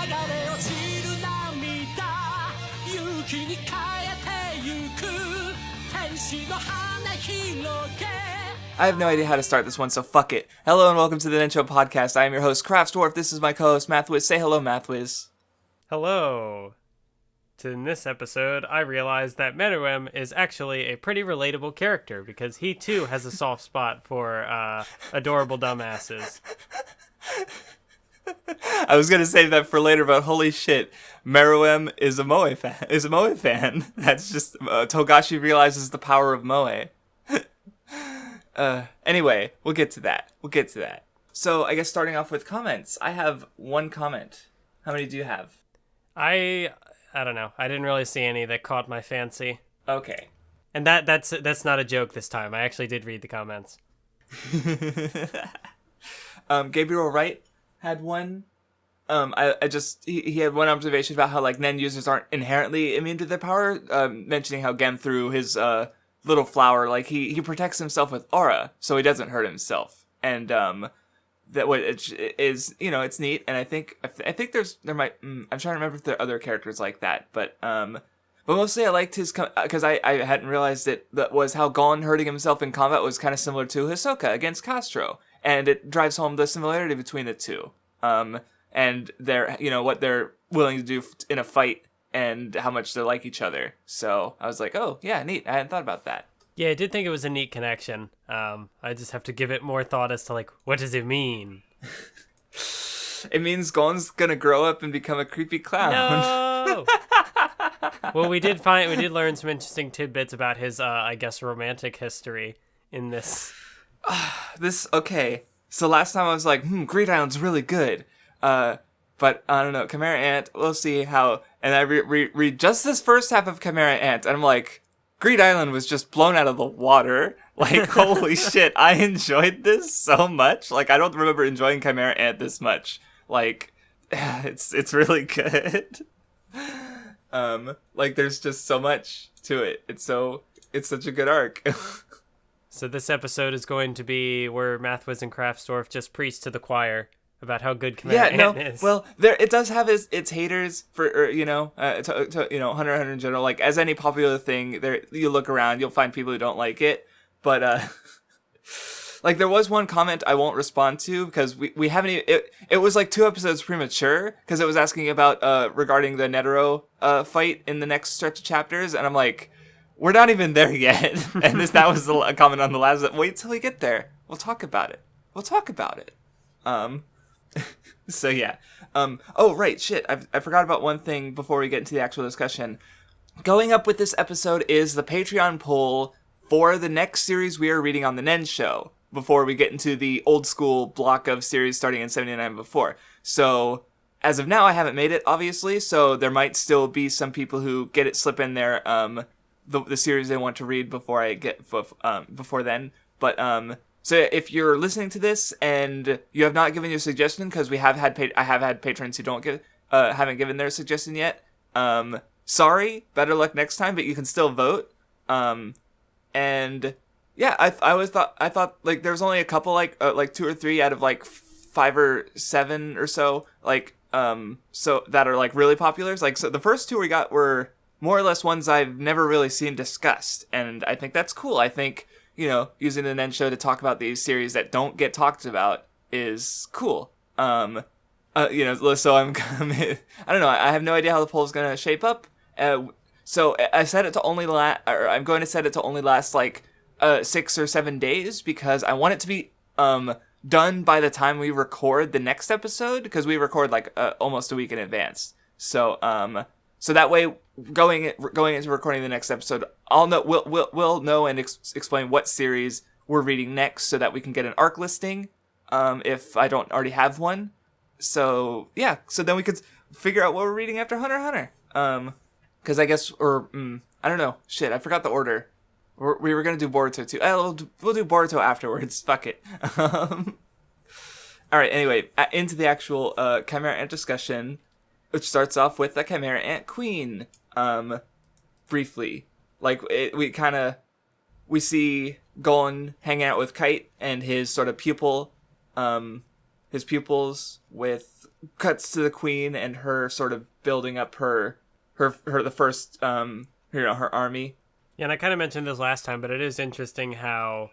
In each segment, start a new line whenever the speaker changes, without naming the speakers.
れ落ちる涙勇気に変えてゆく天使の花広げ
I have no idea how to start this one, so fuck it. Hello and welcome to the Nen Show Podcast. I am your host, Craftsdwarf. This is my co-host, Mathwiz. Say hello, Mathwiz.
Hello. In this episode, I realized that Meruem is actually a pretty relatable character because he too has a soft spot for adorable dumbasses.
I was gonna save that for later, but holy shit, Meruem is a Moe fan. That's just Togashi realizes the power of Moe. Anyway, we'll get to that. So I guess starting off with comments, I have one comment. How many do you have?
I don't know. I didn't really see any that caught my fancy.
Okay.
And that's not a joke this time. I actually did read the comments.
Gabriel Wright had one. He had one observation about how like Nen users aren't inherently immune to their power, mentioning how Gen through his little flower, like he protects himself with aura, so he doesn't hurt himself. And that what it is, you know, it's neat. And I think there might I'm trying to remember if there are other characters like that, but mostly I liked his because I hadn't realized that was how Gon hurting himself in combat was kind of similar to Hisoka against Castro, and it drives home the similarity between the two. And they're, you know, what they're willing to do in a fight and how much they like each other. So I was like, oh, yeah, neat. I hadn't thought about that.
Yeah, I did think it was a neat connection. I just have to give it more thought as to, like, what does it mean?
It means Gon's gonna grow up and become a creepy clown.
No! Well, we did learn some interesting tidbits about his, I guess, romantic history in this.
Okay. So last time I was like, Great Island's really good. But I don't know, Chimera Ant, we'll see how. And I read just this first half of Chimera Ant, and I'm like, Great Island was just blown out of the water. Like, holy shit, I enjoyed this so much. Like, I don't remember enjoying Chimera Ant this much. Like, it's really good. Like, there's just so much to it. It's such a good arc.
So this episode is going to be where Mathwiz and Craftsdwarf just preach to the choir about how good Chimera Ant is.
Well, it does have its haters for, Hunter x Hunter in general. Like, as any popular thing, you look around, you'll find people who don't like it. But, like, there was one comment I won't respond to because we haven't even, it was like 2 episodes premature because it was asking about, regarding the Netero, fight in the next stretch of chapters. And I'm like, we're not even there yet. And that was a comment on the last, wait till we get there. We'll talk about it. So yeah. Oh right, shit. I forgot about one thing before we get into the actual discussion. Going up with this episode is the Patreon poll for the next series we are reading on the Nen Show before we get into the old school block of series starting in 79 before. So as of now, I haven't made it, obviously. So there might still be some people who get it slip in there. The series they want to read before I get before then. But so if you're listening to this and you have not given your suggestion, because I have had patrons who haven't given their suggestion yet. Sorry, better luck next time, but you can still vote. And yeah, I thought like there was only a couple like 2 or 3 out of like 5 or 7 or so so that are like really popular. Like so the first 2 we got were more or less ones I've never really seen discussed, and I think that's cool. I think, you know, using the Nen Show to talk about these series that don't get talked about is cool. So I don't know. I have no idea how the poll is going to shape up. So I set it to only I'm going to set it to only last like 6 or 7 days because I want it to be done by the time we record the next episode, because we record like almost a week in advance. So that way, going into recording the next episode, we'll know and explain what series we're reading next, so that we can get an arc listing, if I don't already have one. So yeah, so then we could figure out what we're reading after Hunter x Hunter. Because I guess, I don't know. Shit, I forgot the order. We were gonna do Boruto too. We'll do Boruto afterwards. Fuck it. All right. Anyway, into the actual Chimera Ant discussion, which starts off with the Chimera Ant Queen. Briefly, like we see Gon hanging out with Kite and his sort of pupil, his pupils with cuts to the queen and her sort of building up her the first her army.
Yeah, and I kind of mentioned this last time, but it is interesting how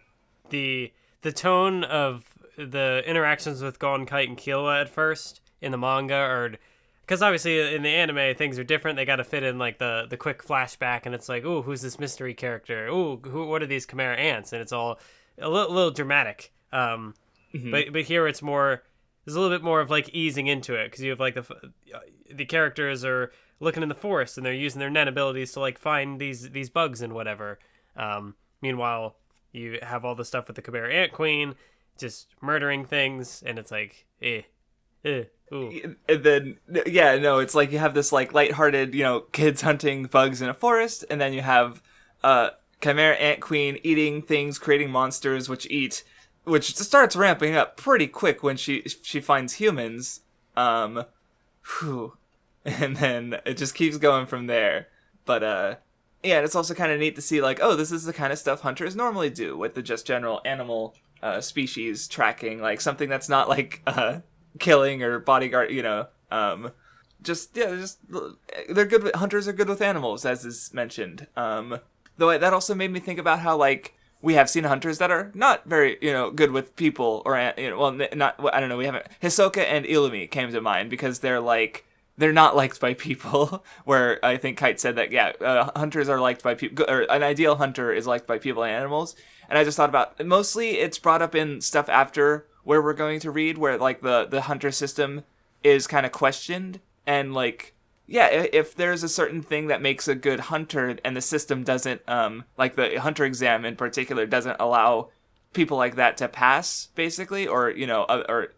the tone of the interactions with Gon, Kite, and Killua at first in the manga are, because obviously in the anime things are different. They got to fit in like the quick flashback, and it's like, ooh, who's this mystery character? Ooh, what are these Chimera ants? And it's all a little dramatic. But here it's more. There's a little bit more of like easing into it, because you have like the characters are looking in the forest and they're using their Nen abilities to like find these bugs and whatever. Meanwhile, you have all the stuff with the Chimera Ant Queen just murdering things, and it's like, ooh.
And then, yeah, no, it's like you have this like lighthearted, kids hunting bugs in a forest, and then you have Chimera Ant Queen eating things, creating monsters which starts ramping up pretty quick when she finds humans. And then it just keeps going from there. But yeah, and it's also kind of neat to see like, oh, this is the kind of stuff hunters normally do with the just general animal species tracking, like something that's not like killing or bodyguard, they're good with hunters are good with animals, as is mentioned. Though that also made me think about how like we have seen hunters that are not very, good with people, or not. I don't know. We haven't. Hisoka and Illumi came to mind because they're not liked by people. Where I think Kite said that, hunters are liked by people, or an ideal hunter is liked by people and animals. And I just thought about mostly it's brought up in stuff after where we're going to read, where like the hunter system is kind of questioned, and like, yeah, if there's a certain thing that makes a good hunter and the system doesn't, like the hunter exam in particular doesn't allow people like that to pass, basically, or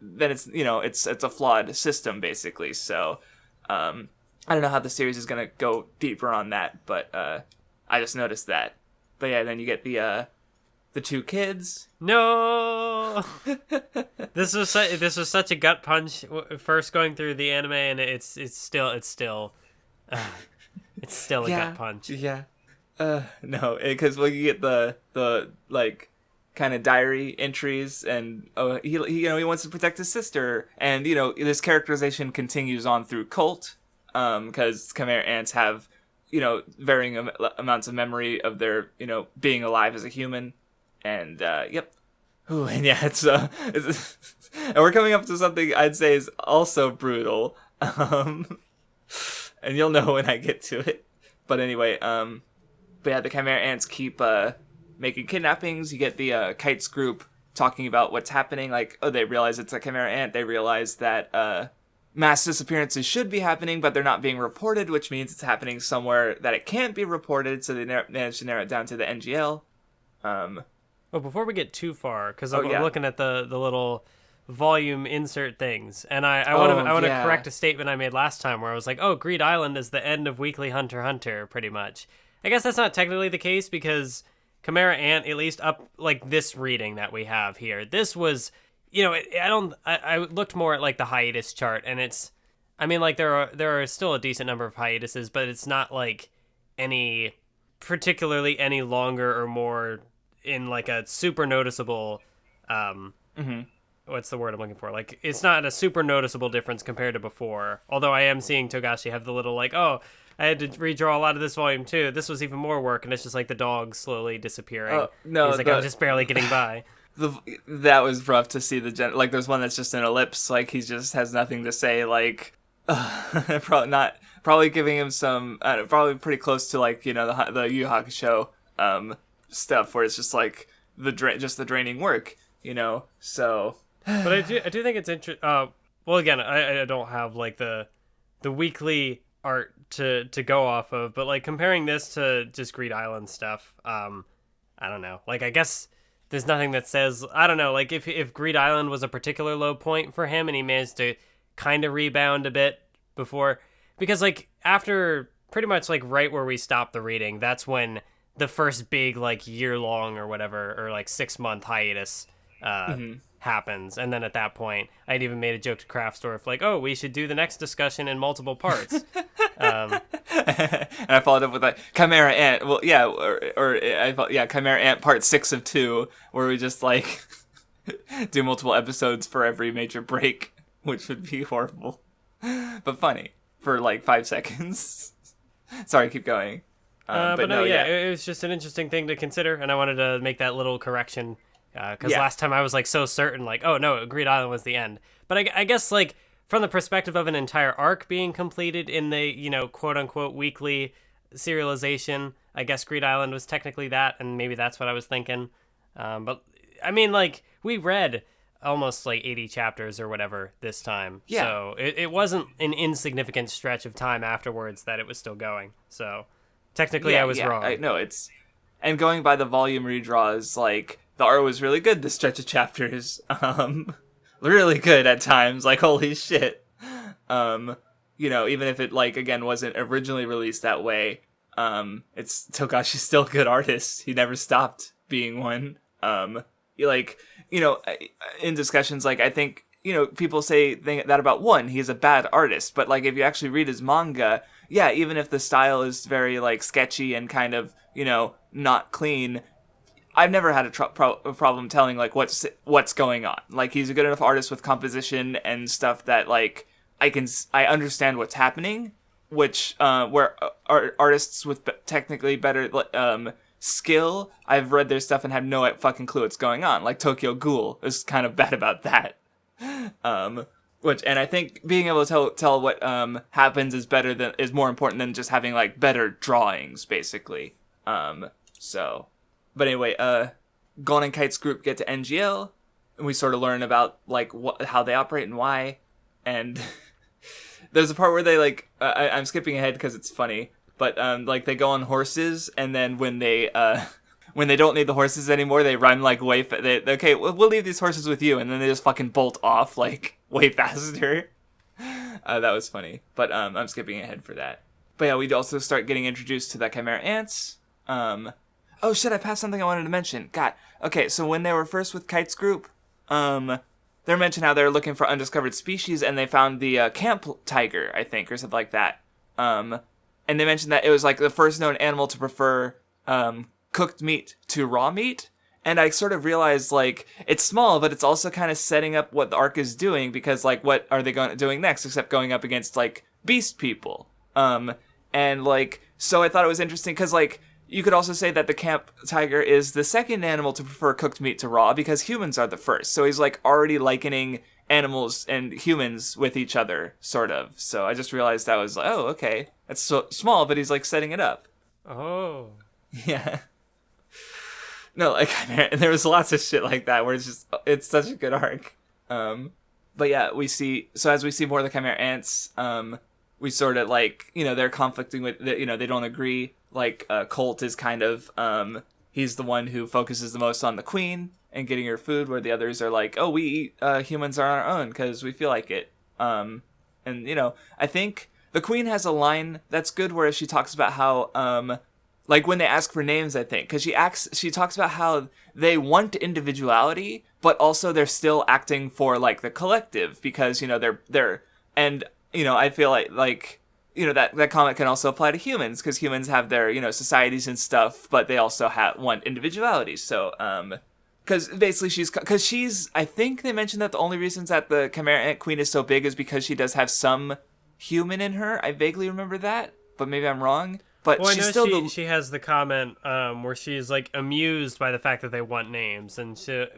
then it's, it's a flawed system, basically. So, I don't know how the series is going to go deeper on that, but, I just noticed that. But yeah, then you get the two kids.
No, this was such a gut punch first going through the anime, and it's still a gut punch.
Yeah. No, because you get the like kind of diary entries, and he wants to protect his sister, and this characterization continues on through Cult, because Chimera ants have varying amounts of memory of their being alive as a human. And, yep. Ooh, and yeah, it's and we're coming up to something I'd say is also brutal. And you'll know when I get to it. But anyway, but yeah, the Chimera ants keep, making kidnappings. You get the, Kite's group talking about what's happening. Like, they realize it's a Chimera ant. They realize that, mass disappearances should be happening, but they're not being reported, which means it's happening somewhere that it can't be reported. So they managed to narrow it down to the NGL.
Well, before we get too far, because I'm looking at the little volume insert things, and I want to correct a statement I made last time where I was like, oh, Greed Island is the end of Weekly Hunter x Hunter, pretty much. I guess that's not technically the case, because Chimera Ant, at least up like this reading that we have here, this was, I looked more at like the hiatus chart, and it's, I mean, like there are still a decent number of hiatuses, but it's not like any longer or more in like a super noticeable what's the word I'm looking for, like it's not a super noticeable difference compared to before, although I am seeing Togashi have the little like, oh, I had to redraw a lot of this volume too, this was even more work, and it's just like the dog slowly disappearing. He's like, I'm just barely getting by.
That was rough to see like there's one that's just an ellipse, like he just has nothing to say, like probably giving him some probably pretty close to like the Yu Hakusho stuff where it's just like the draining work, so.
But I do think it's interesting. Well, again, I don't have like the weekly art to go off of, but like comparing this to just Greed Island stuff, I don't know. Like I guess there's nothing that says, I don't know, like if Greed Island was a particular low point for him and he managed to kind of rebound a bit before, because like after pretty much like right where we stopped the reading, that's when the first big like year-long or whatever, or like 6-month hiatus happens. And then at that point, I'd even made a joke to Craftsdwarf like, oh, we should do the next discussion in multiple parts.
And I followed up with like Chimera Ant. Well, yeah, or I thought, yeah, Chimera Ant part 6 of 2, where we just like do multiple episodes for every major break, which would be horrible. But funny for like 5 seconds. Sorry, keep going.
But no, it was just an interesting thing to consider, and I wanted to make that little correction, because last time I was like so certain, like, oh no, Greed Island was the end. But I guess like from the perspective of an entire arc being completed in the, you know, quote unquote weekly serialization, I guess Greed Island was technically that, and maybe that's what I was thinking. But I mean, like, we read almost like 80 chapters or whatever this time. Yeah. So it wasn't an insignificant stretch of time afterwards that it was still going. So technically I was wrong.
No, it's... And going by the volume redraws, like, the art was really good this stretch of chapters. Really good at times, like, holy shit. You know, even if it, like, again, wasn't originally released that way, it's Togashi's still a good artist. He never stopped being one. Like, you know, in discussions, like, I think, you know, people say that about one, he's a bad artist, but, like, if you actually read his manga, yeah, even if the style is very, like, sketchy and kind of, you know, not clean, I've never had a problem telling, like, what's going on. Like, he's a good enough artist with composition and stuff that, like, I understand what's happening, which, where artists with technically better, skill, I've read their stuff and have no fucking clue what's going on. Like Tokyo Ghoul is kind of bad about that. And I think being able to tell what happens is more important than just having like better drawings, basically. But anyway, Gon and Kite's group get to NGL, and we sort of learn about like how they operate and why. And there's a part where they like I'm skipping ahead because it's funny. But, like, they go on horses, and then when they don't need the horses anymore, they run, like, okay, we'll leave these horses with you, and then they just fucking bolt off, like, way faster. That was funny. But, I'm skipping ahead for that. But yeah, we'd also start getting introduced to the Chimera ants. Oh shit, I passed something I wanted to mention. God. Okay, so when they were first with Kite's group, they mentioned how they were looking for undiscovered species, and they found the, camp tiger, I think, or something like that. And they mentioned that it was like the first known animal to prefer cooked meat to raw meat. And I sort of realized like it's small, but it's also kind of setting up what the arc is doing, because like what are they doing next except going up against like beast people? And like so I thought it was interesting because like you could also say that the camp tiger is the second animal to prefer cooked meat to raw because humans are the first. So he's like already likening animals and humans with each other, sort of. So I just realized that was like, oh, okay. That's so small, but he's like setting it up.
Oh.
Yeah. No, like, there was lots of shit like that where it's such a good arc. But yeah, as we see more of the Chimera ants, we sort of like, you know, they're conflicting with, you know, they don't agree. Like, Colt is kind of, he's the one who focuses the most on the queen and getting her food, where the others are like, oh, we eat humans on our own because we feel like it. And, you know, I think the queen has a line that's good where she talks about how, like, when they ask for names, I think, because she talks about how they want individuality, but also they're still acting for, like, the collective, because, you know, and, you know, I feel like, you know, that comment can also apply to humans, because humans have their, you know, societies and stuff, but they also want individuality, so, because basically she's, I think they mentioned that the only reasons that the Chimera Ant Queen is so big is because she does have some human in her. I vaguely remember that, but maybe I'm wrong. But
well,
she's
she has the comment where she's like amused by the fact that they want names,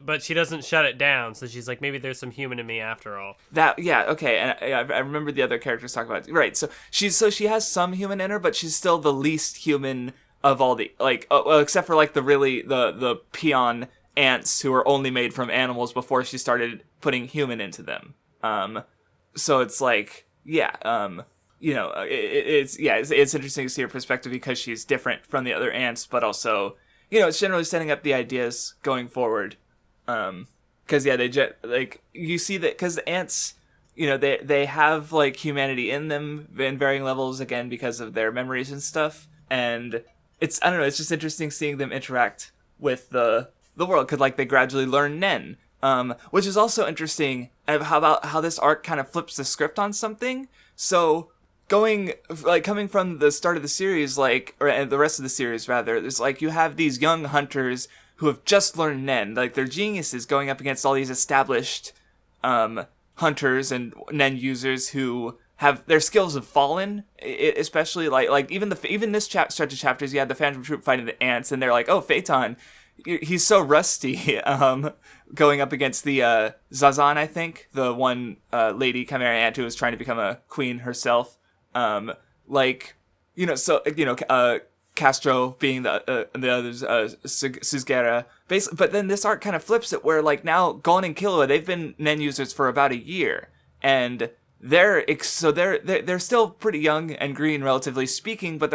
but she doesn't shut it down. So she's like, maybe there's some human in me after all.
Okay, and I remember the other characters talking about it. Right. So she has some human in her, but she's still the least human of all the well, except for like the peon ants who were only made from animals before she started putting human into them. So it's like, yeah, you know, it's interesting to see her perspective because she's different from the other ants, but also, you know, it's generally setting up the ideas going forward. Because you see that because the ants, you know, they have like humanity in them in varying levels, again because of their memories and stuff, and it's it's just interesting seeing them interact with the world, because like they gradually learn Nen, which is also interesting about how this arc kind of flips the script on something. So coming from the start of the series, or the rest of the series rather, it's like you have these young hunters who have just learned Nen. Like, they're geniuses going up against all these established hunters and Nen users who have their skills have fallen, especially like even this stretch of chapters, you had the Phantom Troop fighting the ants, and they're like, oh, Phaeton, he's so rusty, going up against the Zazan, I think, the one lady Chimera ant who was trying to become a queen herself, Castro being the others, Suzgera. But then this arc kind of flips it, where like now Gon and Killua, they've been Nen users for about a year, and they're still pretty young and green, relatively speaking, but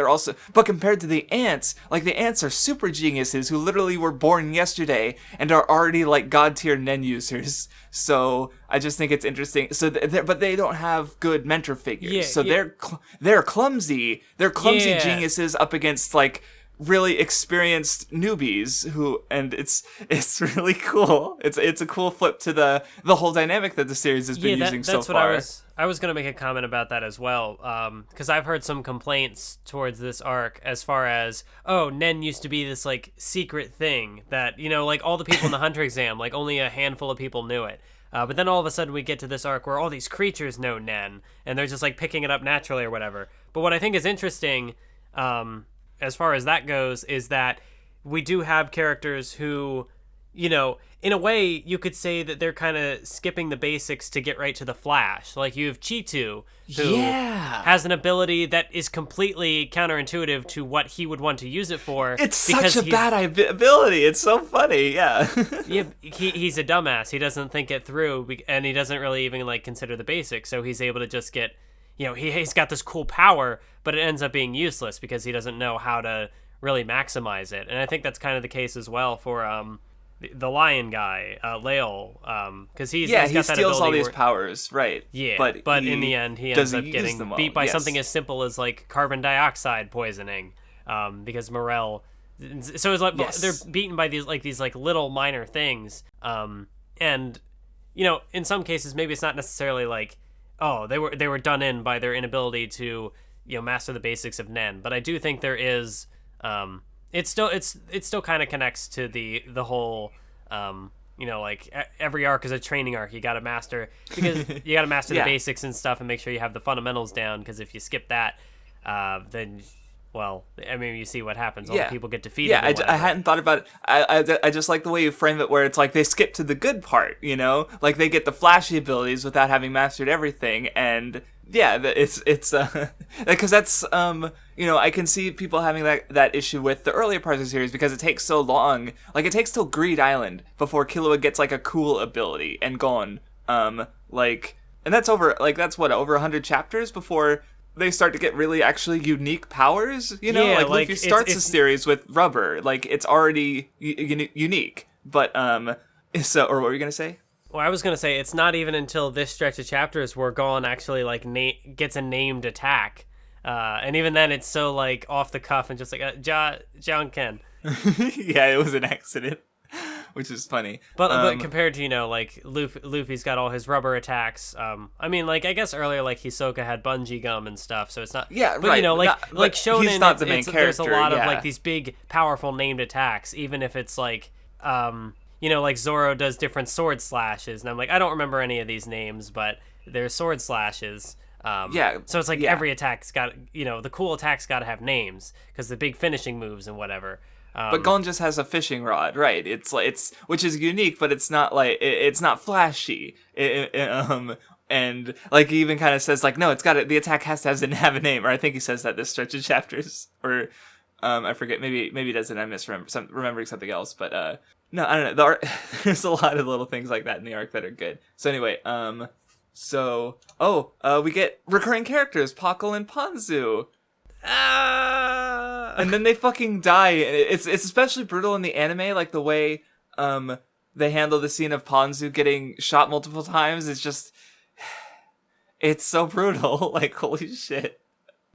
compared to the ants, like the ants are super geniuses who literally were born yesterday and are already like god tier Nen users. So I just think it's interesting. So but they don't have good mentor figures. They're clumsy. They're clumsy geniuses up against like really experienced newbies and it's really cool. It's a cool flip to the whole dynamic that the series has been using so far.
I was going to make a comment about that as well, because I've heard some complaints towards this arc as far as, oh, Nen used to be this like secret thing that, like all the people in the Hunter exam, like only a handful of people knew it. But then all of a sudden we get to this arc where all these creatures know Nen, and they're just like picking it up naturally or whatever. But what I think is interesting, as far as that goes, is that we do have characters who, in a way you could say that they're kind of skipping the basics to get right to the flash. Like you have Chitu, who has an ability that is completely counterintuitive to what he would want to use it for.
It's such a bad ability. It's so funny. Yeah.
He's a dumbass. He doesn't think it through, and he doesn't really even like consider the basics. So he's able to just get, he's got this cool power, but it ends up being useless because he doesn't know how to really maximize it. And I think that's kind of the case as well for the lion guy, Lael, because he
steals all these powers, right?
Yeah, but in the end, he ends up getting beat by something as simple as like carbon dioxide poisoning, because Morel. So it's like they're beaten by these little minor things, and in some cases maybe it's not necessarily like, oh, they were done in by their inability to master the basics of Nen, but I do think there is. It still kind of connects to the whole, like every arc is a training arc. You got to master the basics and stuff and make sure you have the fundamentals down. Because if you skip that, then, well, I mean, you see what happens. All the people get defeated.
Yeah, I hadn't thought about it. I just like the way you frame it, where it's like they skip to the good part. Like they get the flashy abilities without having mastered everything, and. Yeah, it's because that's I can see people having that issue with the earlier parts of the series because it takes so long. Like it takes till Greed Island before Killua gets like a cool ability and Gon, and that's over over 100 chapters before they start to get really actually unique powers. Luffy starts the series with rubber, like it's already unique. But or what were you gonna say?
Well, I was going to say, it's not even until this stretch of chapters where Gon actually, gets a named attack. And even then, it's so, off the cuff and just like, John Ken.
Yeah, it was an accident, which is funny.
But compared to, Luffy's got all his rubber attacks. I mean, I guess earlier, Hisoka had bungee gum and stuff, so it's not...
Yeah,
but,
right.
Shounen,
he's not the main character,
there's a lot of, these big, powerful named attacks, even if it's, Zoro does different sword slashes, and I'm like, I don't remember any of these names, but they're sword slashes. So it's every attack's got, the cool attack's got to have names, because the big finishing moves and whatever.
But Gon just has a fishing rod, right? It's which is unique, but it's not it's not flashy. And he even kind of says no, the attack has to have a name, or I think he says that this stretch of chapters, or I forget, maybe he doesn't. I'm remembering something else, but. No, I don't know. There's a lot of little things like that in the arc that are good. So anyway, we get recurring characters, Pakal and Ponzu. And then they fucking die. It's especially brutal in the anime, the way they handle the scene of Ponzu getting shot multiple times. It's so brutal. Holy shit.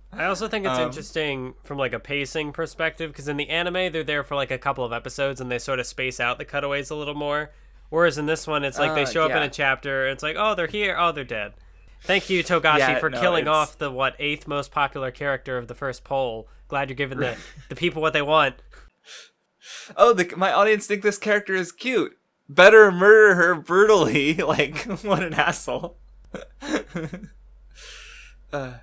I also think it's interesting from a pacing perspective, because in the anime they're there for a couple of episodes and they sort of space out the cutaways a little more, whereas in this one it's they show up in a chapter, it's oh, they're here, oh, they're dead. Thank you, Togashi, for killing off the 8th most popular character of the first poll. Glad you're giving the people what they want.
Oh, my audience think this character is cute. Better murder her brutally. Like, what an asshole. But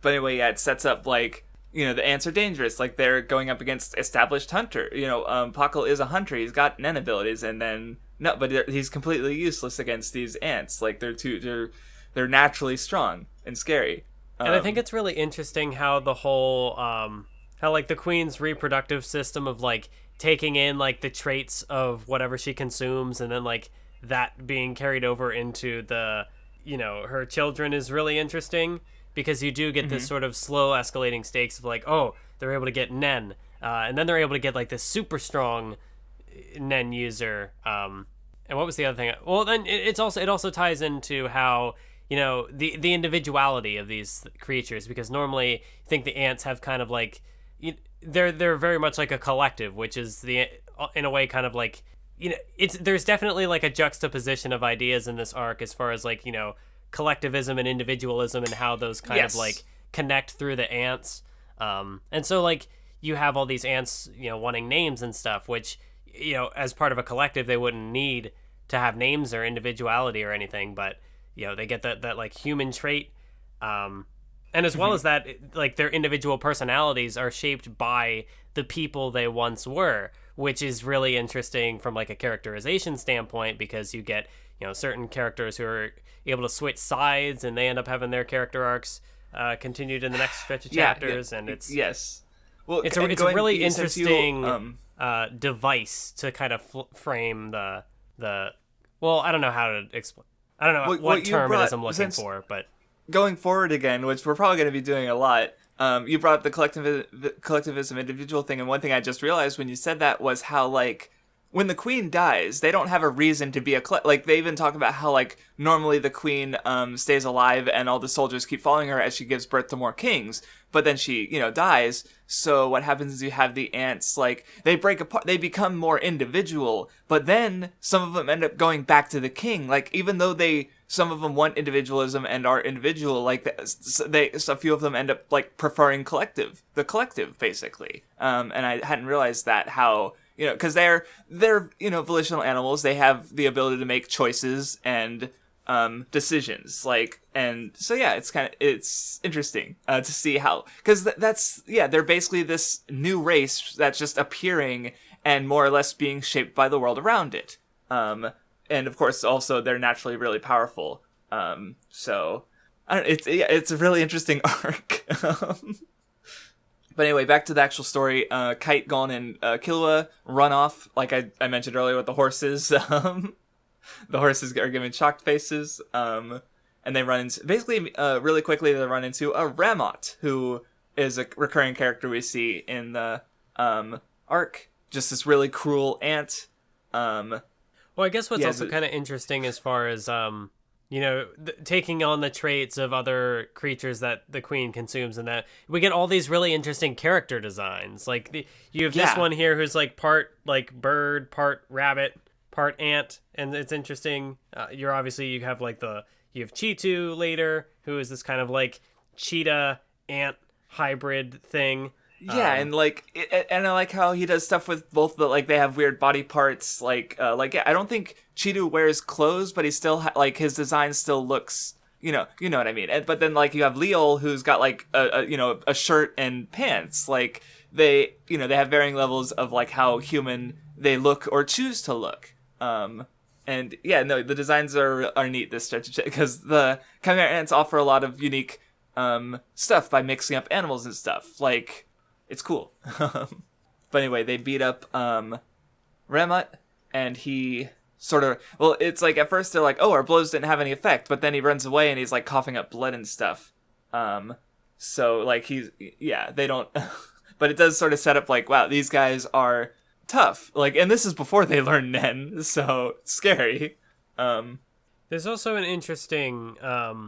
anyway, yeah, it sets up, like, you know, the ants are dangerous. Like, they're going up against established hunter. You know, Pakal is a hunter. He's got Nen abilities, and then... No, but he's completely useless against these ants. Like, they're naturally strong and scary.
And I think it's really interesting how the whole... how, like, the queen's reproductive system of, like, taking in, like, the traits of whatever she consumes, and then, like, that being carried over into the, you know, her children is really interesting, because you do get this sort of slow escalating stakes of, like, oh, they're able to get Nen, and then they're able to get, like, this super strong Nen user, and what was the other thing? Well, then it also ties into how, you know, the individuality of these creatures, because normally you think the ants have kind of, like, they're very much like a collective, which is in a way kind of like, you know, there's definitely like a juxtaposition of ideas in this arc as far as, like, you know, collectivism and individualism and how those kind of like connect through the ants. And so, like, you have all these ants, you know, wanting names and stuff, which, you know, as part of a collective, they wouldn't need to have names or individuality or anything, but, you know, they get that like human trait. And as well as that, like, their individual personalities are shaped by the people they once were, which is really interesting from, like, a characterization standpoint, because you get, you know, certain characters who are able to switch sides, and they end up having their character arcs continued in the next stretch of chapters, and it's
well,
it's a really interesting device to kind of frame the well, I don't know how to explain. I don't know what term it is I'm looking for, but
going forward again, which we're probably going to be doing a lot, you brought up the collectivism individual thing, and one thing I just realized when you said that was how, like, when the queen dies, they don't have a reason to be like, they even talk about how, like, normally the queen stays alive and all the soldiers keep following her as she gives birth to more kings, but then she, you know, dies. So what happens is you have the ants, like, they break apart, they become more individual, but then some of them end up going back to the king. Like, even though some of them want individualism and are individual, like, a few of them end up, like, preferring the collective, basically. And I hadn't realized that, how, you know, because they're, you know, volitional animals. They have the ability to make choices and decisions, like, and so, yeah, it's interesting to see how, because they're basically this new race that's just appearing and more or less being shaped by the world around it. And of course, also, they're naturally really powerful. So it's a really interesting arc. But anyway, back to the actual story. Kite, Gon, and Killua run off, like I mentioned earlier, with the horses. The horses are given shocked faces. And they run into, basically, really quickly, they run into a Ramot, who is a recurring character we see in the arc. Just this really cruel ant.
Well, I guess what's also kind of interesting as far as, you know, taking on the traits of other creatures that the queen consumes, and that we get all these really interesting character designs. Like, you have this one here who's, like, part, like, bird, part rabbit, part ant, and it's interesting. You have, like, you have Cheetu later, who is this kind of, like, cheetah ant hybrid thing.
Yeah, and, like, and I like how he does stuff with both the, like, they have weird body parts, like, I don't think Cheetu wears clothes, but he still, like, his design still looks, you know what I mean. But then, like, you have Leol, who's got, like, a shirt and pants. Like, they have varying levels of, like, how human they look or choose to look. And yeah, no, the designs are neat this stretch, because the Chimera ants offer a lot of unique stuff by mixing up animals and stuff. Like, it's cool. But anyway, they beat up Ramot, and he sort of, well, it's like, at first they're like, oh, our blows didn't have any effect, but then he runs away and he's, like, coughing up blood and stuff. So, like, they don't, but it does sort of set up, like, wow, these guys are tough. Like, and this is before they learn Nen, so it's scary.
There's also an interesting, I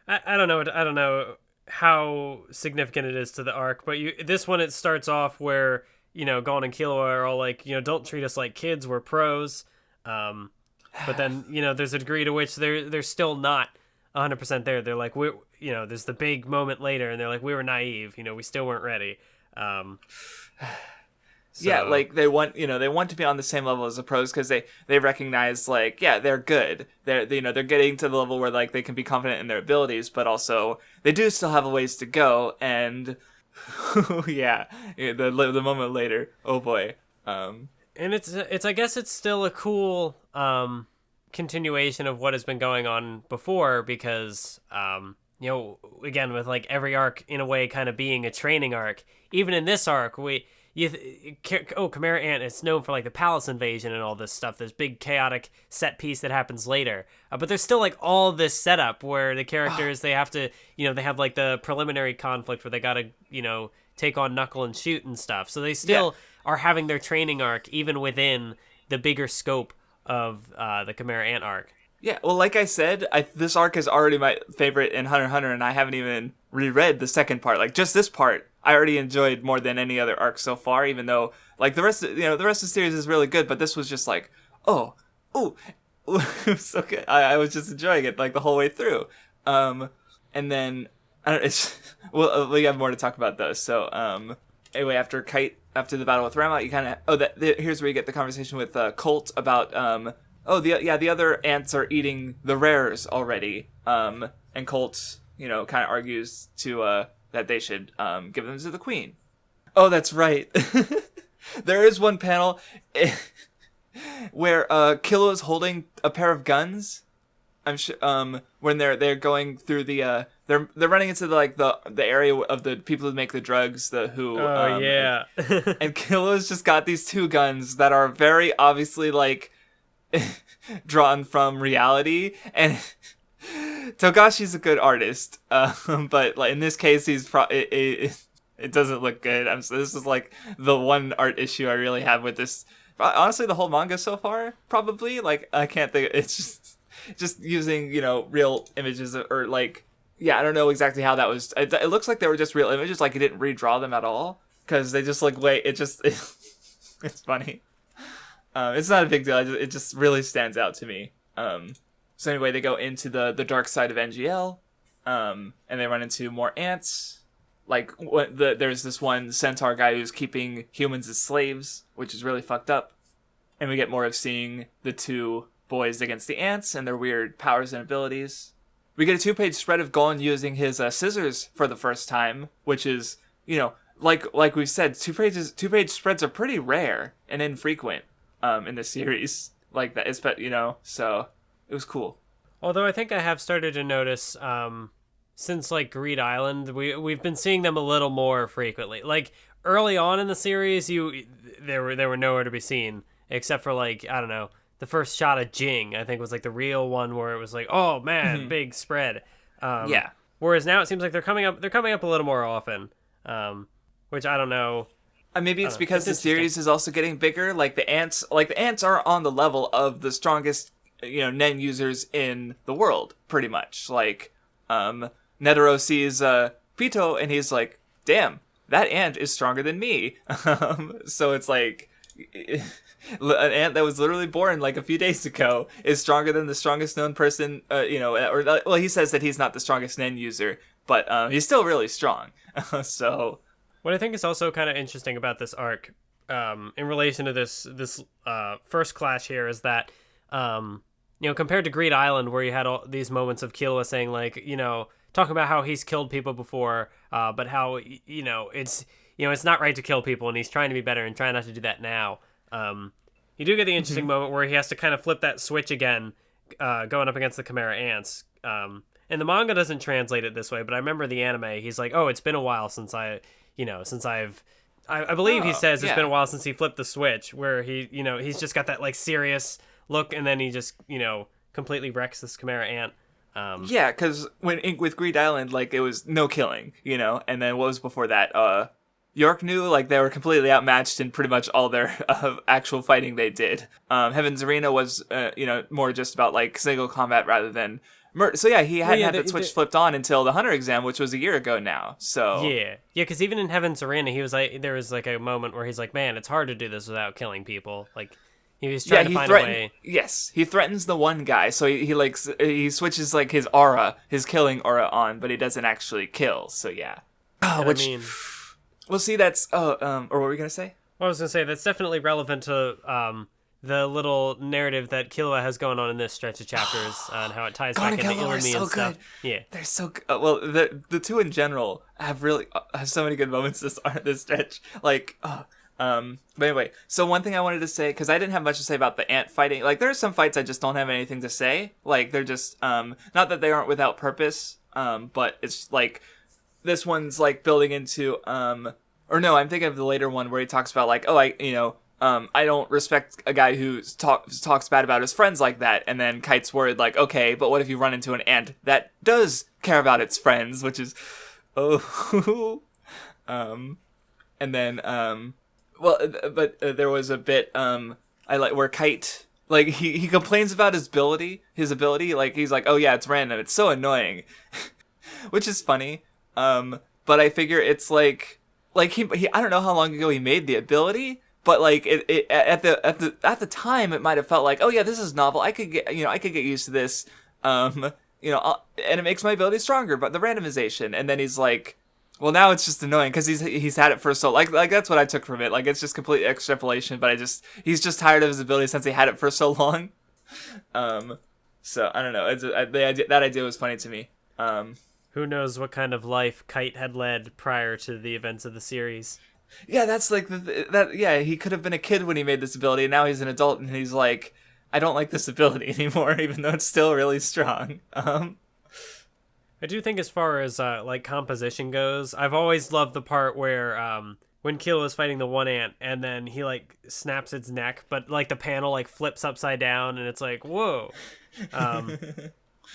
don't know how significant it is to the arc, but this one, it starts off where, you know, Gon and Killua are all like, you know, don't treat us like kids, we're pros. But then, you know, there's a degree to which they're still not 100% there. They're like, there's the big moment later, and they're like, we were naive, you know, we still weren't ready. So,
yeah, like they want to be on the same level as the pros because they recognize like, yeah, they're good. They're getting to the level where like they can be confident in their abilities, but also they do still have a ways to go. And yeah, the moment later, oh boy.
And it's I guess it's still a cool continuation of what has been going on before because again, with like every arc in a way kind of being a training arc, even in this arc Chimera Ant is known for like the palace invasion and all this stuff, this big chaotic set piece that happens later, but there's still like all this setup where the characters they have to they have like the preliminary conflict where they gotta take on Knuckle and Shoot and stuff, so they still are having their training arc even within the bigger scope of the Chimera Ant arc.
Yeah, well, like I said, this arc is already my favorite in Hunter x Hunter, and I haven't even reread the second part. Like, just this part, I already enjoyed more than any other arc so far, even though, like, the rest of the series is really good, but this was just like, it was so good. I was just enjoying it, like, the whole way through. And then, we have more to talk about, though, so, anyway, after the battle with Rama, you kind of, here's where you get the conversation with Colt about, the other ants are eating the rares already. And Colt, kind of argues to that they should give them to the queen. Oh, that's right. There is one panel where Kilo is holding a pair of guns. I'm sure when they're going through the they're running into the area of the people who make the drugs,
yeah.
And Kilo's just got these two guns that are very obviously like drawn from reality, and Togashi's a good artist, but like in this case he's it doesn't look good. This is like the one art issue I really have with this, honestly, the whole manga so far. Probably like I can't think, it's just using real images, or like, yeah, I don't know exactly how that was. It looks like they were just real images, like he didn't redraw them at all because they just look it's funny. It's not a big deal. It just really stands out to me. So anyway, they go into the dark side of NGL, and they run into more ants. Like there's this one centaur guy who's keeping humans as slaves, which is really fucked up. And we get more of seeing the two boys against the ants and their weird powers and abilities. We get a 2-page spread of Gon using his scissors for the first time, which is like we've said, 2-page spreads are pretty rare and infrequent. In the series like that, so it was cool.
Although I think I have started to notice since like Greed Island, we've been seeing them a little more frequently. Like early on in the series, they were nowhere to be seen except for like, I don't know, the first shot of Jing, I think was like the real one where it was like, oh man, big spread. Yeah. Whereas now it seems like they're coming up a little more often, which I don't know.
Maybe it's because the series is also getting bigger. Like the ants are on the level of the strongest, Nen users in the world, pretty much. Like, Netero sees Pito, and he's like, "Damn, that ant is stronger than me." So it's like, an ant that was literally born like a few days ago is stronger than the strongest known person. He says that he's not the strongest Nen user, but he's still really strong. So.
What I think is also kind of interesting about this arc, in relation to this first clash here, is that, compared to Greed Island, where you had all these moments of Killua saying like, talking about how he's killed people before, but how it's not right to kill people, and he's trying to be better and trying not to do that now. You do get the interesting moment where he has to kind of flip that switch again, going up against the Chimera ants. And the manga doesn't translate it this way, but I remember the anime. He's like, "Oh, it's been a while since I believe he says it's been a while since he flipped the switch," where he's just got that like serious look, and then he just completely wrecks this Chimera ant.
Because with Greed Island, like it was no killing, and then what was before that? York knew like they were completely outmatched in pretty much all their actual fighting they did. Heaven's Arena was more just about like single combat rather than. So yeah, he hadn't had that switch flipped on until the Hunter exam, which was a year ago now. So
yeah, because even in Heaven's Arena, he was like, there was like a moment where he's like, "Man, it's hard to do this without killing people." Like he was trying to find a way.
Yes, he threatens the one guy, so he switches like his aura, his killing aura on, but he doesn't actually kill. So yeah. Well, see, that's or what were we gonna say?
Well, I was gonna say that's definitely relevant to the little narrative that Killua has going on in this stretch of chapters and how it ties
Gon
back
and
into
Killua are
Illumi
so
and stuff.
good.
Yeah,
They're so good. Well, the two in general have so many good moments this stretch. Like, but anyway, so one thing I wanted to say, because I didn't have much to say about the ant fighting. Like, there are some fights I just don't have anything to say. Like, they're just not that they aren't without purpose. But it's like this one's like building into or no, I'm thinking of the later one where he talks about like, oh, I don't respect a guy who talks bad about his friends like that. And then Kite's worried like, okay, but what if you run into an ant that does care about its friends, which is, oh, and then, but there was a bit, I like where Kite, like he complains about his ability, like he's like, oh yeah, it's random. It's so annoying, which is funny. But I figure it's like he I don't know how long ago he made the ability. But like it at the time, it might have felt like, oh yeah, this is novel. I could get used to this, and it makes my ability stronger. But the randomization, and then he's like, well, now it's just annoying because he's had it for so like that's what I took from it. Like it's just complete extrapolation. But he's just tired of his ability since he had it for so long. So I don't know. That idea was funny to me.
who knows what kind of life Kite had led prior to the events of the series.
Yeah, that's like he could have been a kid when he made this ability, and now he's an adult, and he's like, I don't like this ability anymore, even though it's still really strong. I
do think as far as like composition goes, I've always loved the part where when Killua is fighting the one ant, and then he like snaps its neck, but like the panel like flips upside down, and it's like, whoa.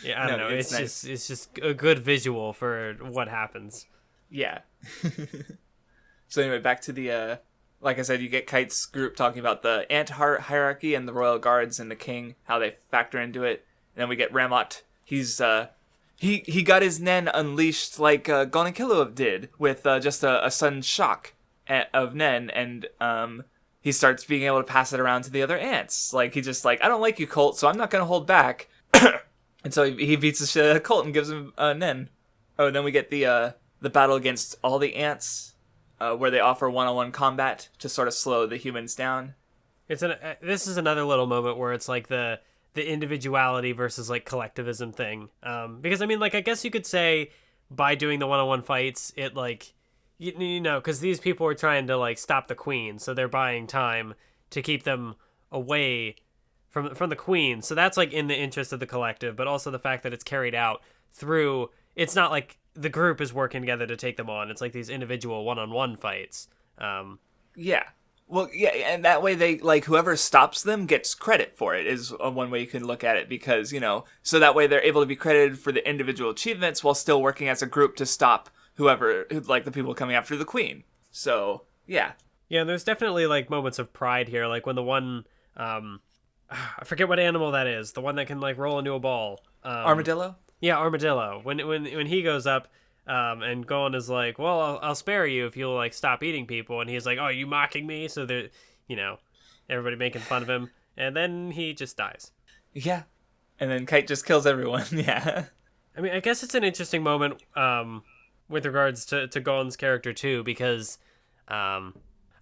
Yeah, I don't know. It's nice. It's just a good visual for what happens.
Yeah. So anyway, back to the, like I said, you get Kite's group talking about the ant hierarchy and the royal guards and the king, how they factor into it. And then we get Ramot. He's, he got his Nen unleashed like Gon and Killua did with just a sudden shock of Nen, and he starts being able to pass it around to the other ants. Like, he just like, I don't like you, Colt, so I'm not going to hold back. And so he beats the shit out of Colt and gives him Nen. Oh, and then we get the battle against all the ants. Where they offer one-on-one combat to sort of slow the humans down.
This is another little moment where it's like the individuality versus like collectivism thing. Because I mean, like, I guess you could say by doing the one-on-one fights, it like, you know, because these people are trying to like stop the queen, so they're buying time to keep them away from the queen. So that's like in the interest of the collective, but also the fact that it's carried out through. It's not like the group is working together to take them on. It's like these individual one-on-one fights.
Yeah. Well, yeah, and that way they, like, whoever stops them gets credit for it is one way you can look at it, because, so that way they're able to be credited for the individual achievements while still working as a group to stop the people coming after the queen. So, yeah.
Yeah, there's definitely, like, moments of pride here, like when the one, I forget what animal that is, the one that can, like, roll into a ball.
Armadillo?
Yeah, Armadillo. When he goes up, and Gon is like, well, I'll spare you if you'll like stop eating people, and he's like, oh, are you mocking me? So they're, everybody making fun of him, and then he just dies.
Yeah, and then Kite just kills everyone. Yeah.
I mean, I guess it's an interesting moment with regards to Gon's character too, because I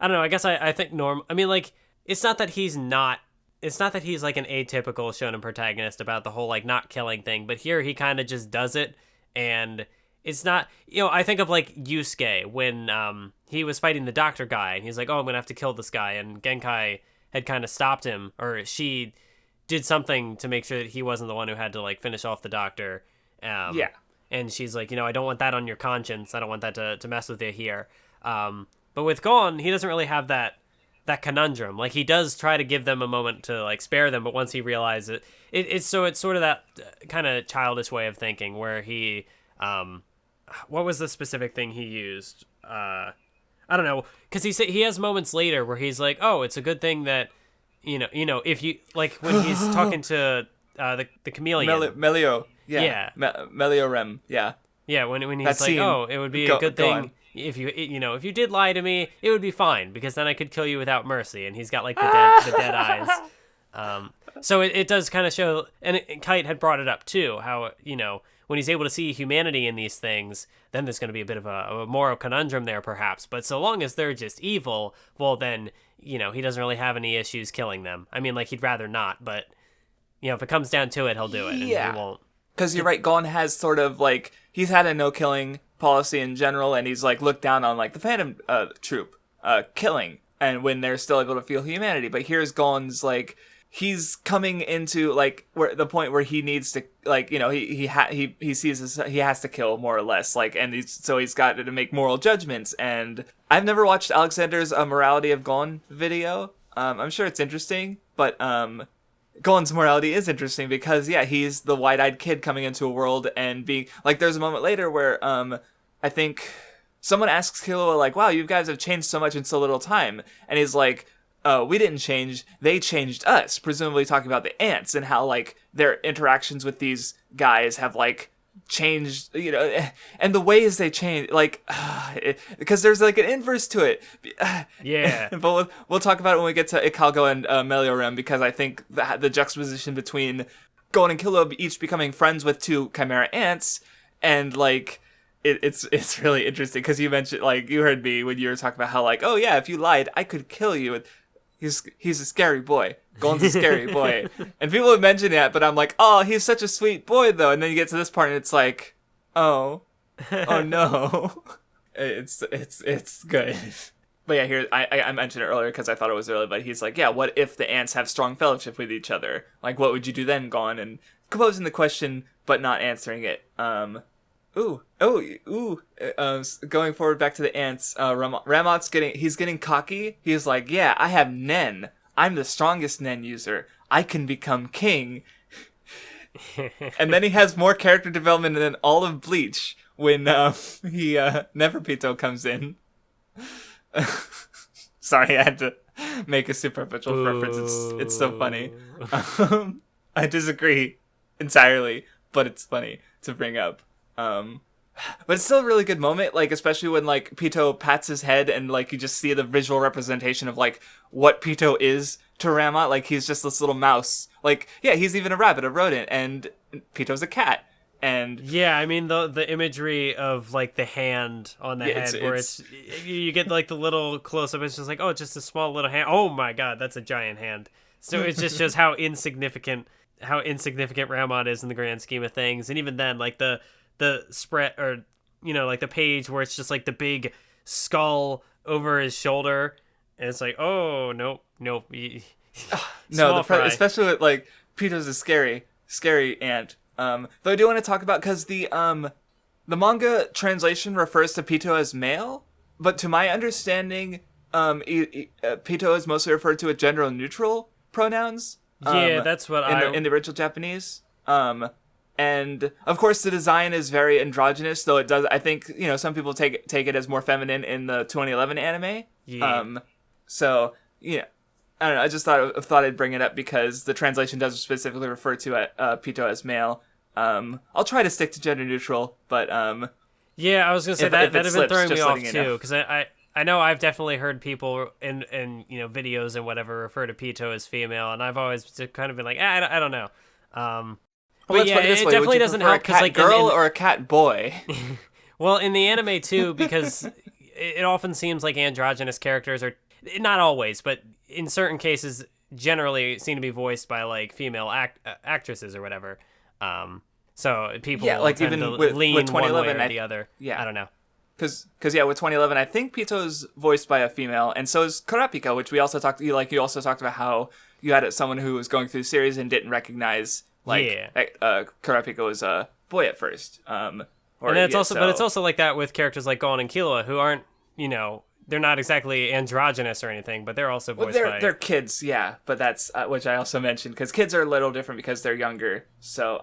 don't know. I guess I think I mean, like, it's not that he's like an atypical shonen protagonist about the whole like not killing thing, but here he kind of just does it, and it's not, I think of like Yusuke when he was fighting the doctor guy, and he's like, oh, I'm gonna have to kill this guy, and Genkai had kind of stopped him, or she did something to make sure that he wasn't the one who had to like finish off the doctor. Yeah. And she's like, I don't want that on your conscience. I don't want that to mess with you here. But with Gon, he doesn't really have that conundrum. Like, he does try to give them a moment to like spare them, but once he realizes it's sort of that kind of childish way of thinking where he what was the specific thing he used? I don't know, because he has moments later where he's like, oh, it's a good thing that if you like when he's talking to the chameleon
Melio. Yeah. Melio Rem. Yeah.
Yeah, when he's that like, scene. Oh, it would be a good thing if you if you did lie to me, it would be fine, because then I could kill you without mercy. And he's got like the dead eyes. So it does kind of show, and Kite had brought it up too, how when he's able to see humanity in these things, then there's going to be a bit of a moral conundrum there, perhaps. But so long as they're just evil, well, then, he doesn't really have any issues killing them. I mean, like, he'd rather not, but, if it comes down to it, he'll do it, and he won't.
Because you're right, Gon has sort of, like, he's had a no-killing policy in general, and he's, like, looked down on, like, the Phantom Troop killing, and when they're still able to feel humanity. But here's Gon's, like, he's coming into, like, where the point where he needs to, like, he sees he has to kill, more or less, like, and he's got to make moral judgments. And I've never watched Alexander's Morality of Gon video. I'm sure it's interesting, but Gon's morality is interesting because, he's the wide-eyed kid coming into a world and being, like, there's a moment later where, I think someone asks Killua, like, wow, you guys have changed so much in so little time. And he's like, we didn't change, they changed us, presumably talking about the ants and how, like, their interactions with these guys have, like, changed, and the ways they change, like, because there's, like, an inverse to it.
Yeah.
But we'll talk about it when we get to Ikalgo and Meliorem, because I think the juxtaposition between Gon and Killua each becoming friends with two Chimera ants, and, like, it's really interesting, because you mentioned, like, you heard me when you were talking about how, like, oh yeah, if you lied, I could kill you. He's a scary boy. Gon's a scary boy. And people have mentioned that, but I'm like, oh, he's such a sweet boy, though. And then you get to this part, and it's like, oh no. It's good. But yeah, here, I mentioned it earlier because I thought it was early, but he's like, yeah, what if the ants have strong fellowship with each other? Like, what would you do then, Gon? And posing the question, but not answering it. Going forward back to the ants, Ramot's getting cocky. He's like, yeah, I have Nen. I'm the strongest Nen user. I can become king. And then he has more character development than all of Bleach when Neferpito comes in. Sorry, I had to make a superficial reference. It's so funny. I disagree entirely, but it's funny to bring up. But it's still a really good moment, like, especially when, like, Pito pats his head and, like, you just see the visual representation of, like, what Pito is to Ramot. Like, he's just this little mouse. Like, yeah, he's even a rabbit, a rodent, and Pito's a cat. And
yeah, I mean, the imagery of, like, the hand on the head, where it's you get, like, the little close-up, it's just like, oh, just a small little hand. Oh my god, that's a giant hand. So it just shows how insignificant Ramot is in the grand scheme of things. And even then, like, the spread, or, like, the page where it's just, like, the big skull over his shoulder, and it's like, oh, nope. No,
especially with, like, Pito's a scary ant. Though I do want to talk about, because the manga translation refers to Pito as male, but to my understanding, Pito is mostly referred to with gender-neutral pronouns.
Yeah, that's what
in the original Japanese. And of course the design is very androgynous, though it does, I think, some people take it as more feminine in the 2011 anime.
Yeah.
So, I don't know, I just thought I'd bring it up because the translation does specifically refer to Pito as male. I'll try to stick to gender neutral, but
yeah, I was gonna say that'd been throwing me off too, because I know I've definitely heard people in videos and whatever refer to Pito as female, and I've always just kind of been like, I don't know. But yeah, it definitely doesn't help, because, like,
girl or a cat boy.
Well, in the anime too, because it often seems like androgynous characters are, not always, but in certain cases, generally seem to be voiced by, like, female actresses or whatever. So people
like,
tend
even
to
with
lean one
2011,
way or the other.
Yeah,
I don't know.
Because with 2011, I think Pito's voiced by a female, and so is Kurapika, which we also talked. You also talked about how you had someone who was going through the series and didn't recognize, like, Kurapika was a boy at first.
And it's but it's also like that with characters like Gon and Killua, who aren't, they're not exactly androgynous or anything, but they're also voiced by...
They're kids, yeah, but that's, which I also mentioned, because kids are a little different because they're younger, so,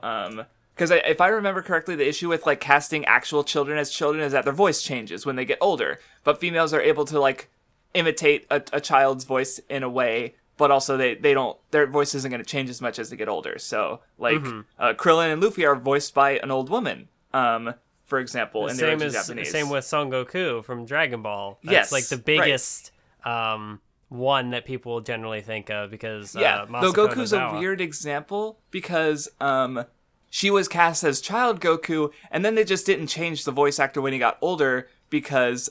because if I remember correctly, the issue with, like, casting actual children as children is that their voice changes when they get older, but females are able to, like, imitate a child's voice in a way, but also they don't, their voice isn't going to change as much as they get older, so, like, Krillin and Luffy are voiced by an old woman, for example, in the original Japanese.
Same with Son Goku from Dragon Ball. That's like the biggest one that people generally think of, because
though Goku's a weird example because she was cast as child Goku, and then they just didn't change the voice actor when he got older because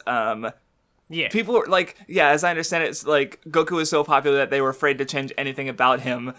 people were like, as I understand it, it's like Goku was so popular that they were afraid to change anything about him.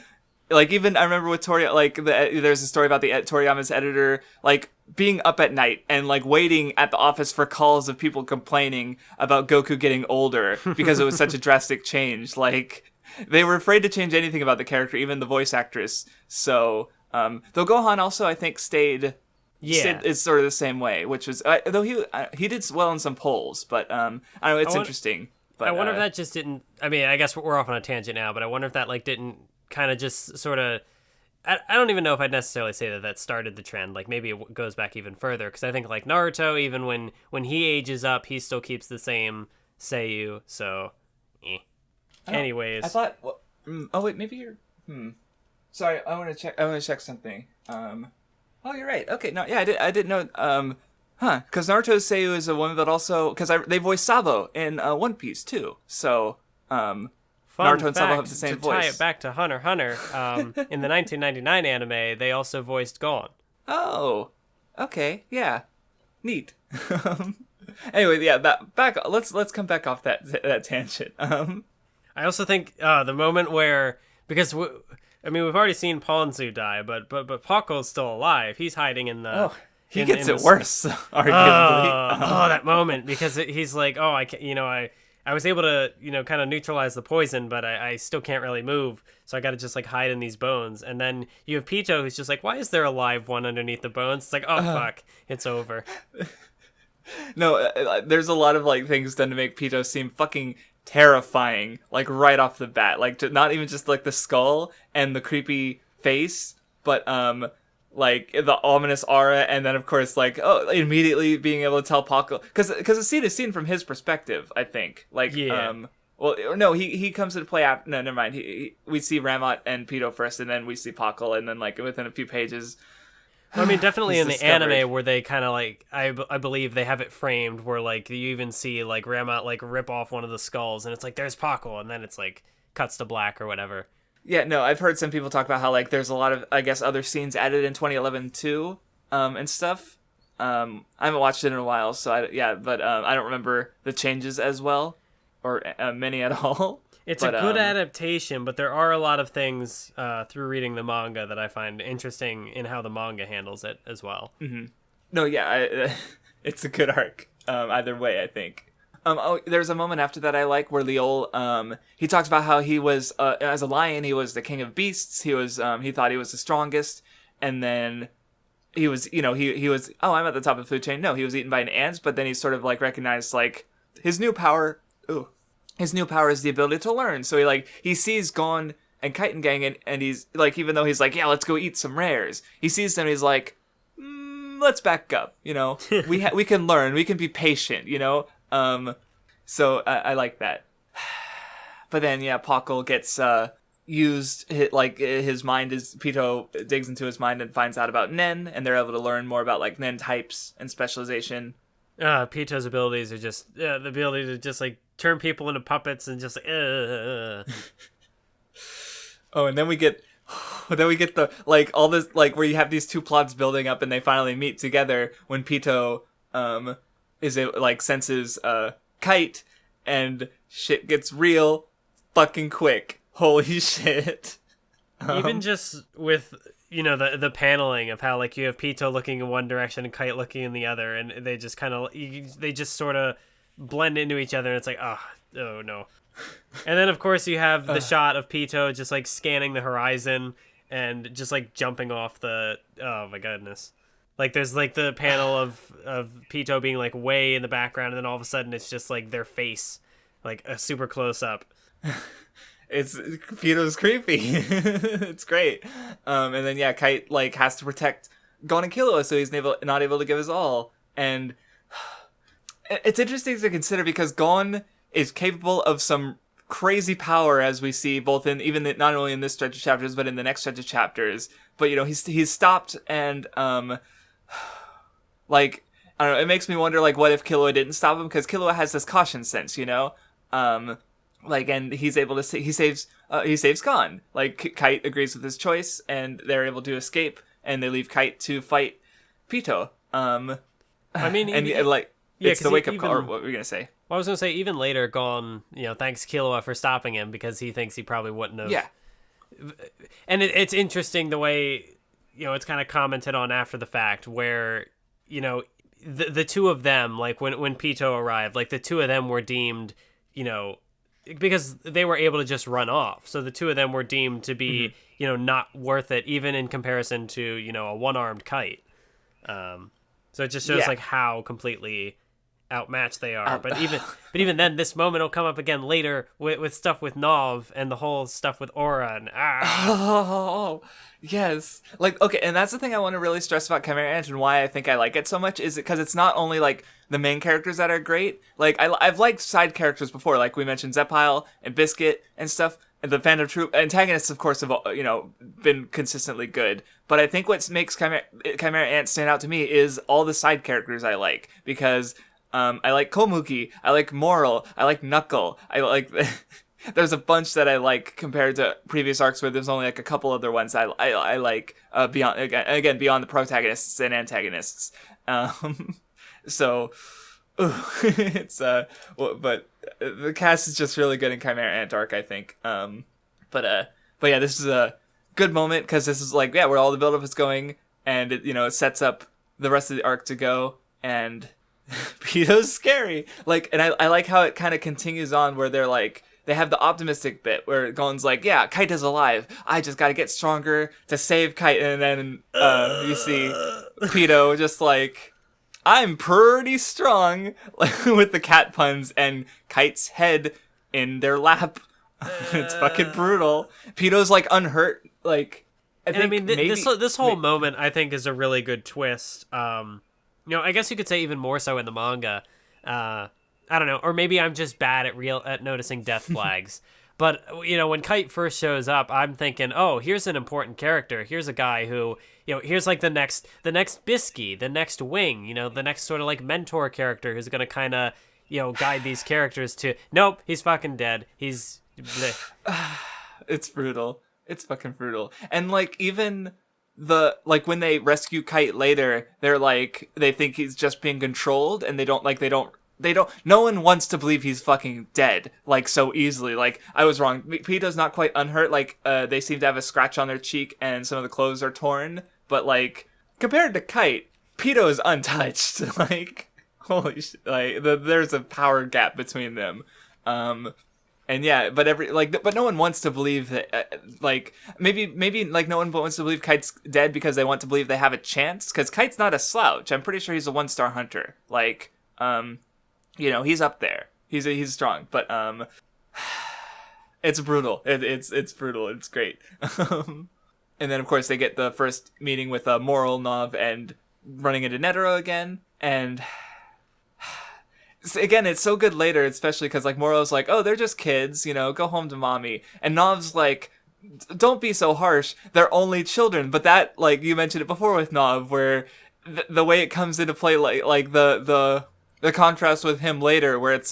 Like, even I remember with Toriyama, like, there's a story about Toriyama's editor, like, being up at night and, like, waiting at the office for calls of people complaining about Goku getting older because it was such a drastic change. Like, they were afraid to change anything about the character, even the voice actress. So, though Gohan also, I think, stayed it's sort of the same way, which was, though he did well in some polls, but, I don't know, it's interesting. But
I wonder if that just didn't, I mean, I guess we're off on a tangent now, but I wonder if that, like, didn't kind of just sort of, I don't even know if I'd necessarily say that started the trend. Like, maybe it goes back even further, because I think, like, Naruto, even when he ages up, he still keeps the same Seiyu, so, Anyways.
I thought, oh wait, maybe you're, sorry, I want to check something. Oh, you're right. Okay, no, yeah, I didn't know, because Naruto's Seiyu is a woman, but also, because they voice Sabo in One Piece, too, so,
Fun
Naruto and Sabo have the same voice.
To tie it back to Hunter x Hunter, in the 1999 anime, they also voiced Gon.
Oh, okay, yeah, neat. Anyway, yeah, back. Let's come back off that tangent.
I also think the moment where, because we've already seen Ponzu die, but Paco's still alive. He's hiding in the.
Oh, he gets it worse, arguably.
That moment, because he's like, I can't, I was able to, kind of neutralize the poison, but I still can't really move, so I got to just, like, hide in these bones. And then you have Pito, who's just like, why is there a live one underneath the bones? It's like, fuck, it's over.
No, there's a lot of, like, things done to make Pito seem fucking terrifying, like, right off the bat. Like, not even just, like, the skull and the creepy face, but, like, the ominous aura, and then, of course, like, immediately being able to tell Paco, because the scene is seen from his perspective, I think. Like, well, no, he comes into play after, no, never mind, we see Ramat and Pito first, and then we see Paco, and then, like, within a few pages,
I mean, definitely in the anime where they kind of, like, I believe they have it framed where, like, you even see, like, Ramat, like, rip off one of the skulls, and it's like, there's Paco, and then it's, like, cuts to black or whatever.
Yeah, no, I've heard some people talk about how, like, there's a lot of, I guess, other scenes added in 2011 too, and stuff. I haven't watched it in a while, so I don't remember the changes as well, or many at all.
It's a good adaptation, but there are a lot of things through reading the manga that I find interesting in how the manga handles it as well.
Mm-hmm. No, yeah, it's a good arc, either way, I think. There's a moment after that I like where Liol, he talks about how he was, as a lion, he was the king of beasts. He was, he thought he was the strongest, and then he was, he was, I'm at the top of the food chain. No, he was eaten by an ant, but then he sort of, like, recognized, like, his new power is the ability to learn. So he sees Gon and Kite Gang, and he's, like, even though he's like, yeah, let's go eat some rares, he sees them, and he's like, let's back up, we can learn, we can be patient, so I like that. But then, yeah, Paco gets used, like, his mind Pito digs into his mind and finds out about Nen, and they're able to learn more about, like, Nen types and specialization.
Pito's abilities are just, the ability to just, like, turn people into puppets and just, like,
Oh, and then we get the, like, all this, like, where you have these two plots building up and they finally meet together when Pito, senses, Kite, and shit gets real fucking quick. Holy shit.
Even just with, the paneling of how, like, you have Pito looking in one direction and Kite looking in the other, and they just kind of, they just sort of blend into each other, and it's like, oh no. And then, of course, you have the shot of Pito just, like, scanning the horizon and just, like, jumping off the, oh my goodness. Like, there's, like, the panel of Pito being, like, way in the background, and then all of a sudden it's just, like, their face, like, a super close-up.
Pito's creepy. It's great. And then, yeah, Kite, like, has to protect Gon and Killua, so he's not able to give his all. And it's interesting to consider because Gon is capable of some crazy power, as we see both in not only in this stretch of chapters, but in the next stretch of chapters. But, he's stopped and, like, I don't know, it makes me wonder, like, what if Killua didn't stop him? Because Killua has this caution sense, like, and he's able to he saves Gon. Like, Kite agrees with his choice, and they're able to escape, and they leave Kite to fight Pito.
I mean,
it's the wake up call. Or
even,
what were you gonna say?
Well, I was gonna say even later, Gon, thanks Killua for stopping him because he thinks he probably wouldn't have.
Yeah.
And it's interesting the way it's kind of commented on after the fact, where the two of them, like when Pito arrived, like the two of them were deemed, because they were able to just run off, so the two of them were deemed to be not worth it, even in comparison to a one-armed Kite. So it just shows like how completely outmatched they are. But even then, this moment will come up again later with stuff with Nov and the whole stuff with Aura and
Oh, yes. Like, okay, and that's the thing I want to really stress about Chimera Ant and why I think I like it so much, is it because it's not only like the main characters that are great. Like I've liked side characters before, like we mentioned Zepile and Biscuit and stuff. And the Phantom Troop antagonists, of course, have been consistently good. But I think what makes Chimera Ant stand out to me is all the side characters I like, because I like Komugi, I like Moral, I like Knuckle, I like. There's a bunch that I like compared to previous arcs where there's only like a couple other ones I like beyond the protagonists and antagonists. So. Ooh, it's but the cast is just really good in Chimera Ant arc, I think. But yeah, this is a good moment because this is like where all the buildup is going, and it sets up the rest of the arc to go. And Pito's scary, and I like how it kind of continues on where they have the optimistic bit where Gon's like, yeah, Kite is alive. I just got to get stronger to save Kite, and then you see Pito just like, I'm pretty strong, with the cat puns and Kite's head in their lap. It's fucking brutal. Pito's unhurt.
This whole moment I think is a really good twist. I guess you could say even more so in the manga. I don't know, or maybe I'm just bad at noticing death flags. But when Kite first shows up, I'm thinking, oh, here's an important character. Here's a guy who, here's the next Bisky, the next Wing, the next sort of mentor character who's gonna kind of, guide these characters to. Nope, he's fucking dead. He's.
It's brutal. It's fucking brutal. And even when they rescue Kite later, they're they think he's just being controlled, and they don't. No one wants to believe he's fucking dead, so easily. I was wrong. Pito's not quite unhurt. They seem to have a scratch on their cheek and some of the clothes are torn. But, compared to Kite, Pito is untouched. Holy shit. There's a power gap between them. And yeah, but but no one wants to believe that, maybe no one wants to believe Kite's dead because they want to believe they have a chance. Because Kite's not a slouch. I'm pretty sure he's a 1-star hunter. He's up there. He's strong, but it's brutal. It's brutal. It's great. And then of course they get the first meeting with Moral, Nov, and running into Netero again. And again, it's so good later, especially because Moral's oh, they're just kids, go home to mommy. And Nov's don't be so harsh. They're only children. But that you mentioned it before with Nov, where the way it comes into play, the contrast with him later, where it's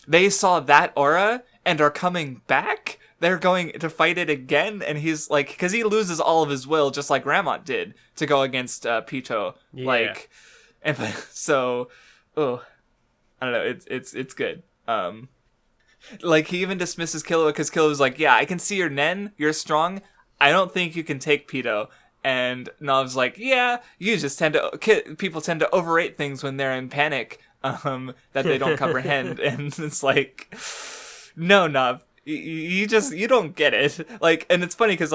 they saw that aura and are coming back. They're going to fight it again, and he's because he loses all of his will, just like Ramont did, to go against Pito.
Yeah.
So, I don't know. It's good. He even dismisses Killua because Killua's yeah, I can see your Nen. You're strong. I don't think you can take Pito. And Nov's yeah, you just people tend to overrate things when they're in panic. That they don't comprehend, and it's no, Nov, you don't get it. And it's funny because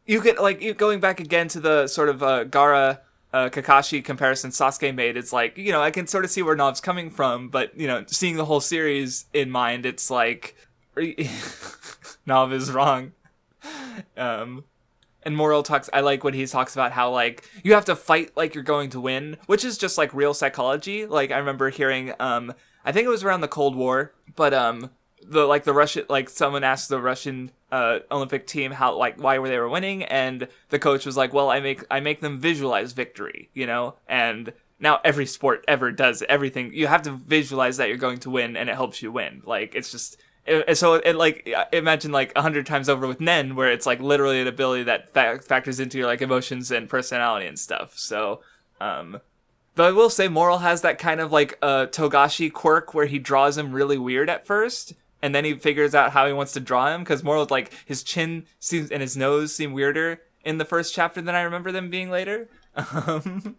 you get going back again to the sort of Gara Kakashi comparison Sasuke made. It's I can sort of see where Nov's coming from, but seeing the whole series in mind, it's Nov is wrong. And Moral I like when he talks about how, you have to fight like you're going to win, which is just, real psychology. I remember hearing, I think it was around the Cold War, but, the Russian, someone asked the Russian, Olympic team how, why they were winning, and the coach was well, I make them visualize victory, and now every sport ever does everything. You have to visualize that you're going to win, and it helps you win. So it like imagine like 100 times over with Nen, where it's like literally an ability that factors into your like emotions and personality and stuff. So, though I will say Moral has that kind of like Togashi quirk where he draws him really weird at first, and then he figures out how he wants to draw him, because Moral's like his chin seems and his nose seem weirder in the first chapter than I remember them being later.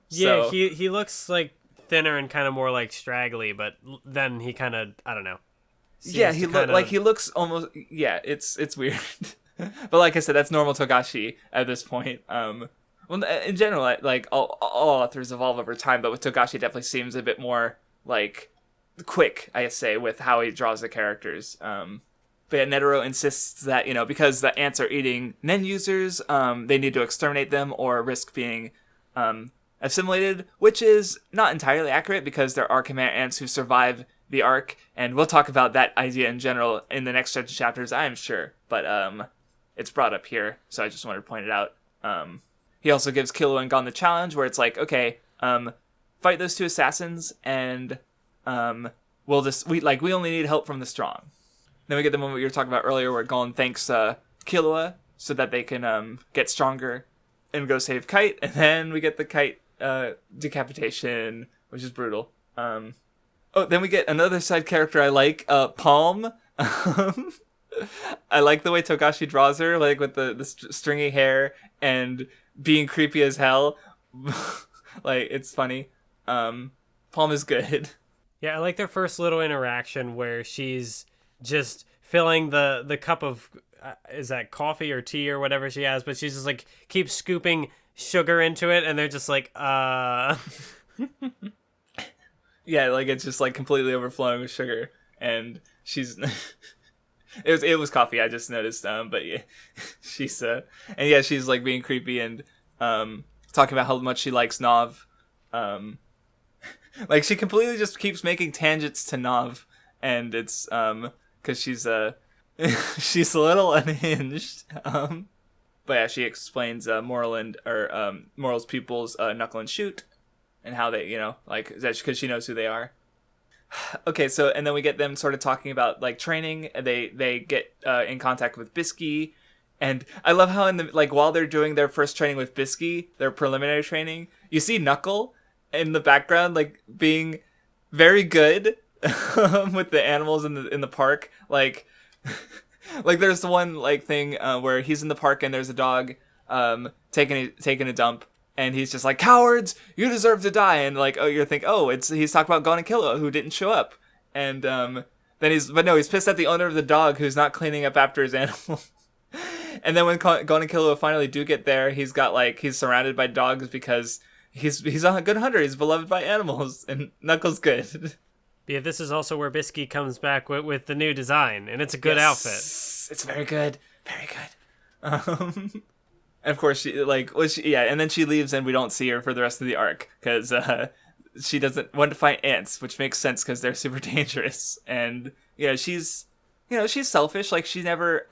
Yeah, he looks like thinner and kind of more like straggly, but then he kind of, I don't know.
Yeah, he looks almost, yeah, it's weird. But like I said, that's normal Togashi at this point. Well, in general, like all authors evolve over time, but with Togashi, it definitely seems a bit more like quick, I say, with how he draws the characters. But yeah, Netero insists that, because the ants are eating Nen users, they need to exterminate them or risk being assimilated, which is not entirely accurate, because there are Chimera ants who survive the arc, and we'll talk about that idea in general in the next stretch of chapters, I'm sure, but it's brought up here, so I just wanted to point it out. He also gives Killua and Gon the challenge, where it's like, okay, fight those 2 assassins, and we only need help from the strong. Then we get the moment you were talking about earlier, where Gon thanks Killua so that they can get stronger and go save Kite, and then we get the Kite decapitation, which is brutal. Then we get another side character I like, Palm. I like the way Togashi draws her, like with the stringy hair and being creepy as hell. Like, it's funny. Palm is good.
Yeah, I like their first little interaction where she's just filling the cup of, is that coffee or tea or whatever she has, but she's just like, keeps scooping sugar into it, and they're just like,
Yeah, like it's just like completely overflowing with sugar, and she's it was coffee, I just noticed, but yeah, she's she's like being creepy and talking about how much she likes Nav. Like she completely just keeps making tangents to Nav, and it's because she's she's a little unhinged. But yeah, she explains Moral's pupils Knuckle and Shoot, and how they, like, that's because she knows who they are. Okay, so, and then we get them sort of talking about, like, training. They get in contact with Bisky, and I love how while they're doing their first training with Bisky, their preliminary training, you see Knuckle in the background, like, being very good with the animals in the park. Like, like there's the one, like, thing where he's in the park and there's a dog taking a dump. And he's just like, cowards, you deserve to die. And like, you're thinking, he's talking about Gon and Killua, who didn't show up. And then he's pissed at the owner of the dog who's not cleaning up after his animal. And then when Gon and Killua finally do get there, he's surrounded by dogs because he's a good hunter. He's beloved by animals, and Knuckles good.
Yeah, this is also where Bisky comes back with the new design, and it's a good outfit.
It's very good, very good. And of course, and then she leaves, and we don't see her for the rest of the arc because she doesn't want to fight ants, which makes sense because they're super dangerous. And she's selfish. Like she never,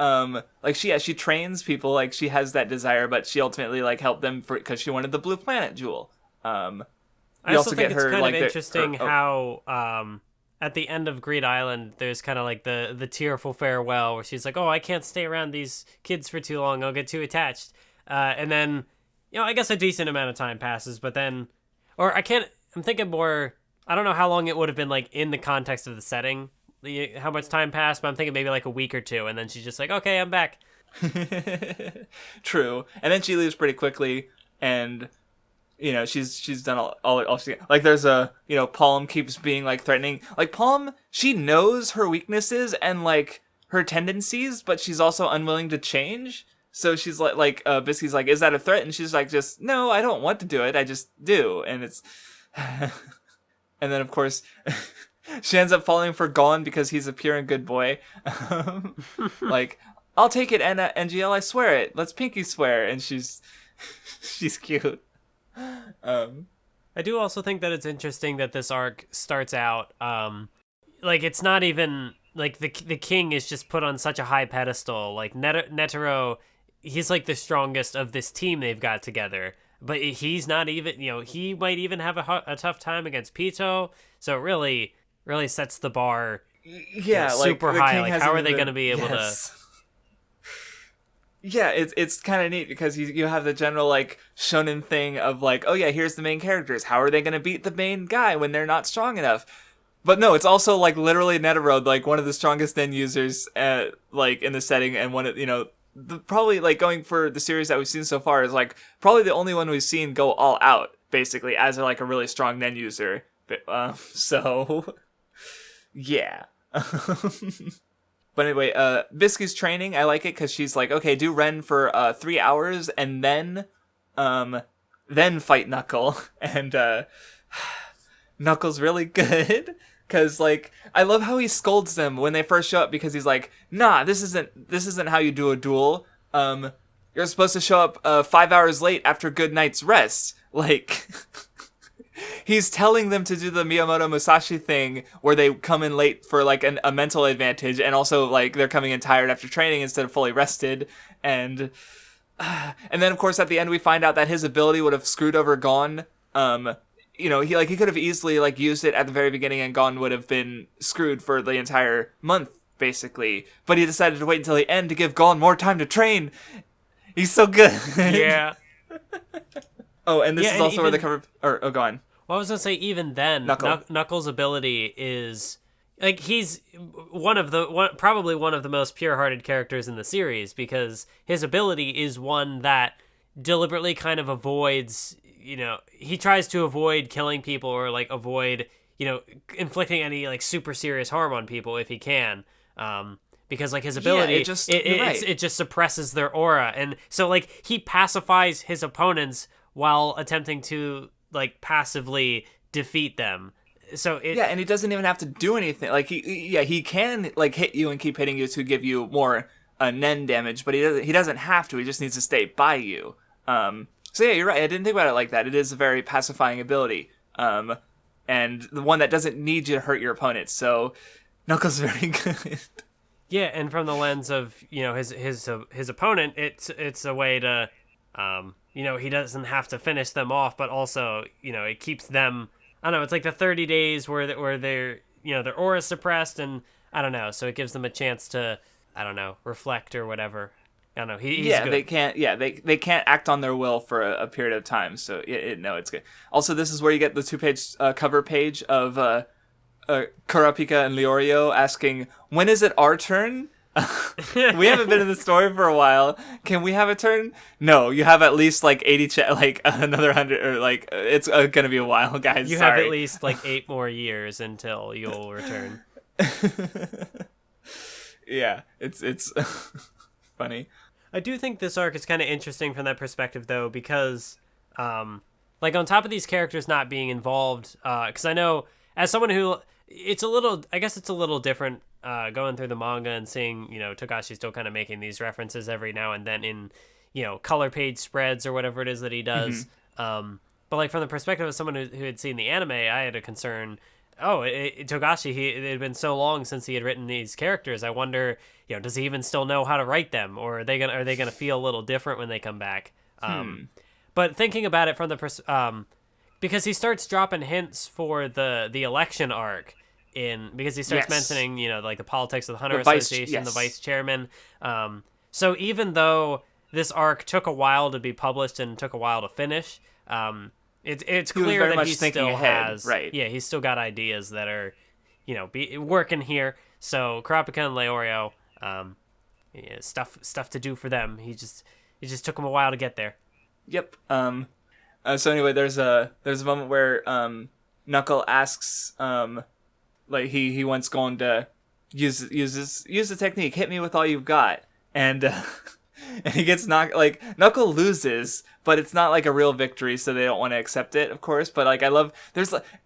she trains people. Like she has that desire, but she ultimately helped them because she wanted the Blue Planet jewel.
I also think it's kind of interesting how at the end of Greed Island, there's kind of like the tearful farewell where she's like, "Oh, I can't stay around these kids for too long. I'll get too attached." And then, I guess a decent amount of time passes, but then, I'm thinking more, I don't know how long it would have been in the context of the setting, how much time passed, but I'm thinking maybe a week or two, and then she's just like, okay, I'm back.
True. And then she leaves pretty quickly, and, she's done all she, there's Palm keeps being, threatening. Palm, she knows her weaknesses and, her tendencies, but she's also unwilling to change. So she's Bisky's like, is that a threat? And she's like, just, no, I don't want to do it. I just do. And it's, and then of course, she ends up falling for Gon because he's a pure and good boy. I'll take it, Anna, NGL, I swear it. Let's pinky swear. And she's cute.
I do also think that it's interesting that this arc starts out, it's not even, the king is just put on such a high pedestal. Netero, he's the strongest of this team they've got together, but he's not even, he might even have a tough time against Pito. So it really sets the bar
Yeah, like
super
the
high.
king
Like,
hasn't
how are they
even-
going to be able
Yes. Yeah, it's kind of neat because you have the general like shonen thing of like, oh yeah, here's the main characters. How are they gonna beat the main guy when they're not strong enough? But no, it's also like literally Netero, like one of the strongest Nen users, like in the setting, and one of probably like going for the series that we've seen so far is like probably the only one we've seen go all out basically as like a really strong Nen user. So yeah. But anyway, Biscuit's training, I like it because she's like, okay, do Ren for 3 hours and then fight Knuckle. And Knuckle's really good because like I love how he scolds them when they first show up because he's like, nah, this isn't how you do a duel. You're supposed to show up 5 hours late after a good night's rest. Like. He's telling them to do the Miyamoto Musashi thing where they come in late for like a mental advantage, and also like they're coming in tired after training instead of fully rested, and then of course at the end we find out that his ability would have screwed over Gon. He could have easily like used it at the very beginning and Gon would have been screwed for the entire month basically, but he decided to wait until the end to give Gon more time to train. He's so good.
Yeah.
Oh, and this is also where the cover. Go on.
Well, I was gonna say even then, Knuckles' ability is like he's probably one of the most pure-hearted characters in the series because his ability is one that deliberately kind of avoids. He tries to avoid killing people or like avoid inflicting any like super serious harm on people if he can. Because like his ability, it just suppresses their aura, and so like he pacifies his opponents while attempting to like passively defeat them. So
and he doesn't even have to do anything. Like he can like hit you and keep hitting you to give you more Nen damage, but he doesn't have to. He just needs to stay by you. So yeah, you're right. I didn't think about it like that. It is a very pacifying ability, and the one that doesn't need you to hurt your opponent. So Knuckles is very good.
Yeah, and from the lens of his opponent, it's a way to. He doesn't have to finish them off, but also, it keeps them. I don't know. It's like the 30 days where they're their aura is suppressed, and I don't know. So it gives them a chance to, I don't know, reflect or whatever. I don't know. He's good.
They can't. Yeah, they can't act on their will for a period of time. So it's good. Also, this is where you get the 2-page cover page of Kurapika and Leorio asking, "When is it our turn?" We haven't been in the story for a while. Can we have a turn? No, you have at least like 80 like another 100 or like it's gonna be a while, guys.
You have at least like 8 more years until you'll return.
Yeah, it's funny.
I do think this arc is kind of interesting from that perspective though, because like on top of these characters not being involved, because I know as someone who it's a little different going through the manga and seeing, Togashi still kind of making these references every now and then in, color page spreads or whatever it is that he does. Mm-hmm. But like from the perspective of someone who had seen the anime, I had a concern. Togashi, it had been so long since he had written these characters. I wonder, does he even still know how to write them, or are they gonna feel a little different when they come back? But thinking about it from the because he starts dropping hints for the election arc. Because he starts mentioning, like the politics of the Hunter Association, the vice chairman. So even though this arc took a while to be published and took a while to finish, it's clear that he still has, right? Yeah, he's still got ideas that are, working here. So Kurapika and Leorio, stuff to do for them. It just took him a while to get there.
Yep. So anyway, there's a moment where Knuckle asks like he wants going to use the technique, hit me with all you've got, and and he gets knocked. Like Knuckle loses, but it's not like a real victory, so they don't want to accept it, of course. But like I love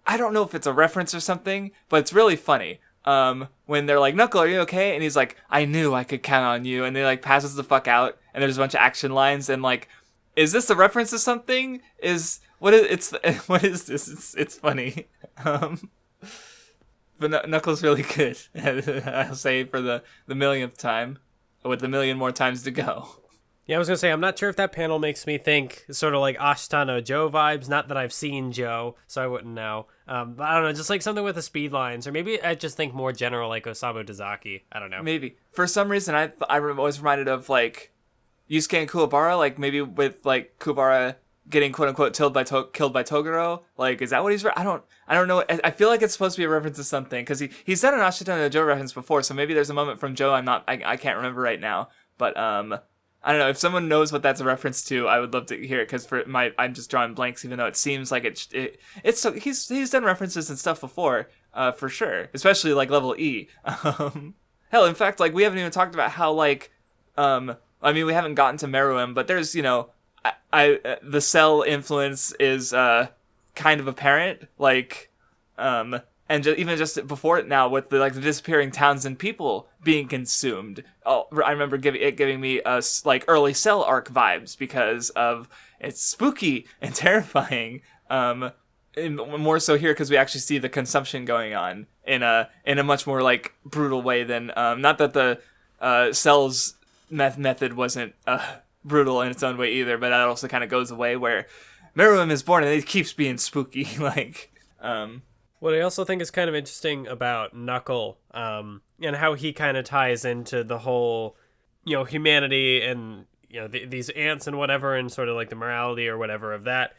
I don't know if it's a reference or something, but it's really funny. When they're like, Knuckle, are you okay? And he's like, I knew I could count on you, and they like passes the fuck out, and there's a bunch of action lines, and like, is this a reference to something? What is this? It's funny. But Knuckles really good. I'll say for the millionth time, with a million more times to go.
Yeah, I was gonna say, I'm not sure if that panel makes me think sort of like Ashitano Joe vibes. Not that I've seen Joe, so I wouldn't know. But I don't know, just like something with the speed lines, or maybe I just think more general like Osamu Dezaki. I don't know.
Maybe. For some reason, I was reminded of, like, Yusuke and Kuwabara, like, maybe with, like, Kuwabara getting quote-unquote killed by Toguro. Like, is that what he's... I don't know. I feel like it's supposed to be a reference to something, because he's done an Ashitano Joe reference before, so maybe there's a moment from Joe I can't remember right now. But, I don't know, if someone knows what that's a reference to, I would love to hear it, because I'm just drawing blanks, even though it seems like it's so, he's done references and stuff before, for sure, especially like level E. Hell, in fact, like, we haven't even talked about how, like, I mean, we haven't gotten to Meruem, but there's, you know, the Cell influence is kind of apparent, like, and even just before it now, with the disappearing towns and people being consumed. Oh, I remember it giving me like early Cell arc vibes because of it's spooky and terrifying. More so here because we actually see the consumption going on in a much more like brutal way than not that the Cell's method wasn't brutal in its own way either, but that also kind of goes away where Meruem is born and it keeps being spooky like.
What I also think is kind of interesting about Knuckle, and how he kind of ties into the whole, you know, humanity and, you know, these ants and whatever, and sort of like the morality or whatever of that.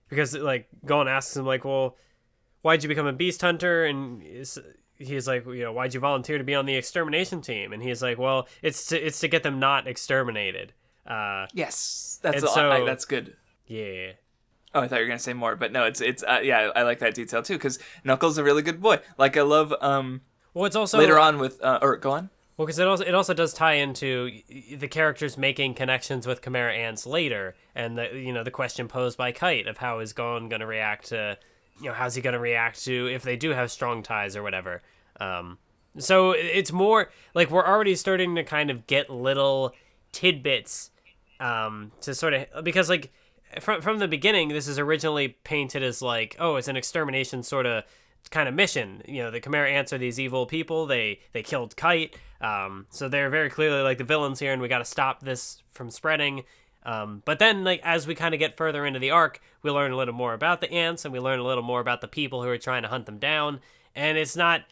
Because like Gon asks him like, well, why'd you become a beast hunter? And he's like, you know, why'd you volunteer to be on the extermination team? And he's like, well, it's to get them not exterminated.
Yes, that's good.
Yeah.
Oh, I thought you were gonna say more, but no, it's yeah, I like that detail too because Knuckles a really good boy. Like I love
well, it's also
later on with or go on.
Well, because it also does tie into the characters making connections with Chimera ants later, and the question posed by Kite of how is Gon gonna react to, you know, how's he gonna react to if they do have strong ties or whatever. So it's more like we're already starting to kind of get little tidbits to sort of, because like. From the beginning, this is originally painted as like, oh, it's an extermination sort of kind of mission. You know, the Chimera ants are these evil people. They killed Kite. So they're very clearly like the villains here, and we got to stop this from spreading. But then, like, as we kind of get further into the arc, we learn a little more about the ants, and we learn a little more about the people who are trying to hunt them down. And it's not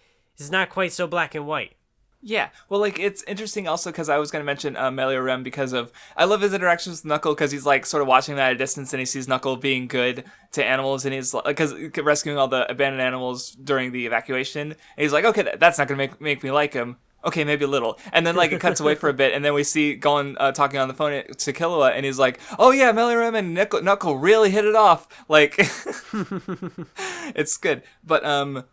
quite so black and white.
Yeah, well, like, it's interesting also because I was going to mention Meliorem because of... I love his interactions with Knuckle because he's, like, sort of watching that at a distance and he sees Knuckle being good to animals and he's... Because rescuing all the abandoned animals during the evacuation. And he's like, okay, that's not going to make me like him. Okay, maybe a little. And then, like, it cuts away for a bit and then we see Gon talking on the phone to Killua and he's like, oh, yeah, Meliorem and Knuckle really hit it off. Like, it's good. But,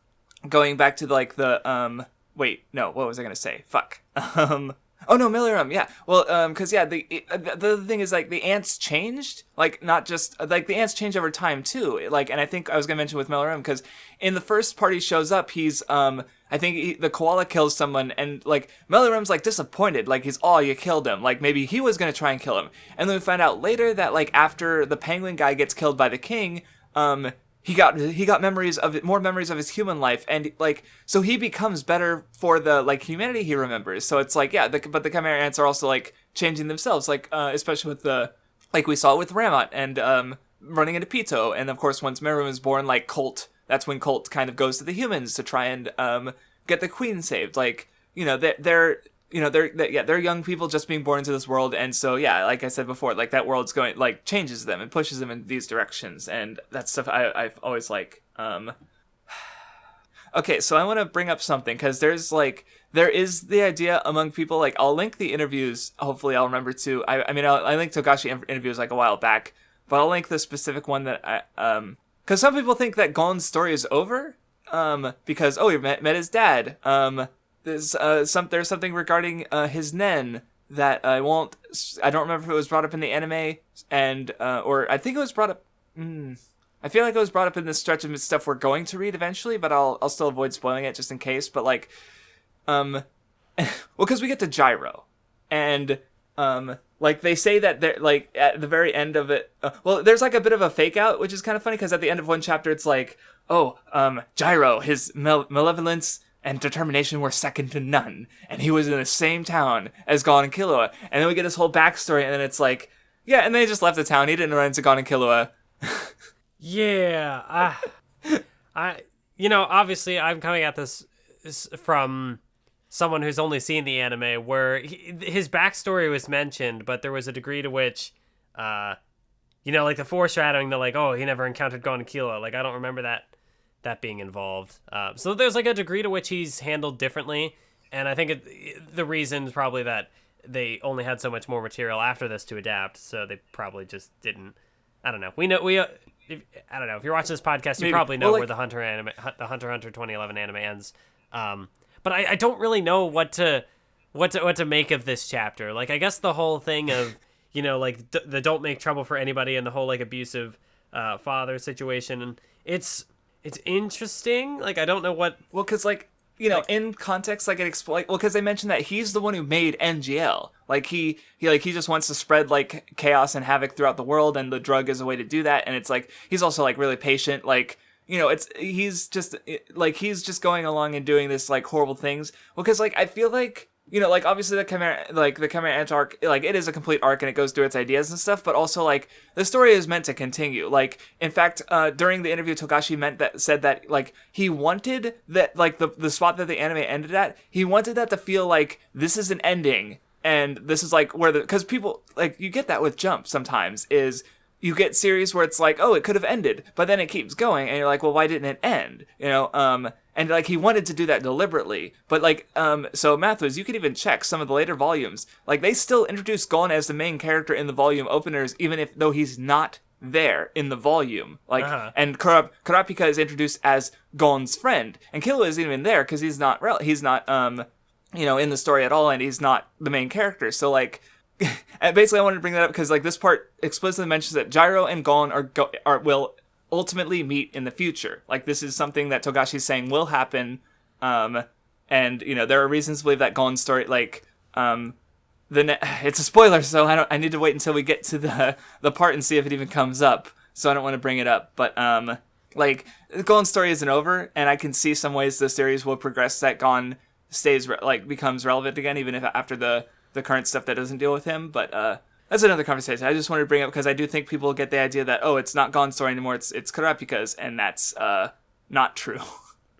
going back to, like, the... Wait, no, what was I going to say? Fuck. Oh, no, Meliorem, yeah. Well, because, yeah, the thing is, like, the ants changed. Like, not just... Like, the ants change over time, too. Like, and I think I was going to mention with Meliorem, because in the first part he shows up, he's, I think the koala kills someone, and, like, Meliorem's, like, disappointed. Like, he's, oh, you killed him. Like, maybe he was going to try and kill him. And then we find out later that, like, after the penguin guy gets killed by the king, he got more memories of his human life, and like so he becomes better for the like humanity he remembers. So it's like but the Chimera ants are also like changing themselves, like especially with the like we saw with Ramot and running into Pito, and of course once Meruem is born, like Colt, that's when Colt kind of goes to the humans to try and get the queen saved. Like they're young people just being born into this world, and so yeah, like I said before, like that world's going like changes them and pushes them in these directions, and that's stuff I've always like. Okay, so I want to bring up something because there is the idea among people, like I'll link the interviews. Hopefully, I'll remember to. I linked Togashi interviews like a while back, but I'll link the specific one that because some people think that Gon's story is over, because he met his dad, There's something regarding his Nen that I don't remember if it was brought up in the anime, and or I think it was brought up. I feel like it was brought up in this stretch of stuff we're going to read eventually, but I'll still avoid spoiling it just in case. But like, well, because we get to Gyro, and like they say that they're like at the very end of it. Well, there's like a bit of a fake out, which is kind of funny because at the end of one chapter it's like, Gyro, his malevolence and determination were second to none. And he was in the same town as Gon and Killua. And then we get his whole backstory, and then it's like, yeah, and then he just left the town. He didn't run into Gon and Killua.
Yeah, obviously I'm coming at this from someone who's only seen the anime, where his backstory was mentioned, but there was a degree to which, like the foreshadowing that, like, oh, he never encountered Gon and Killua. Like, I don't remember that being involved. So there's like a degree to which he's handled differently, and I think the reason is probably that they only had so much more material after this to adapt, so they probably just didn't. I don't know. I don't know. If you're watching this podcast, you probably know where the Hunter x Hunter 2011 anime ends. But I don't really know what to make of this chapter. Like, I guess the whole thing of, like the don't make trouble for anybody and the whole like abusive father situation, and it's interesting. Like, I don't know what.
Well, because like, in context, like, it explains. Well, because they mentioned that he's the one who made NGL. Like, he just wants to spread like chaos and havoc throughout the world, and the drug is a way to do that. And it's like he's also like really patient. Like, he's just going along and doing this like horrible things. Well, because like I feel like. Like, obviously the Chimera Ant arc, like, it is a complete arc and it goes through its ideas and stuff, but also, like, the story is meant to continue. Like, in fact, during the interview, Togashi said that, like, he wanted that, like, the spot that the anime ended at, he wanted that to feel like this is an ending, and this is, like, where because people, like, you get that with Jump sometimes, is you get series where it's like, oh, it could have ended, but then it keeps going, and you're like, well, why didn't it end? And, like, he wanted to do that deliberately. But, like, so Mathwiz, you could even check some of the later volumes. Like, they still introduce Gon as the main character in the volume openers, even though he's not there in the volume. Like, and Kurapika is introduced as Gon's friend. And Killua isn't even there, because he's not, in the story at all, and he's not the main character. So, like, and basically I wanted to bring that up, because, like, this part explicitly mentions that Gyro and Gon will ultimately meet in the future. Like, this is something that Togashi's saying will happen, and there are reasons to believe that Gon's story, like, it's a spoiler, so I need to wait until we get to the part and see if it even comes up, so I don't want to bring it up, but like, Gon's story isn't over, and I can see some ways the series will progress that Gon becomes relevant again, even if after the current stuff that doesn't deal with him, but that's another conversation. I just wanted to bring up because I do think people get the idea that, oh, it's not Gon's story anymore, it's Kurapika's, and that's not true.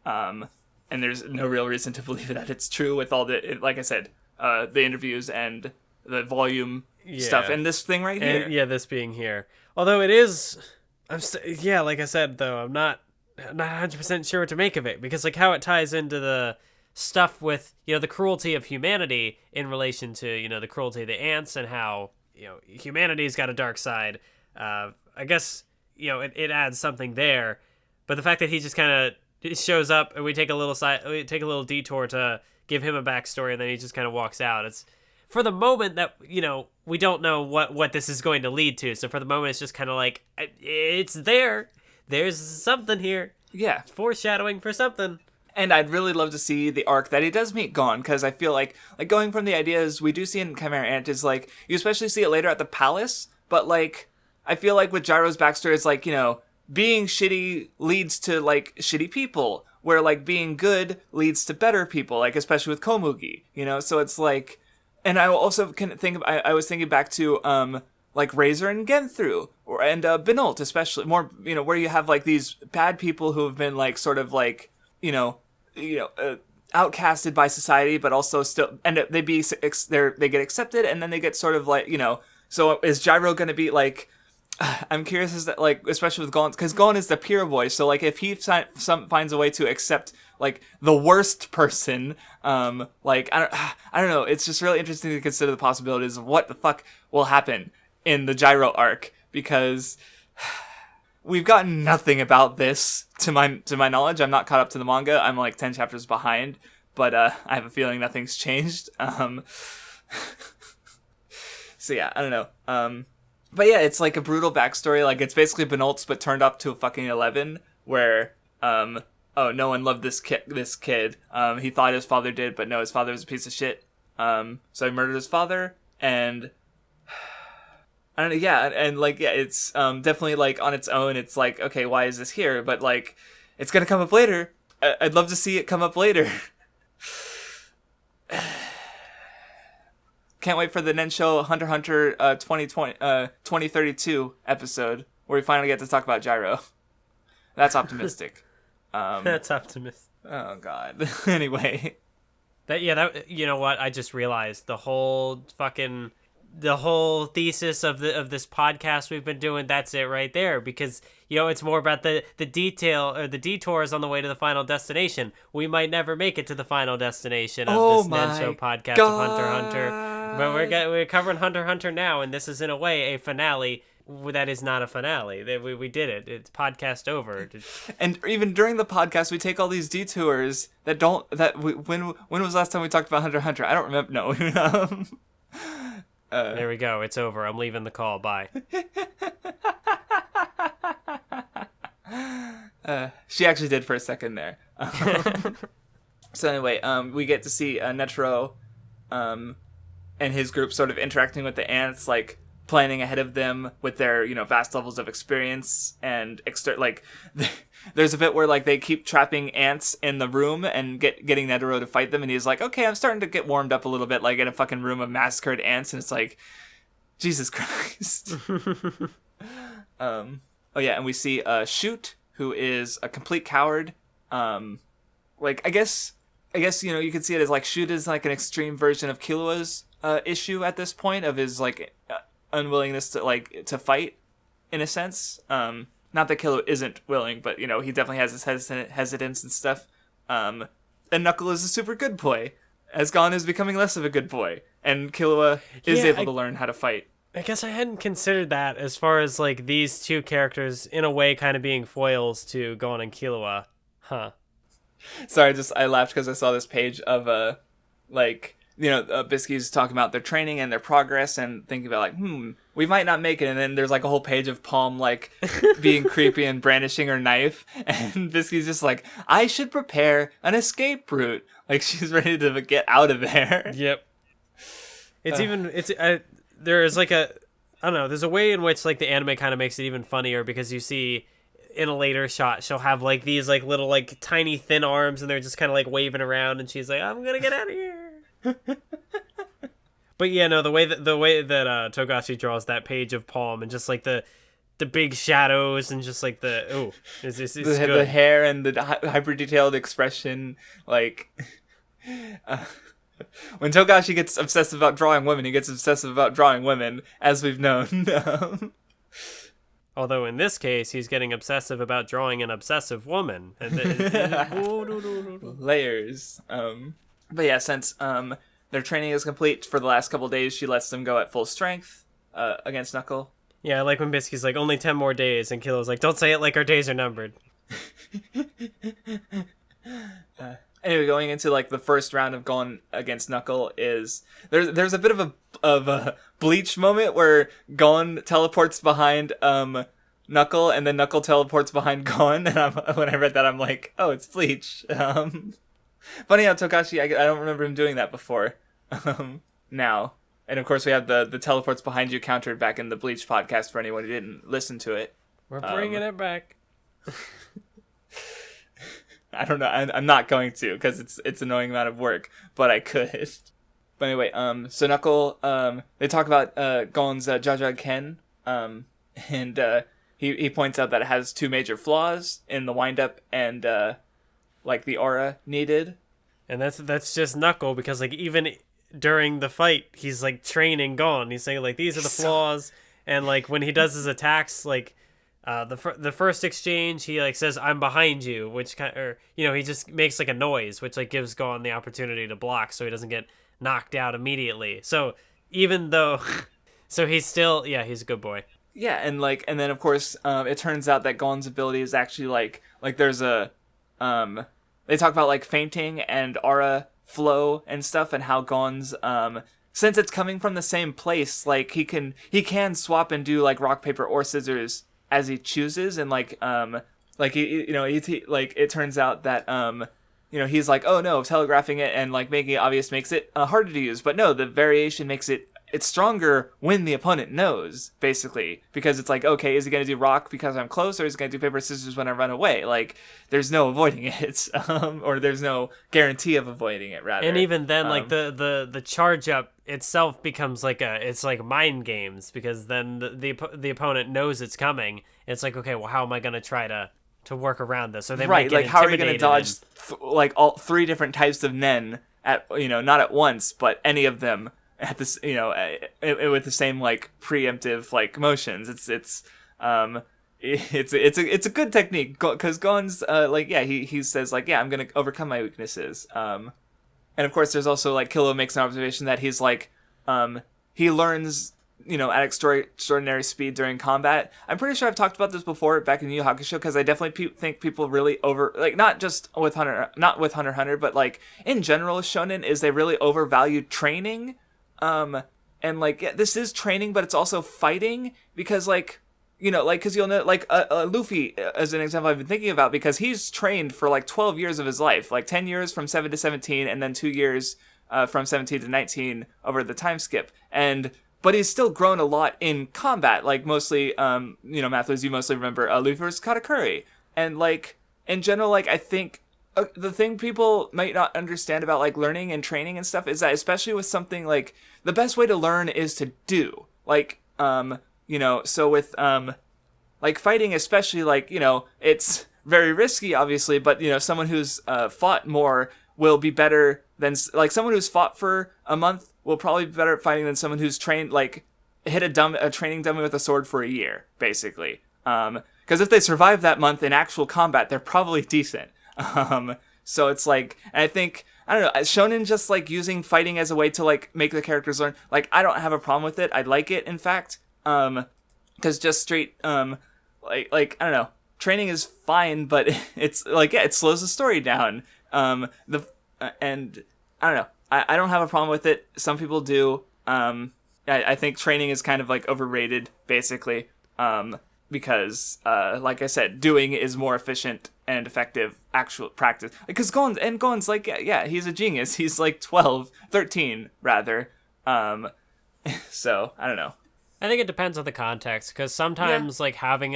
And there's no real reason to believe that it's true with all like I said, the interviews and the volume stuff, and this thing right here.
And, this being here. Although it is, like I said, though, I'm not 100% sure what to make of it, because like how it ties into the stuff with, the cruelty of humanity in relation to, the cruelty of the ants, and how, humanity's got a dark side. I guess, it adds something there, but the fact that he just kind of shows up and we take a little detour to give him a backstory, and then he just kind of walks out. It's for the moment that, we don't know what this is going to lead to. So for the moment, it's just kind of like, it's there. There's something here.
Yeah.
It's foreshadowing for something.
And I'd really love to see the arc that he does meet Gon, because I feel like going from the ideas we do see in Chimera Ant is, like, you especially see it later at the palace, but, like, I feel like with Gyro's backstory, it's like, being shitty leads to, like, shitty people, where, like, being good leads to better people, like, especially with Komugi, so it's like, and I also can think, I was thinking back to, like, Razor and Genthru, and Benolt, especially, more, where you have, like, these bad people who have been, like, sort of, like, outcasted by society, but also still, and they get accepted, and then they get sort of like, so is Gyro going to be like, I'm curious as that, like, especially with Gon, because Gon is the pure boy, so like if he finds a way to accept like the worst person, like I don't know, it's just really interesting to consider the possibilities of what the fuck will happen in the Gyro arc, because we've gotten nothing about this to my knowledge. I'm not caught up to the manga. I'm like 10 chapters behind, but I have a feeling nothing's changed. So yeah, I don't know. But yeah, it's like a brutal backstory. Like, it's basically Benolt's but turned up to a fucking 11, where no one loved this kid. He thought his father did, but no, his father was a piece of shit. So he murdered his father, and I don't know, it's definitely, like, on its own, it's like, okay, why is this here? But, like, it's gonna come up later. I'd love to see it come up later. Can't wait for the Nen Show Hunter x Hunter 2032 episode where we finally get to talk about Gyro. That's optimistic.
That's optimistic.
Oh God. Anyway,
That you know what? I just realized the whole thesis of this podcast we've been doing. That's it right there, because it's more about the detail or the detours on the way to the final destination. We might never make it to the final destination of this Nen Show podcast of Hunter x Hunter. But we're covering Hunter x Hunter now, and this is in a way a finale. That is not a finale. We did it. It's podcast over.
And even during the podcast, we take all these detours that don't. When was the last time we talked about Hunter x Hunter? I don't remember. No.
There we go. It's over. I'm leaving the call. Bye.
She actually did for a second there. So anyway, we get to see Netero, and his group sort of interacting with the ants, like planning ahead of them with their vast levels of experience and there's a bit where like they keep trapping ants in the room and getting Netero to fight them, and he's like, okay, I'm starting to get warmed up a little bit, like in a fucking room of massacred ants, and it's like, Jesus Christ. Oh yeah, and we see Shoot, who is a complete coward. Like I guess you could see it as like Shoot is like an extreme version of Killua's issue at this point of his like unwillingness to fight, in a sense. Not that Killua isn't willing, but he definitely has his hesitance and stuff. And Knuckle is a super good boy, as Gon is becoming less of a good boy, and Killua is able to learn how to fight.
I guess I hadn't considered that as far as like these two characters in a way kind of being foils to Gon and Killua. Huh.
Sorry, I laughed because I saw this page of Biscuit's talking about their training and their progress and thinking about like, we might not make it. And then there's like a whole page of Palm like being creepy and brandishing her knife. And Biscuit's just like, I should prepare an escape route. Like she's ready to get out of there.
Yep. There's like I don't know, there's a way in which like the anime kind of makes it even funnier, because you see in a later shot, she'll have like these like little like tiny thin arms, and they're just kind of like waving around, and she's like, I'm going to get out of here. But yeah, no, the way that Togashi draws that page of Palm, and just like the big shadows, and just like it's good.
The hair and the hyper detailed expression, like when Togashi gets obsessive about drawing women, he gets obsessive about drawing women, as we've known.
Although in this case, he's getting obsessive about drawing an obsessive woman.
Layers. But yeah, since their training is complete for the last couple days, she lets them go at full strength against Knuckle.
Yeah, like when Biscuit's like, only 10 more days, and Killua's like, don't say it like our days are numbered.
Anyway, going into like the first round of Gon against Knuckle is there's a bit of a Bleach moment where Gon teleports behind Knuckle, and then Knuckle teleports behind Gon, and when I read that, I'm like, oh, it's Bleach. Funny how Togashi, I don't remember him doing that before. Now. And of course we have the teleports behind you countered back in the Bleach podcast for anyone who didn't listen to it.
We're bringing it back.
I don't know. I'm not going to, because it's an annoying amount of work, but I could. But anyway, so Knuckle, they talk about Gon's Jajag Ken, and he points out that it has two major flaws in the windup and like the aura needed.
And that's just Knuckle, because like even during the fight, he's like training Gon. He's saying like, these are the flaws, and like when he does his attacks, like the first exchange, he like says, I'm behind you, which he just makes like a noise, which like gives Gon the opportunity to block so he doesn't get knocked out immediately. So even though so he's still he's a good boy.
Yeah, and then of course it turns out that Gon's ability is actually like there's a they talk about like fainting and aura flow and stuff, and how Gon's since it's coming from the same place, like he can swap and do like rock, paper, or scissors as he chooses, and like it turns out that he's like, oh no, telegraphing it and like making it obvious makes it harder to use, but no, the variation makes it it's stronger when the opponent knows, basically, because it's like, okay, is he going to do rock because I'm close, or is he going to do paper scissors when I run away? Like, there's no avoiding it, or there's no guarantee of avoiding it, rather.
And even then, like the charge up itself becomes like it's like mind games, because then the opponent knows it's coming. It's like, okay, well, how am I going to try to work around this? Or they might get
like how are you going to
intimidated
dodge like all 3 different types of Nen at not at once, but any of them at this with the same like preemptive like motions. It's a good technique, because Gon's he says like, yeah, I'm gonna overcome my weaknesses, and of course there's also like Killua makes an observation that he's like he learns at extraordinary speed during combat. I'm pretty sure I've talked about this before back in Yu Yu Hakusho, because I definitely think people really not just with Hunter x Hunter, but like in general Shonen, is they really overvalue training. And like, yeah, this is training, but it's also fighting, because like, because you'll know, like, Luffy as an example I've been thinking about, because he's trained for like 12 years of his life, like 10 years from 7 to 17, and then 2 years from 17 to 19 over the time skip. But he's still grown a lot in combat, like mostly, Mathwiz, you mostly remember Luffy versus Katakuri. And like, in general, like, I think the thing people might not understand about like learning and training and stuff is that, especially with something like, the best way to learn is to do. Like, so with like fighting, especially, like, it's very risky, obviously, but someone who's fought more will be better than, like, someone who's fought for a month will probably be better at fighting than someone who's trained, like, hit a training dummy with a sword for a year, basically. Because if they survive that month in actual combat, they're probably decent. So it's like, and I think, I don't know, Shonen just like using fighting as a way to like make the characters learn, like, I don't have a problem with it. I like it, in fact, because just straight, like, I don't know, training is fine, but it's like, yeah, it slows the story down. And I don't know, I don't have a problem with it. Some people do. I think training is kind of like overrated, basically, because, like I said, doing is more efficient and effective actual practice. Because Gon's like, yeah, he's a genius. He's like 13, rather. So, I don't know.
I think it depends on the context, because sometimes like having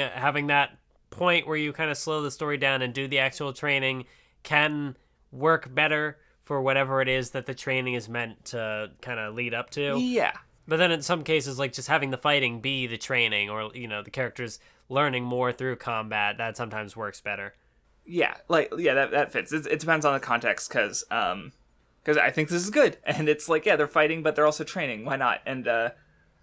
that point where you kind of slow the story down and do the actual training can work better for whatever it is that the training is meant to kind of lead up to.
Yeah.
But then in some cases, like just having the fighting be the training, or the characters learning more through combat, that sometimes works better.
Yeah, that fits. It depends on the context, because I think this is good, and it's like, yeah, they're fighting, but they're also training. Why not? And I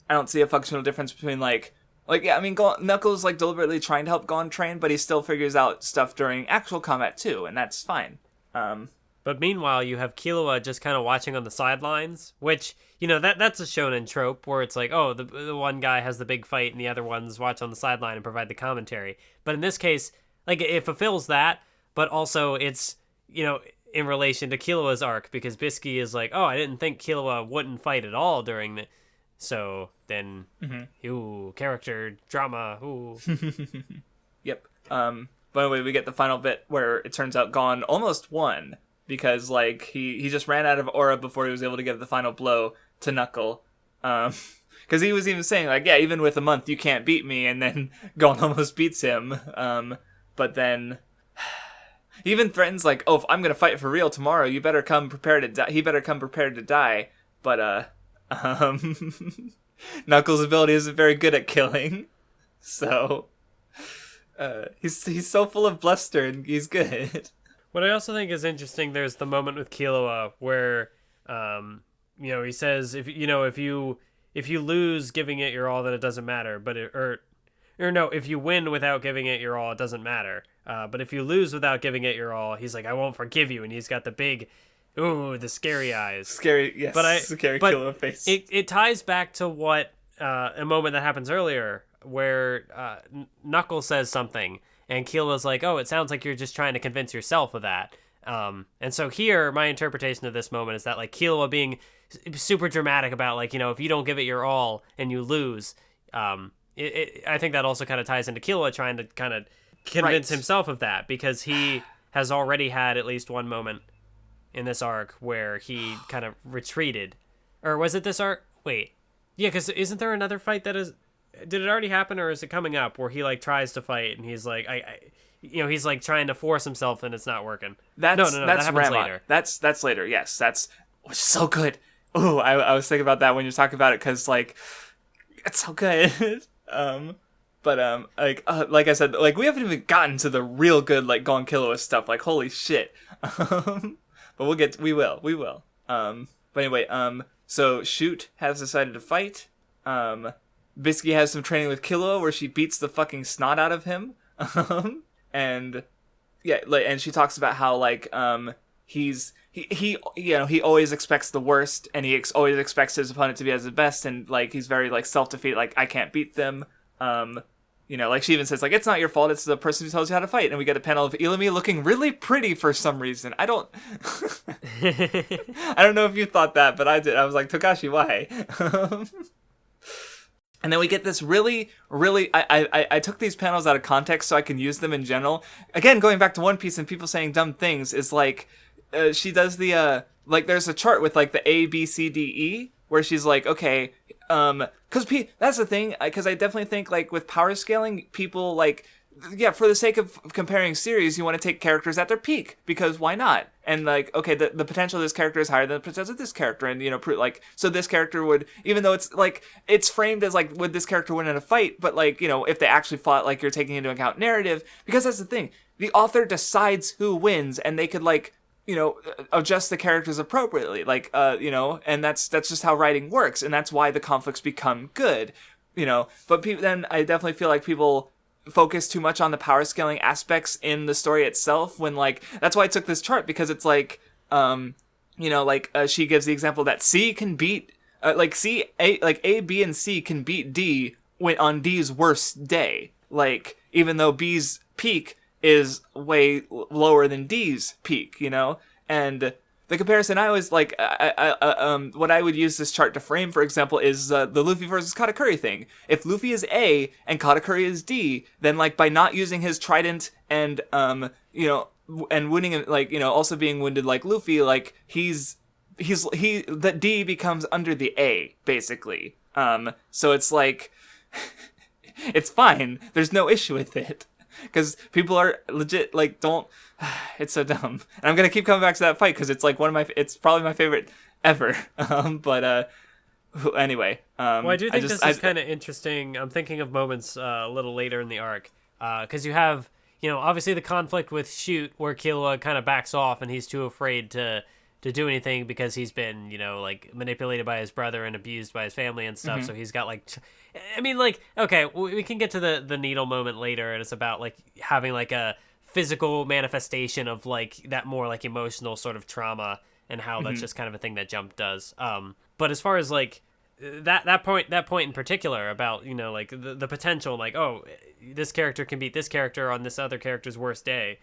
don't see a functional difference between like yeah, I mean, Knuckles like deliberately trying to help Gon train, but he still figures out stuff during actual combat too, and that's fine.
But meanwhile, you have Killua just kind of watching on the sidelines, which, that's a shonen trope where it's like, oh, the one guy has the big fight and the other ones watch on the sideline and provide the commentary. But in this case, like, it fulfills that, but also it's, in relation to Killua's arc, because Bisky is like, oh, I didn't think Killua wouldn't fight at all during the... So then, ooh, character drama, ooh.
Yep. But anyway, we get the final bit where it turns out Gon almost won, because like he just ran out of aura before he was able to give the final blow to Knuckle. Because he was even saying like, yeah, even with a month you can't beat me, and then Gon almost beats him. But then he even threatens like, oh, if I'm gonna fight for real tomorrow, you better come prepared to die. He better come prepared to die. But Knuckles' ability isn't very good at killing, so he's so full of bluster, and he's good.
What I also think is interesting, there's the moment with Killua where, he says, if you lose giving it your all, then it doesn't matter. But if you win without giving it your all, it doesn't matter. But if you lose without giving it your all, he's like, I won't forgive you, and he's got the big, the scary eyes.
Scary, yes. Scary Killua face.
It ties back to what a moment that happens earlier, where Knuckles says something. And Killua's like, oh, it sounds like you're just trying to convince yourself of that. And so here, my interpretation of this moment is that, like, Killua being super dramatic about, like, if you don't give it your all and you lose, I think that also kind of ties into Killua trying to kind of convince himself of that, because he has already had at least one moment in this arc where he kind of retreated. Or was it this arc? Wait. Yeah, because isn't there another fight that is... Did it already happen, or is it coming up, where he, like, tries to fight, and he's like, he's, like, trying to force himself, and it's not working? No,
That's
that happens later.
That's later, yes. That's so good. Oh, I was thinking about that when you're talking about it, because, like, it's so good. Like I said, like, we haven't even gotten to the real good, like, Gon Killua stuff. Like, holy shit. But we will. But anyway, so Shoot has decided to fight. Bisky has some training with Killua where she beats the fucking snot out of him. And yeah, like, and she talks about how, like, he always expects the worst, and he always expects his opponent to be as the best, and, like, he's very, like, self-defeated, like, I can't beat them. Like, she even says, like, it's not your fault, it's the person who tells you how to fight. And we get a panel of Illumi looking really pretty for some reason. I don't know if you thought that, but I did. I was like, Togashi, why? And then we get this really, I took these panels out of context so I can use them in general. Again, going back to One Piece and people saying dumb things, is like, she does the, like, there's a chart with, like, the A, B, C, D, E, where she's like, okay, because that's the thing, because I definitely think, like, with power scaling, people, like, yeah, for the sake of comparing series, you want to take characters at their peak, because why not? And, like, okay, the potential of this character is higher than the potential of this character, and, like, so this character would, even though it's, like, it's framed as, like, would this character win in a fight, but, like, if they actually fought, like, you're taking into account narrative, because that's the thing, the author decides who wins, and they could, like, adjust the characters appropriately, like, and that's just how writing works, and that's why the conflicts become good, but then I definitely feel like people focus too much on the power scaling aspects in the story itself, when, like, that's why I took this chart, because it's like, she gives the example that C can beat, A, B, and C can beat D on D's worst day, like, even though B's peak is way lower than D's peak, and the comparison I always, like, what I would use this chart to frame, for example, is the Luffy versus Katakuri thing. If Luffy is A and Katakuri is D, then, like, by not using his trident and, and winning, like, also being wounded like Luffy, like, that D becomes under the A, basically. So it's like, it's fine. There's no issue with it. Because people are legit, like, it's so dumb. And I'm going to keep coming back to that fight, because it's, like, it's probably my favorite ever. Anyway.
Well, I do think this is kind of interesting. I'm thinking of moments a little later in the arc. Because you have, obviously the conflict with Shoot, where Killua kind of backs off, and he's too afraid to do anything because he's been, like, manipulated by his brother and abused by his family and stuff. Mm-hmm. So he's got, like, okay, we can get to the needle moment later, and it's about, like, having, like, a physical manifestation of, like, that more, like, emotional sort of trauma, and how that's just kind of a thing that Jump does. But as far as, like, that point in particular about, like, the potential, like, oh, this character can beat this character on this other character's worst day.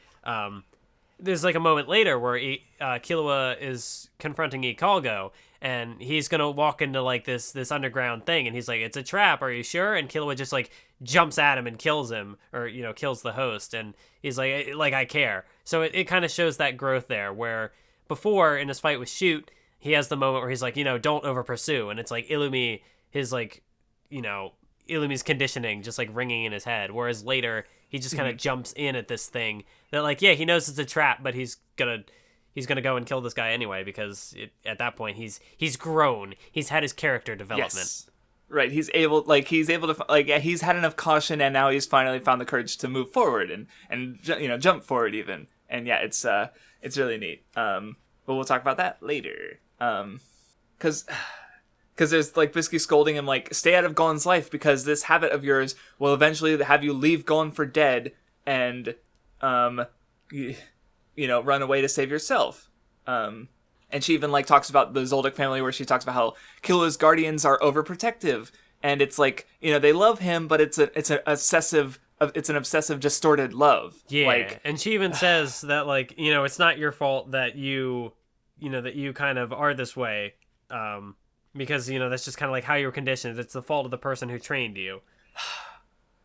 There's, like, a moment later where Killua is confronting Ikalgo, and he's gonna walk into, like, this underground thing, and he's like, it's a trap, are you sure? And Killua just, like, jumps at him and kills him, or, kills the host, and he's like, I care. So it kind of shows that growth there, where before, in his fight with Shoot, he has the moment where he's like, don't over pursue, and it's like Illumi, his, like, Illumi's conditioning just, like, ringing in his head, whereas later he just kind of jumps in at this thing that, like, yeah, he knows it's a trap, but he's gonna go and kill this guy anyway, because at that point he's grown, he's had his character development. Yes.
Right, he's able to, like, yeah, he's had enough caution, and now he's finally found the courage to move forward and jump forward even, and yeah, it's really neat. But we'll talk about that later. Because there's, like, Bisky scolding him, like, stay out of Gon's life, because this habit of yours will eventually have you leave Gon for dead and, run away to save yourself. And she even, like, talks about the Zoldyck family, where she talks about how Killua's guardians are overprotective, and it's like, they love him, but it's an obsessive, distorted love.
Yeah,
like,
and she even says that, like, it's not your fault that you kind of are this way, because, that's just kind of, like, how you were conditioned. It's the fault of the person who trained you.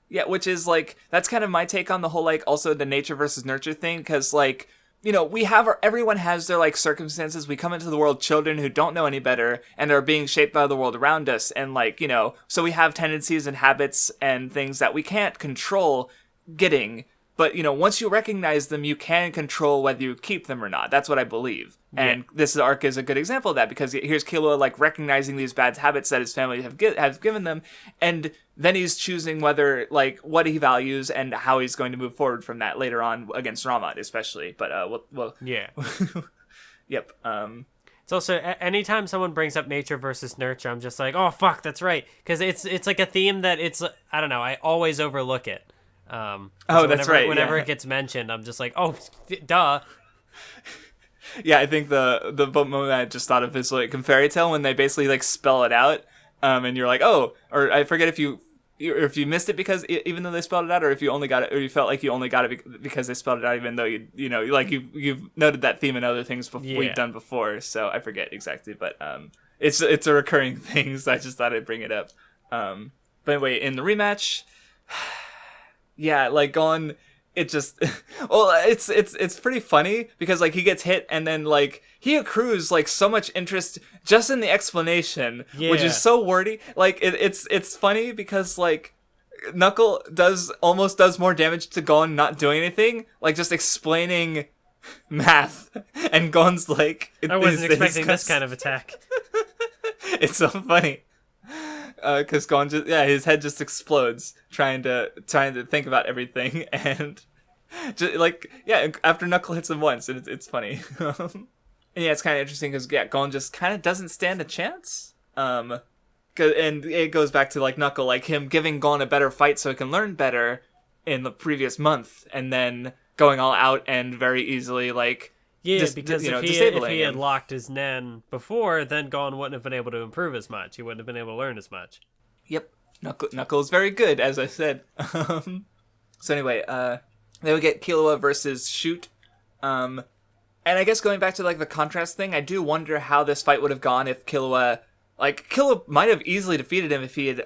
Yeah, which is, like, that's kind of my take on the whole, like, also the nature versus nurture thing, because, like, everyone has their like circumstances. We come into the world children who don't know any better and are being shaped by the world around us. And like, so we have tendencies and habits and things that we can't control getting. But, once you recognize them, you can control whether you keep them or not. That's what I believe. Yeah. And this arc is a good example of that, because here's Killua, like, recognizing these bad habits that his family has given them, and then he's choosing whether, like, what he values and how he's going to move forward from that later on against Ramat, especially. But, well
yeah.
Yep.
It's also, anytime someone brings up nature versus nurture, I'm just like, oh, fuck, that's right. Because it's like a theme that I don't know, I always overlook it.
That's right.
Whenever it gets mentioned, I'm just like, oh, duh.
Yeah, I think the moment I just thought of is like in Fairy Tail when they basically like spell it out, and you're like, oh, or I forget if you missed it because even though they spelled it out, or if you only got it, or you felt like you only got it because they spelled it out, even though you've noted that theme in other things we've done before. So I forget exactly, but it's a recurring thing. So I just thought I'd bring it up. But anyway, in the rematch. Yeah, like Gon, it just, well, it's pretty funny because like he gets hit and then like he accrues like so much interest just in the explanation, which is so wordy. Like it's funny because like Knuckle almost does more damage to Gon not doing anything, like just explaining math, and Gon's like,
I wasn't expecting this kind of attack.
It's so funny. Because Gon his head just explodes trying to think about everything, and just, after Knuckle hits him once, and it's funny. And it's kind of interesting because Gon just kind of doesn't stand a chance. And it goes back to like Knuckle, like him giving Gon a better fight so he can learn better in the previous month, and then going all out and very easily like.
Yeah, because if he had locked his Nen before, then Gon wouldn't have been able to improve as much. He wouldn't have been able to learn as much.
Yep. Knuckle's very good, as I said. So anyway, then we get Killua versus Shoot. And I guess going back to like the contrast thing, I do wonder how this fight would have gone if Killua might have easily defeated him if he had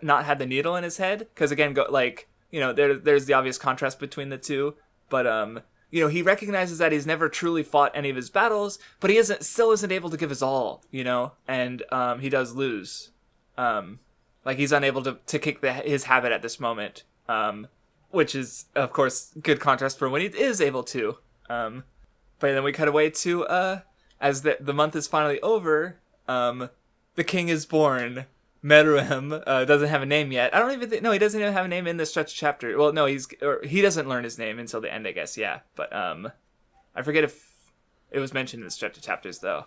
not had the needle in his head. Because again, there's the obvious contrast between the two. But he recognizes that he's never truly fought any of his battles, but he still isn't able to give his all, and he does lose. He's unable to kick his habit at this moment, which is, of course, good contrast for when he is able to. But then we cut away to, as the month is finally over, the king is born. Meruem doesn't have a name yet. I don't even think... No, he doesn't even have a name in this stretch chapter. Well, no, he doesn't learn his name until the end, I guess, yeah. But, I forget if it was mentioned in the stretch of chapters, though.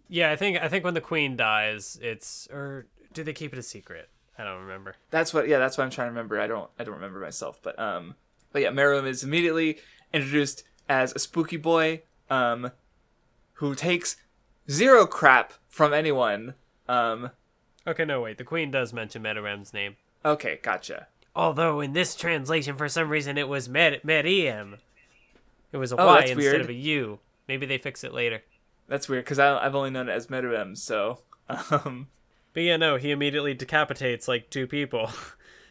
Yeah, I think when the queen dies, or do they keep it a secret? I don't remember.
That's what I'm trying to remember. I don't remember myself, but yeah, Meruem is immediately introduced as a spooky boy, who takes zero crap from anyone,
Okay, no, wait. The queen does mention Meruem's name.
Okay, gotcha.
Although in this translation, for some reason, it was Meriem. It was a Y instead
weird.
of a U. Maybe they fix it later.
That's weird, because I've only known it as Meruem, so...
But yeah, no, he immediately decapitates, like, 2 people.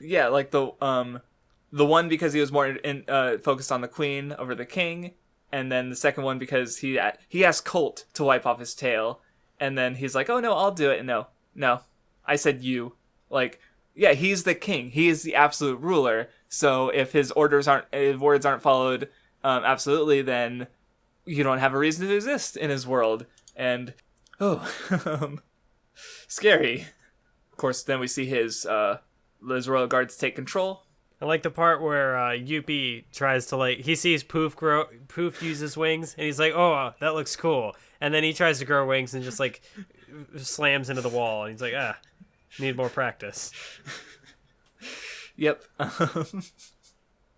Yeah, like the one because he was more focused on the queen over the king, and then the second one because he asked Colt to wipe off his tail, and then he's like, oh no, I'll do it. No, I said you. Like, yeah, he's the king. He is the absolute ruler. So if his words aren't followed absolutely, then you don't have a reason to exist in his world. And scary. Of course, then we see his royal guards take control.
I like the part where Yuppie tries to, like, he sees Poof use his wings, and he's like, oh, that looks cool. And then he tries to grow wings and just, like, slams into the wall, and he's like, need more practice.
Yep.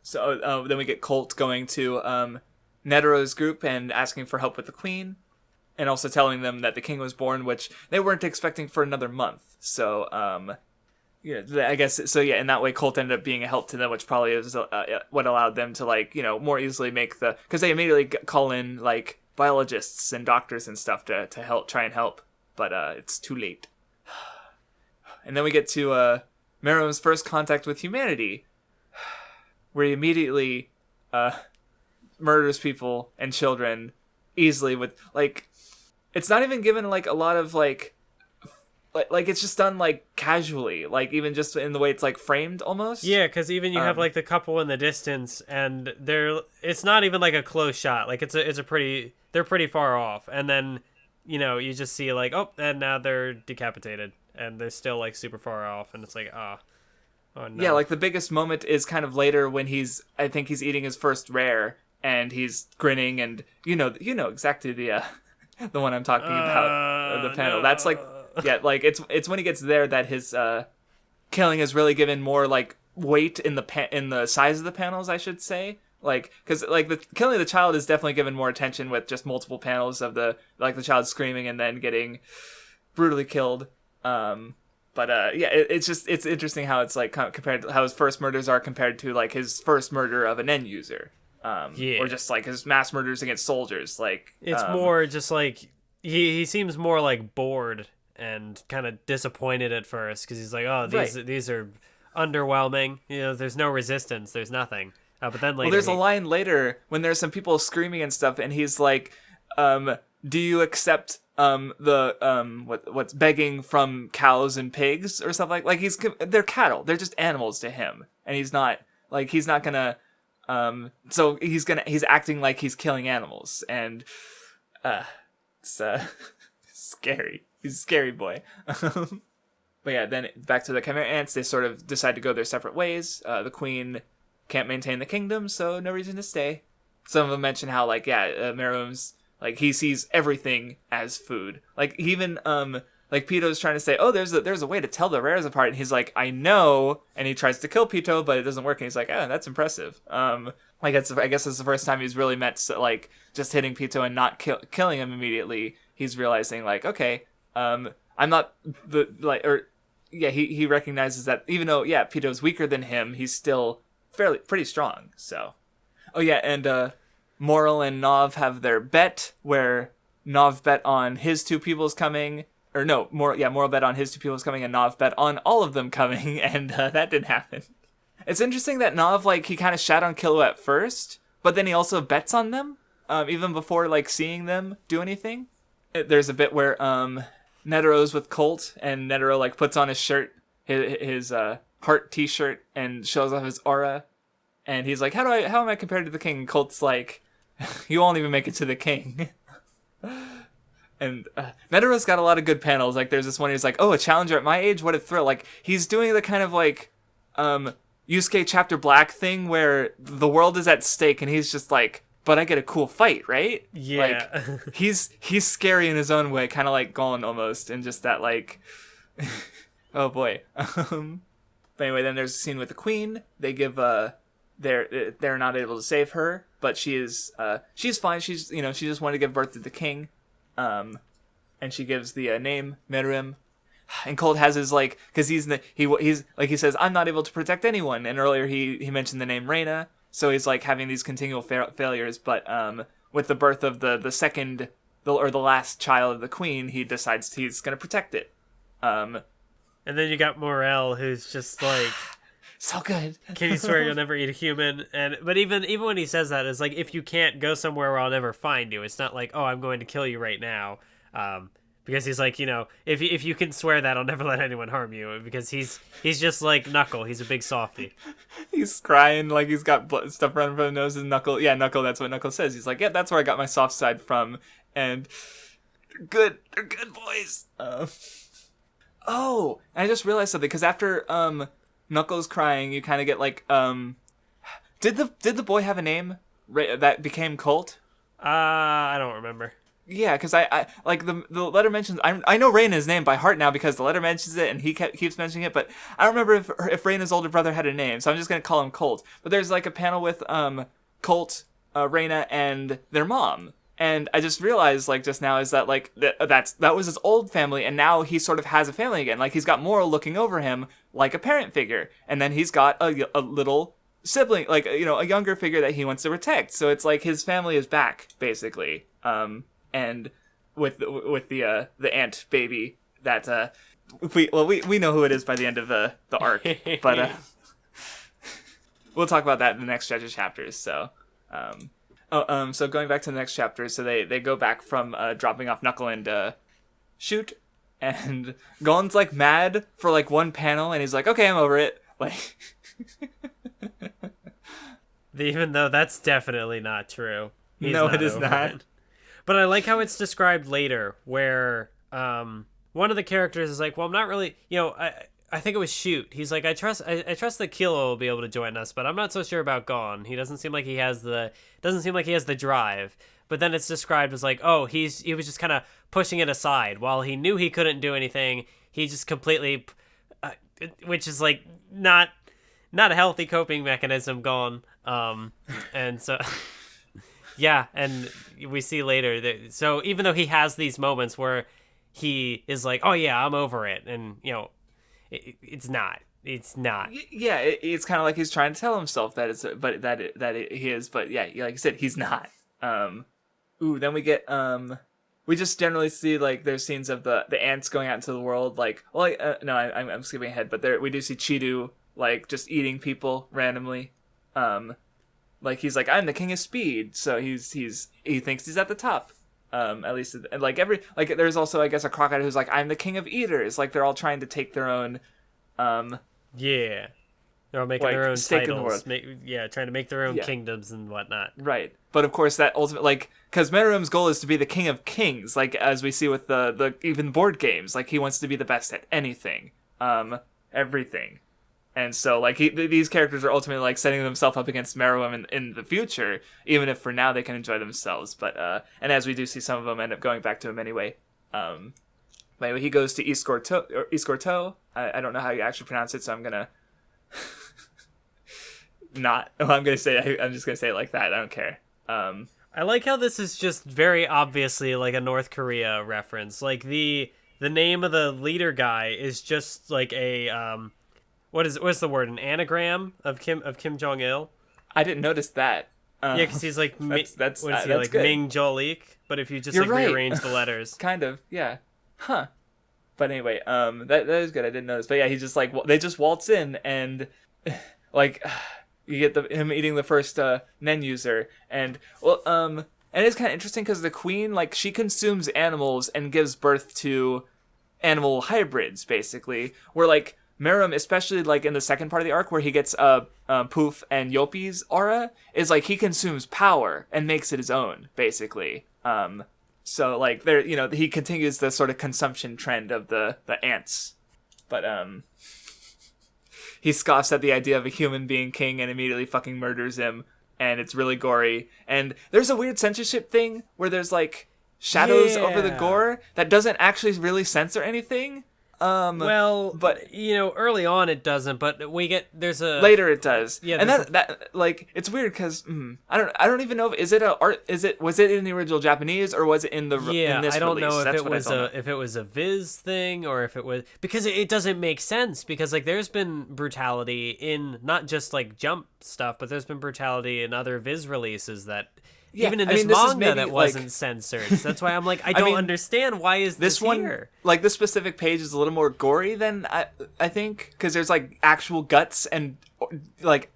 So then we get Colt going to Netero's group and asking for help with the queen, and also telling them that the king was born, which they weren't expecting for another month. So, I guess, so yeah, in that way, Colt ended up being a help to them, which probably is what allowed them to, like, more easily make because they immediately call in, like, biologists and doctors and stuff to try and help, but it's too late. And then we get to Meruem's first contact with humanity, where he immediately murders people and children easily with, like, it's not even given, like, a lot of, like it's just done, like, casually, like, even just in the way it's, like, framed almost.
Yeah, because even you have, like, the couple in the distance, and it's not even, like, a close shot. Like, they're pretty far off, and then, you know, you just see, like, oh, and now they're decapitated, and they're still, like, super far off, and it's like, oh no.
Yeah, like, the biggest moment is kind of later when I think he's eating his first rare, and he's grinning, and you know exactly the one I'm talking about, the panel. No. That's, like, yeah, like, it's when he gets there that his killing is really given more, like, weight in the size of the panels, I should say. Like, because, like, the killing of the child is definitely given more attention with just multiple panels of the child screaming and then getting brutally killed. But yeah, it's interesting how it's, like, compared to how his first murders are compared to, like, his first murder of a Nen user. Or just, like, his mass murders against soldiers. Like,
it's more just, like, he seems more, like, bored and kind of disappointed at first because he's like, oh, these are underwhelming. You know, there's no resistance, there's nothing. But then later,
well, there's a line later when there's some people screaming and stuff, and he's like, "Do you accept what's begging from cows and pigs or something like they're cattle, they're just animals to him, and he's not gonna so he's acting like he's killing animals, and it's scary. He's a scary boy." But yeah, then back to the Chimera ants, they sort of decide to go their separate ways. The queen can't maintain the kingdom, so no reason to stay. Some of them mention how, like, Meruem's, like, he sees everything as food. Like, even, like, Pito's trying to say, oh, there's a way to tell the rares apart, and he's like, I know, and he tries to kill Pito, but it doesn't work, and he's like, oh, that's impressive. Like, I guess it's the first time he's really met, like, just hitting Pito and not killing him immediately. He's realizing, like, okay, I'm not he recognizes that even though, Pito's weaker than him, he's still pretty strong. So, oh yeah, and Moral and Nov have their bet where Nov bet on his two peoples coming, or no, Moral bet on his two peoples coming, and Nov bet on all of them coming, and that didn't happen. It's interesting that Nov, like, he kind of shat on Killua at first, but then he also bets on them, even before, like, seeing them do anything. There's a bit where Netero's with Colt, and Netero, like, puts on his shirt, his heart t-shirt, and shows off his aura, and he's like, how am I compared to the king? And Colt's like, you won't even make it to the king. And Netero's got a lot of good panels. Like, there's this one, he's like, oh, a challenger at my age? What a thrill. Like, he's doing the kind of, like, Yusuke Chapter Black thing where the world is at stake, and he's just like, but I get a cool fight, right?
Yeah.
Like, he's scary in his own way, kind of like Gon almost, and just that, like, oh boy. But anyway, then there's a scene with the queen. They give they're not able to save her, but she's fine. She's she just wanted to give birth to the king, and she gives the name Meruem. And Colt has his, like, because he's like, he says, I'm not able to protect anyone, and earlier he mentioned the name Reina, so he's, like, having these continual failures. But with the birth of the second or the last child of the queen, he decides he's gonna protect it.
And then you got Morel, who's just like,
so good.
Can you swear you'll never eat a human? But even when he says that, it's like, if you can't go somewhere where I'll never find you, it's not like, oh, I'm going to kill you right now. Because he's like, if you can swear that, I'll never let anyone harm you. Because he's just like Knuckle. He's a big softie. He's
crying like he's got stuff running from his nose. And Knuckle, Knuckle, that's what Knuckle says. He's like, yeah, that's where I got my soft side from. And they're good boys. Oh, and I just realized something, because after Knuckles crying, you kind of get, like, did the boy have a name that became Colt?
I don't remember.
Yeah, because I like the letter mentions, I know Reina's name by heart now because the letter mentions it and he keeps mentioning it, but I don't remember if Reina's older brother had a name, so I'm just gonna call him Colt. But there's, like, a panel with Colt, Reina, and their mom. And I just realized, like, just now, is that, like, that was his old family, and now he sort of has a family again. Like, he's got Moral looking over him like a parent figure, and then he's got a little sibling, like, a younger figure that he wants to protect. So it's like his family is back, basically. And with the ant baby that we know who it is by the end of the arc, but we'll talk about that in the next stretch of chapters. So. So going back to the next chapter, so they go back from dropping off Knuckle and Shoot, and Gon's like mad for like one panel, and he's like, okay, I'm over it. Like,
even though that's definitely not true.
No, it is not.
It. But I like how it's described later, where one of the characters is like, well, I'm not really, I think it was Shoot. He's like, I trust that Kilo will be able to join us, but I'm not so sure about Gon. He doesn't seem like he has the drive. But then it's described as like, oh, he was just kind of pushing it aside. While he knew he couldn't do anything, he just completely, which is like not a healthy coping mechanism, Gon. And so, yeah, and we see later that, so even though he has these moments where he is like, oh yeah, I'm over it, and it's not.
Yeah, it's kind of like he's trying to tell himself that he is, but yeah, like you said, he's not. Then we get we just generally see like there's scenes of the ants going out into the world, like, well, no, I'm skipping ahead, but there we do see Chidu like just eating people randomly. Like he's like, I'm the king of speed, so he thinks he's at the top. At least, and like there's also, I guess, a crocodile who's like, I'm the king of eaters. Like they're all trying to take their own,
yeah, they're all making
like,
their own
stake in the
titles.
world.
Trying to make their own kingdoms and whatnot.
Right, but of course that ultimate, like, because Meruem's goal is to be the king of kings. Like as we see with the even board games, like he wants to be the best at anything, everything. And so, like, these characters are ultimately, like, setting themselves up against Meruem in the future, even if for now they can enjoy themselves. But, and as we do see, some of them end up going back to him anyway. But anyway, he goes to Iskorto. I don't know how you actually pronounce it, so I'm gonna I'm just gonna say it like that. I don't care.
I like how this is just very obviously, like, a North Korea reference. Like, the name of the leader guy is just, like, a, what's the word? An anagram of Kim Jong Il.
I didn't notice that.
Yeah, because he's like
that's
like
good.
Ming Jolik, but if you just rearrange the letters,
kind of, yeah, huh. But anyway, that is good. I didn't notice, but yeah, he just like they just waltz in and like you get him eating the first Nen user, and and it's kind of interesting because the queen, like, she consumes animals and gives birth to animal hybrids, basically. Where like Meruem, especially like in the second part of the arc where he gets Poof and Yopi's aura, is like he consumes power and makes it his own, basically. So like there, he continues the sort of consumption trend of the ants. But he scoffs at the idea of a human being king and immediately fucking murders him, and it's really gory. And there's a weird censorship thing where there's like shadows over the gore that doesn't actually really censor anything.
But early on it doesn't, but
later it does. Yeah, and that like it's weird because I don't even know if was it in the original Japanese or was it in the in this
I don't
release?
know if it was a Viz thing or if it was, because it doesn't make sense, because like there's been brutality in not just like Jump stuff, but there's been brutality in other Viz releases that. Yeah, even in this manga that wasn't censored. So that's why I'm like, I don't understand. Why is this one here?
Like, this specific page is a little more gory than I think, because there's like actual guts and like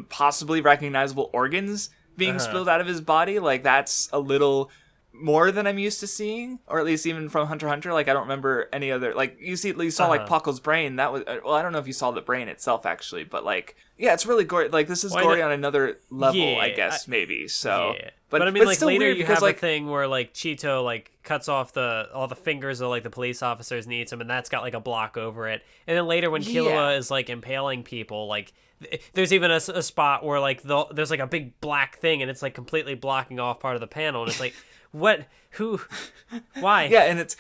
possibly recognizable organs being spilled out of his body. Like, that's a little more than I'm used to seeing, or at least even from Hunter x Hunter. Like, I don't remember any other, like, you saw like Puckle's brain. That was, well, I don't know if you saw the brain itself actually, but like, yeah, it's really gory. Like, this is gory on another level, I guess, maybe. So,
but I mean, like, later you have a thing where like Cheeto like cuts off all the fingers of like the police officers and eats them, and that's got like a block over it. And then later when Killua is like impaling people, like there's even a spot where like there's like a big black thing and it's like completely blocking off part of the panel, and it's like, what? Who? Why?
Yeah, and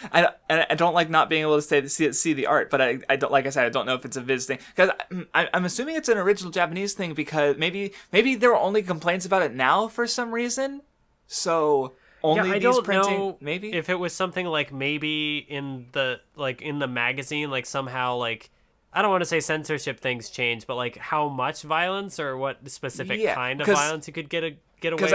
I don't like not being able to see the art, but I don't, like I said, I don't know if it's a Viz thing, because I'm assuming it's an original Japanese thing, because maybe there were only complaints about it now for some reason. So only these printing. Know
maybe if it was something like maybe in the magazine, like somehow like. I don't want to say censorship things change, but like how much violence or what specific kind of violence you could get away with.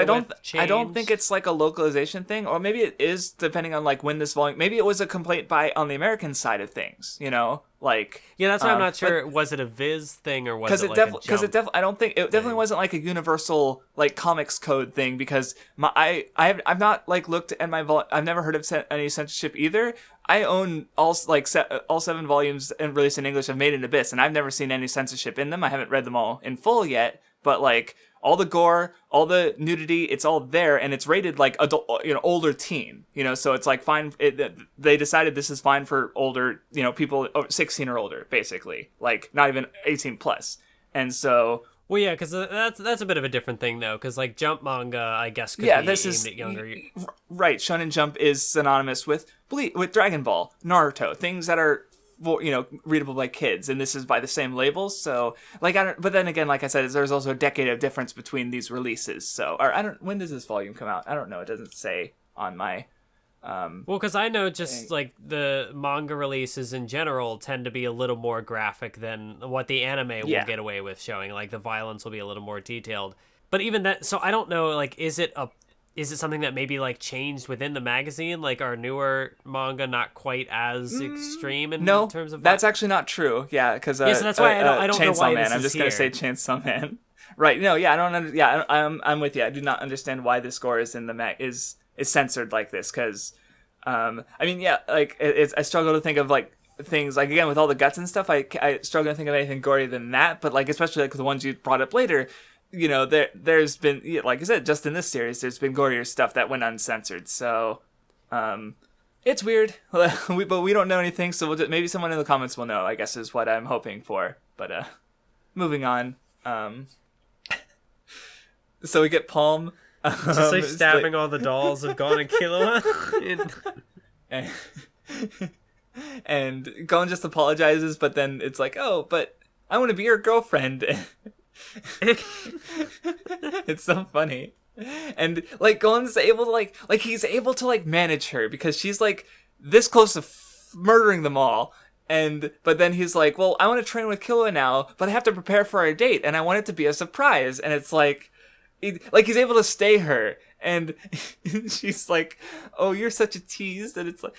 I don't think it's like a localization thing, or maybe it is depending on like when this volume. Maybe it was a complaint on the American side of things, Like,
yeah, that's why I'm not sure. Was it a Viz thing or was it like
because it definitely I don't think it definitely wasn't like a universal like comics code thing, because I've not like looked at I've never heard of any censorship either. I own all 7 volumes and released in English of Made in Abyss, and I've never seen any censorship in them. I haven't read them all in full yet, but like all the gore, all the nudity, it's all there, and it's rated like adult, older teen, so it's like fine. They decided this is fine for older, people 16 or older, basically, like not even 18 plus, and so.
Well, yeah, because that's a bit of a different thing, though, because, like, Jump manga, I guess, could be aimed at younger...
Right, Shonen Jump is synonymous with Dragon Ball, Naruto, things that are, readable by kids, and this is by the same labels, so, like, but then again, like I said, there's also a decade of difference between these releases, so, when does this volume come out? I don't know, it doesn't say on my...
well, because I know just like the manga releases in general tend to be a little more graphic than what the anime will get away with showing. Like the violence will be a little more detailed. But even that, so I don't know. Like, is it something that maybe like changed within the magazine? Like, are newer manga not quite as extreme in terms of?
That's actually not true. Yeah, because
so that's why I don't know why
Man.
this
I'm
is
just gonna say Chainsaw Man. Right? No, yeah, I don't. I'm with you. I do not understand why the score is in the is censored like this, because like I struggle to think of like things like, again, with all the guts and stuff, I struggle to think of anything gorier than that, but like especially like the ones you brought up later, there's been, like I said, just in this series there's been gorier stuff that went uncensored, so it's weird. But we don't know anything, so maybe someone in the comments will know, I guess, is what I'm hoping for. But moving on, so we get Palm.
Just like stabbing all the dolls of Gon and Killua.
And Gon just apologizes, but then it's like, oh, but I want to be your girlfriend. It's so funny. And like Gon's able to he's able to manage her, because she's like this close to murdering them all. But then he's like, well, I want to train with Killua now, but I have to prepare for our date, and I want it to be a surprise. And it's like, he's able to stay her, and she's like, oh, you're such a tease, and it's like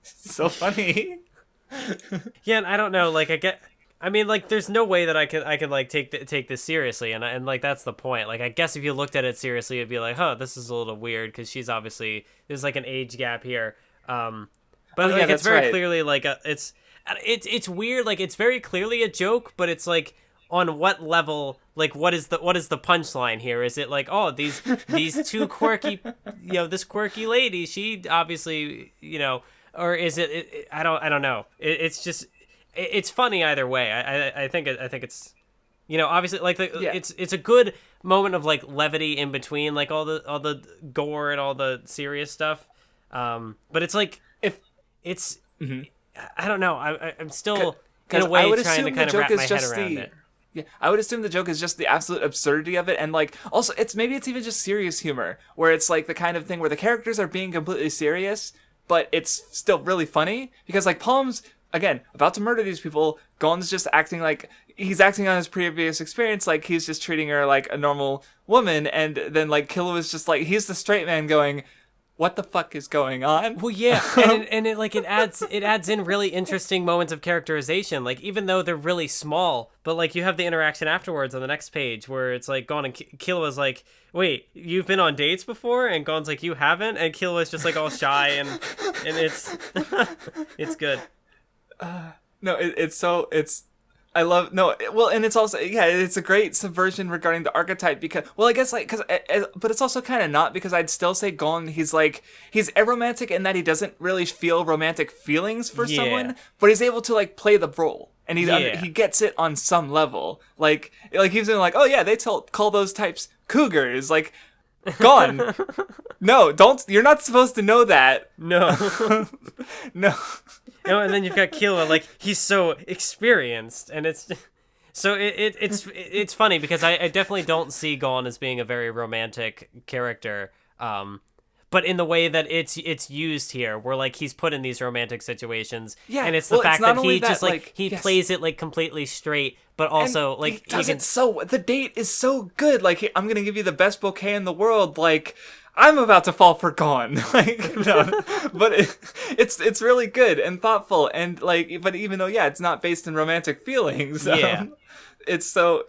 so funny.
Yeah, and I don't know, like there's no way that I can like take this seriously, and like that's the point. Like, I guess if you looked at it seriously, it'd be like, huh, this is a little weird, because she's obviously, there's like an age gap here, but it's very clearly like it's weird, like it's very clearly a joke, but it's like, on what level, like what is the punchline here? Is it like, oh, these two quirky, this quirky lady, she obviously, or is it I don't know. It's just, it's funny either way. I think it's, obviously, like it's a good moment of like levity in between like all the gore and all the serious stuff. But it's like, I don't know. I'm still in a way trying to kind of wrap my head around it.
Yeah, I would assume the joke is just the absolute absurdity of it, and like also it's even just serious humor, where it's like the kind of thing where the characters are being completely serious, but it's still really funny, because like Palm's, again, about to murder these people, Gon's just acting like he's acting on his previous experience, like he's just treating her like a normal woman, and then like Killua's just like, he's the straight man going, what the fuck is going on?
Well, yeah, and it adds in really interesting moments of characterization. Like, even though they're really small, but like you have the interaction afterwards on the next page where it's like Gon and Killua's like, wait, you've been on dates before? And Gon's like, you haven't? And Killua's just like all shy, and it's it's good.
And it's also, it's a great subversion regarding the archetype, because, well, I guess, like, but it's also kind of not, because I'd still say Gon, he's aromantic in that he doesn't really feel romantic feelings for someone, but he's able to, like, play the role, and he gets it on some level, like he's like, oh yeah, they call those types cougars, like, Gon, no, you're not supposed to know that.
No.
No.
And then you've got Killua, like, he's so experienced, and it's so it's funny, because I definitely don't see Gon as being a very romantic character, but in the way that it's used here, where like he's put in these romantic situations, and it's the fact that he just like he plays it like completely straight, but also and like
the date is so good. Like, I'm gonna give you the best bouquet in the world. Like, I'm about to fall for Gon. Like, no, but it's really good and thoughtful, and like, but even though, yeah, it's not based in romantic feelings, it's so,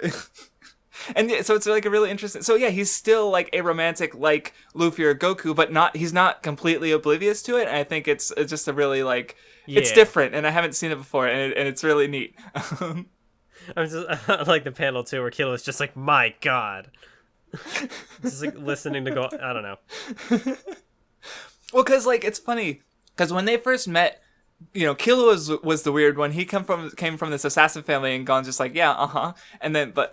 and so it's like a really interesting, so yeah, he's still like a romantic like Luffy or Goku, but he's not completely oblivious to it, and I think it's just a really like, it's different, and I haven't seen it before, and it's really neat.
I like the panel too where Killua's just like, my God. Just like listening to Gon. I don't know.
Well, because like it's funny because when they first met, you know, Killua was the weird one. He came from this assassin family, and Gon's just like, yeah, and then but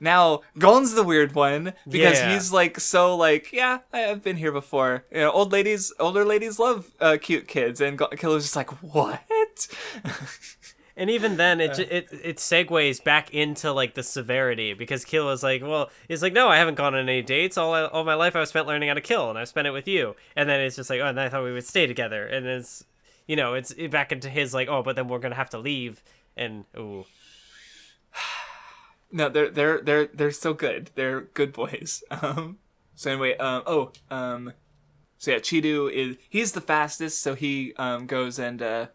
now Gon's the weird one because he's like so like, yeah, I've been here before. You know, older ladies love cute kids, and Killua's just like, what?
And even then, it segues back into like the severity because Killua's like, well, he's like, no, I haven't gone on any dates. All my life I've spent learning how to kill, and I've spent it with you. And then it's just like, oh, and I thought we would stay together. And it's, you know, it's back into his like, oh, but then we're gonna have to leave. And ooh,
no, they're so good. They're good boys. So anyway, so yeah, he's the fastest, so he goes and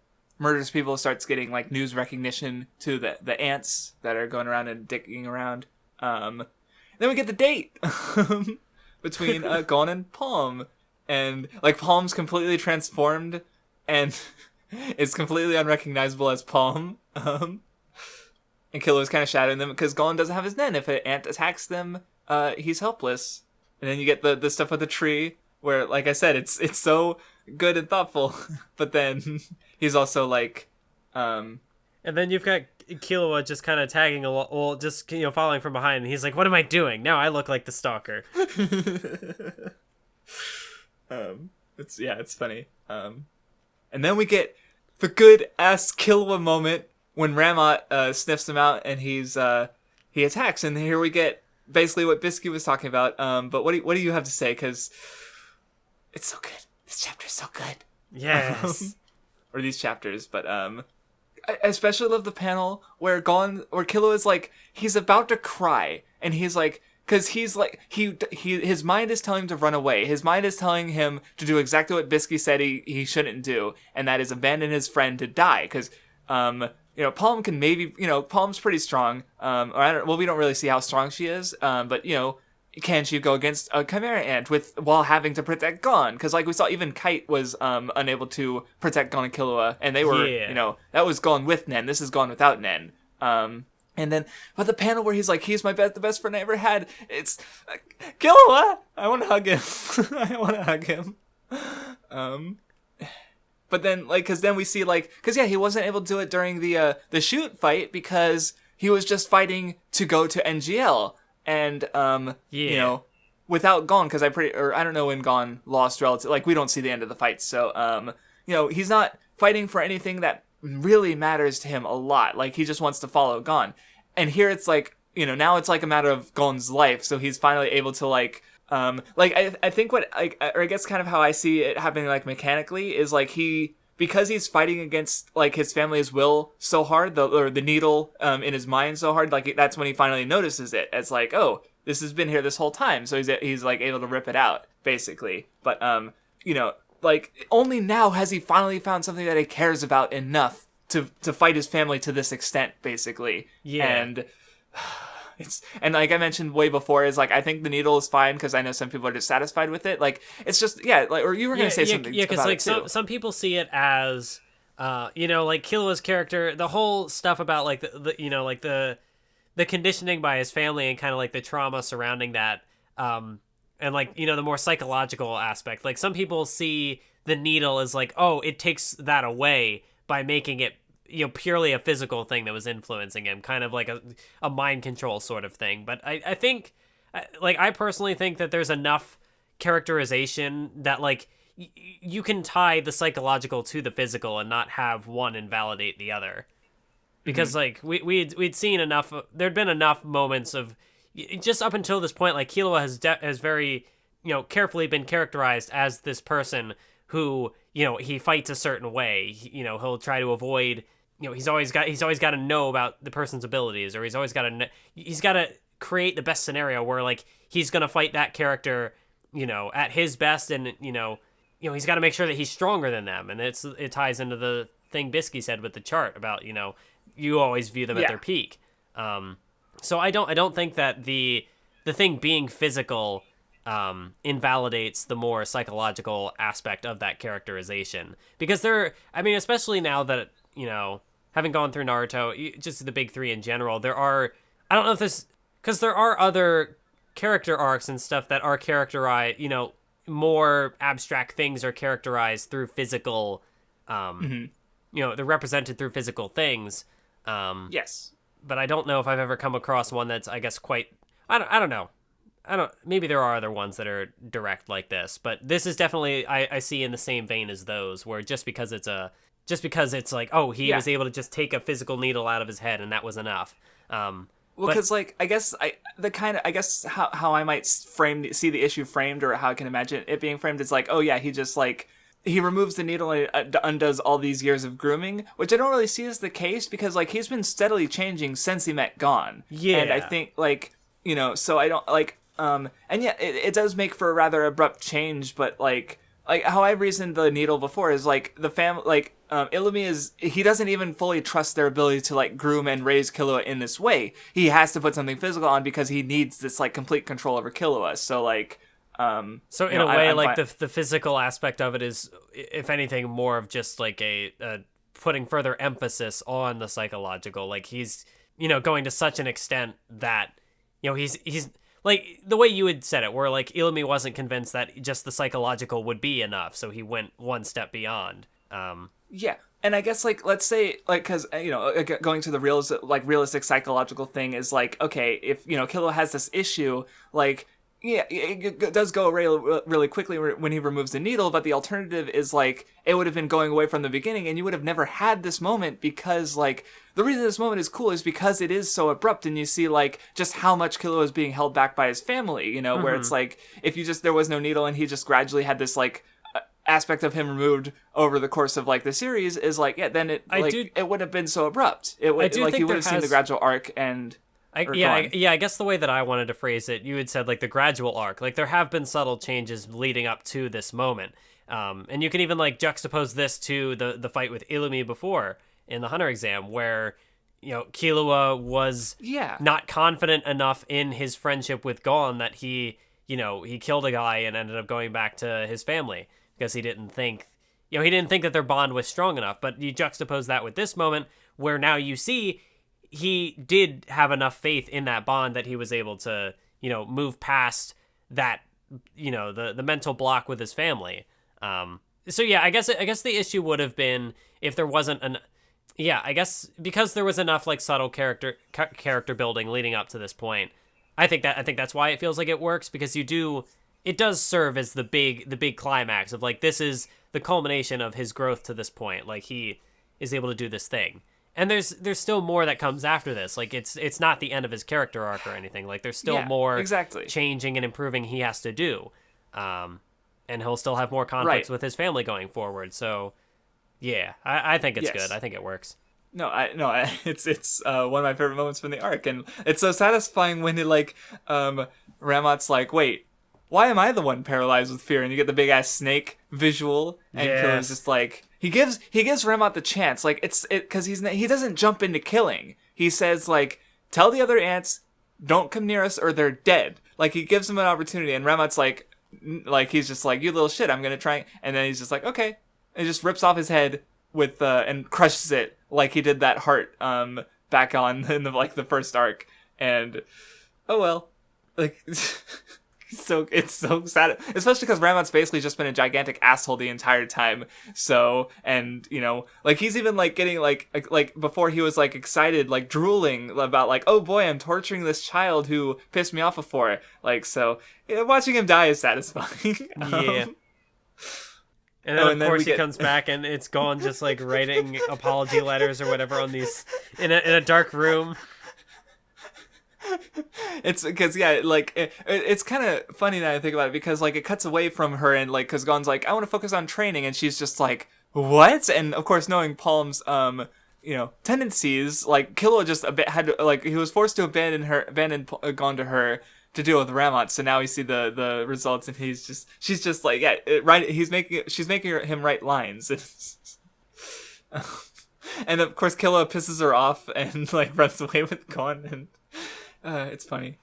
murders people, starts getting like news recognition to the ants that are going around and dicking around. Then we get the date between Gon and Palm, and like Palm's completely transformed and is completely unrecognizable as Palm. And Killua's kind of shadowing them because Gon doesn't have his Nen. If an ant attacks them, he's helpless. And then you get the stuff with the tree where, like I said, it's so good and thoughtful, but then he's also like,
and then you've got Killua just kind of tagging just, you know, following from behind, and he's like, what am I doing? Now I look like the stalker.
It's funny. And then we get the good ass Killua moment when Ramat sniffs him out and he attacks, and here we get basically what Biscuit was talking about. But what do you have to say? Because it's so good. This chapter's so good.
Yes.
Or these chapters, but I especially love the panel where Killua is like, he's about to cry, and he's like, because he's like, his mind is telling him to run away. His mind is telling him to do exactly what Bisky said he shouldn't do, and that is abandon his friend to die. Because you know, Palm can maybe, you know, Palm's pretty strong. We don't really see how strong she is. But you know, can she go against a Chimera ant while having to protect Gon? Because like we saw, even Kite was unable to protect Gon and Killua, and they were, you know, that was Gon with Nen. This is Gon without Nen. And then, but the panel where he's like, he's the best friend I ever had. It's Killua. I want to hug him. I want to hug him. But then, like, because then we see, like, because yeah, he wasn't able to do it during the shoot fight because he was just fighting to go to NGL. And you know, without Gon, because I don't know when Gon lost relative. Like, we don't see the end of the fight, so you know, he's not fighting for anything that really matters to him a lot. Like, he just wants to follow Gon. And here it's like, you know, now it's like a matter of Gon's life. So he's finally able to like I think what or I guess kind of how I see it happening like mechanically is like because he's fighting against like his family's will so hard, the needle in his mind so hard, like that's when he finally notices it. It's like, oh, this has been here this whole time, so he's like able to rip it out basically. But you know, like only now has he finally found something that he cares about enough to fight his family to this extent, basically. Yeah. And like I mentioned way before, is like I think the needle is fine because I know some people are dissatisfied with it. Like it's just like, or you were gonna say something. Yeah, because like
some people see it as, you know, like Killua's character, the whole stuff about like the you know, like the conditioning by his family and kind of like the trauma surrounding that, and like, you know, the more psychological aspect. Like some people see the needle as like, oh, it takes that away by making it, you know, purely a physical thing that was influencing him, kind of like a mind control sort of thing. But I think, like, I personally think that there's enough characterization that, like, you can tie the psychological to the physical and not have one invalidate the other. Because, like, we'd seen enough, there'd been enough moments of, just up until this point, like, Killua has very, you know, carefully been characterized as this person who, you know, he fights a certain way. You know, he'll try to avoid, you know, he's always got to know about the person's abilities, or he's got to create the best scenario where like he's going to fight that character at his best, and he's got to make sure that he's stronger than them, and it ties into the thing Bisky said with the chart about you always view them at their peak. So I don't think that the thing being physical invalidates the more psychological aspect of that characterization, because especially now that having gone through Naruto, just the big three in general, I don't know if this, because there are other character arcs and stuff that are characterized, more abstract things are characterized through physical, they're represented through physical things.
Yes.
But I don't know if I've ever come across one that's, I guess, quite, I don't know. Maybe there are other ones that are direct like this, but this is definitely, I see in the same vein as those, where just because it's like, oh, he was able to just take a physical needle out of his head and that was enough.
Because I guess how I might see the issue framed, or how I can imagine it being framed, is like, oh yeah, he just he removes the needle and it undoes all these years of grooming, which I don't really see as the case, because he's been steadily changing since he met Gon.
Yeah.
And I think so I don't and yeah, it does make for a rather abrupt change, but how I reasoned the needle before is the family, Illumi he doesn't even fully trust their ability to groom and raise Killua in this way. He has to put something physical on because he needs this complete control over Killua. So
so in a way, the physical aspect of it is, if anything, more of just a putting further emphasis on the psychological. He's going to such an extent that he's the way you had said it, where Illumi wasn't convinced that just the psychological would be enough, so he went one step beyond.
Yeah, and I guess let's say because going to the realistic psychological thing is okay, if Killua has this issue, yeah, it does go really quickly when he removes the needle, but the alternative is it would have been going away from the beginning, and you would have never had this moment, because the reason this moment is cool is because it is so abrupt, and you see just how much Killua is being held back by his family, where it's if there was no needle and he just gradually had this aspect of him removed over the course of the series, is then it it wouldn't have been so abrupt. It would he would have seen the gradual arc and. I guess the way that I wanted to phrase it, you had said the gradual arc. There have been subtle changes leading up to this moment, and you can even juxtapose this to the fight with Illumi before in the Hunter exam, where Killua was not confident enough in his friendship with Gon that he killed a guy and ended up going back to his family because he didn't think that their bond was strong enough. But you juxtapose that with this moment, where now you see he did have enough faith in that bond that he was able to, move past that, the mental block with his family. So yeah, I guess the issue would have been if there wasn't I guess because there was enough subtle character building leading up to this point. I think that's why it feels like it works, because it does serve as the big climax of this is the culmination of his growth to this point. He is able to do this thing. And there's still more that comes after this. It's not the end of his character arc or anything. There's still more changing and improving he has to do. And he'll still have more conflicts with his family going forward. So, yeah, I think it's good. I think it works. It's one of my favorite moments from the arc, and it's so satisfying when Ramot's wait, why am I the one paralyzed with fear? And you get the big ass snake visual, and Killua's just he gives Ramot the chance, because he doesn't jump into killing. He says tell the other ants, don't come near us or they're dead. He gives him an opportunity, and Ramot's he's just you little shit, I'm gonna try, and then he's just okay, and just rips off his head with and crushes it he did that heart back on in the first arc, and oh well, So it's so sad, especially because Ramot's basically just been a gigantic asshole the entire time. So, and he's even getting before he was excited, drooling about oh boy, I'm torturing this child who pissed me off before. So watching him die is satisfying.
Yeah. And then, of course, he comes back and it's Gon just writing apology letters or whatever on these in a dark room.
It's because it's kind of funny now I think about it, because it cuts away from her, and because Gon's I want to focus on training, and she's just what? And of course, knowing Palm's tendencies, Killua just had to, he was forced to abandon Gon to her, to deal with Ramot. So now we see the results, and she's just like, yeah, right. She's making him write lines, and of course Killa pisses her off and like runs away with Gon, and it's funny.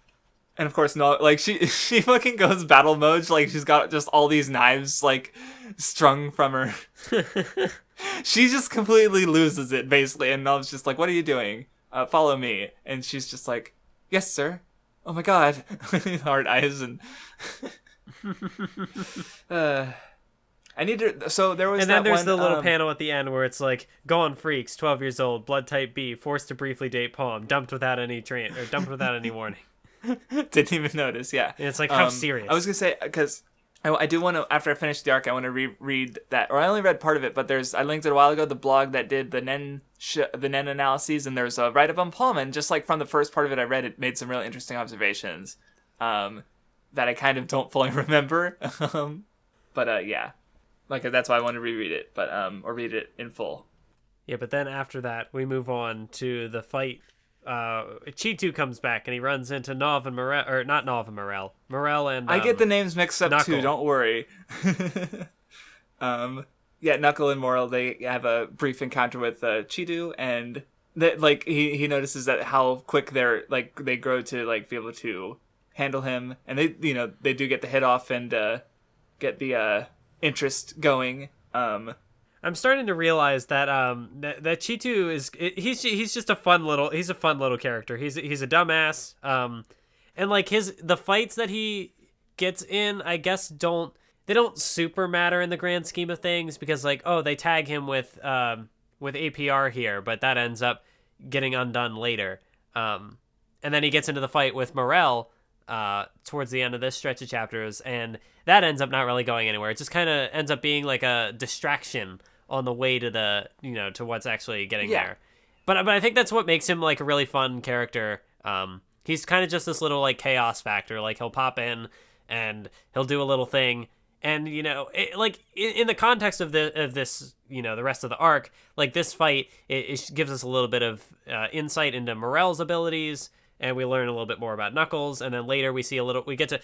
And of course, no, like she fucking goes battle mode. Like she's got just all these knives like strung from her. She just completely loses it basically, and Nob's just like, "What are you doing? Follow me." And she's just like, "Yes, sir." Oh my god, hard eyes and. I need to. So there was.
And then there's
one,
the little panel at the end where it's like, "Gone freaks, 12 years old, blood type B, forced to briefly date Palm, dumped without any warning."
Didn't even notice. Yeah,
and it's like, how serious?
I was gonna say, because I do want to, after I finish the arc, I want to reread that, or I only read part of it, but I linked it a while ago, the blog that did the Nen analyses, and there's a write up on Palm, and just like from the first part of it I read, it made some really interesting observations that I kind of don't fully remember, but yeah, like that's why I want to reread it, but or read it in full.
Yeah, but then after that we move on to the fight. Chitu comes back and he runs into Nov and Morel, or not Nov and Morel and
I get the names mixed up
Knuckle.
too, don't worry. Yeah, Knuckle and Morel, they have a brief encounter with Chitu, and that like he notices that how quick they grow to like be able to handle him, and they do get the hit off and get the interest going.
I'm starting to realize that that Chitu he's just a fun little character. He's a dumbass. And like the fights that he gets in, I guess don't super matter in the grand scheme of things, because like, oh, they tag him with APR here, but that ends up getting undone later. And then he gets into the fight with Morel towards the end of this stretch of chapters, and that ends up not really going anywhere. It just kind of ends up being like a distraction on the way to the to what's actually getting there. But I think that's what makes him like a really fun character. He's kind of just this little like chaos factor. Like he'll pop in and he'll do a little thing, and like in the context of this the rest of the arc, like this fight, it gives us a little bit of insight into Morel's abilities, and we learn a little bit more about Knuckles, and then later we get to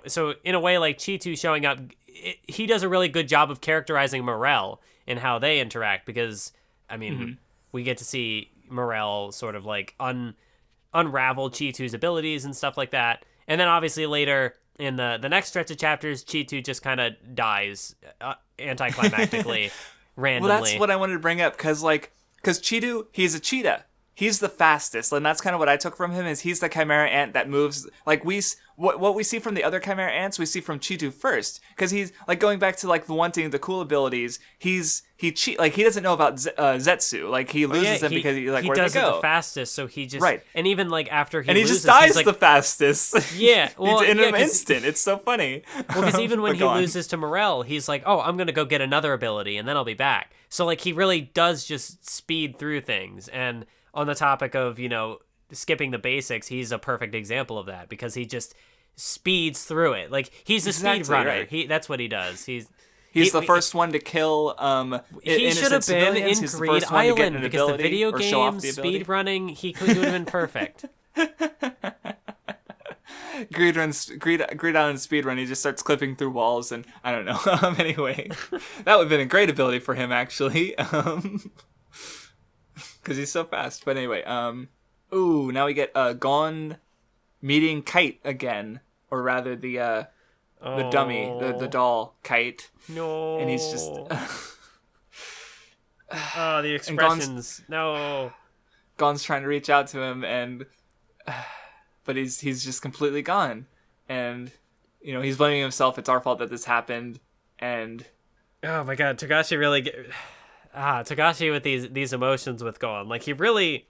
so in a way, like Chitu showing up, he does a really good job of characterizing Morel and how they interact, because I mean we get to see Morel sort of like unravel Chitu's abilities and stuff like that, and then obviously later in the next stretch of chapters, Chitu just kind of dies anticlimactically randomly.
Well, that's what I wanted to bring up, because Chitu, he's a cheetah. He's the fastest, and that's kind of what I took from him, is he's the Chimera ant that moves, like what we see from the other Chimera ants, we see from Chitu first, because he's, like, going back to, like, the cool abilities, he doesn't know about Zetsu, like, he loses them because he's like, where'd they go?
He does it the fastest, so he just,
right.
And even, like, after he
and he
loses,
just dies
like,
the fastest.
Yeah, well,
in an instant, it's so funny.
Well, because even when he loses to Morel, he's like, oh, I'm gonna go get another ability, and then I'll be back. So, like, he really does just speed through things, and on the topic of, skipping the basics, he's a perfect example of that, because he just speeds through it. Like, he's a speed runner.
Right.
That's what he does. He's
the first one to kill
he should have been in Greed Island, because the video game speed running, he would have been perfect.
Greed Island speedrun, he just starts clipping through walls, and I don't know. Anyway, that would have been a great ability for him, actually. Because he's so fast. But anyway, now we get Gon meeting Kite again, or rather the dummy, the doll Kite.
No.
And he's just
the expressions. No.
Gon's trying to reach out to him, and but he's just completely gone, and he's blaming himself. It's our fault that this happened, and
oh my god, Togashi really. Togashi with these emotions with Gon. Like, he really,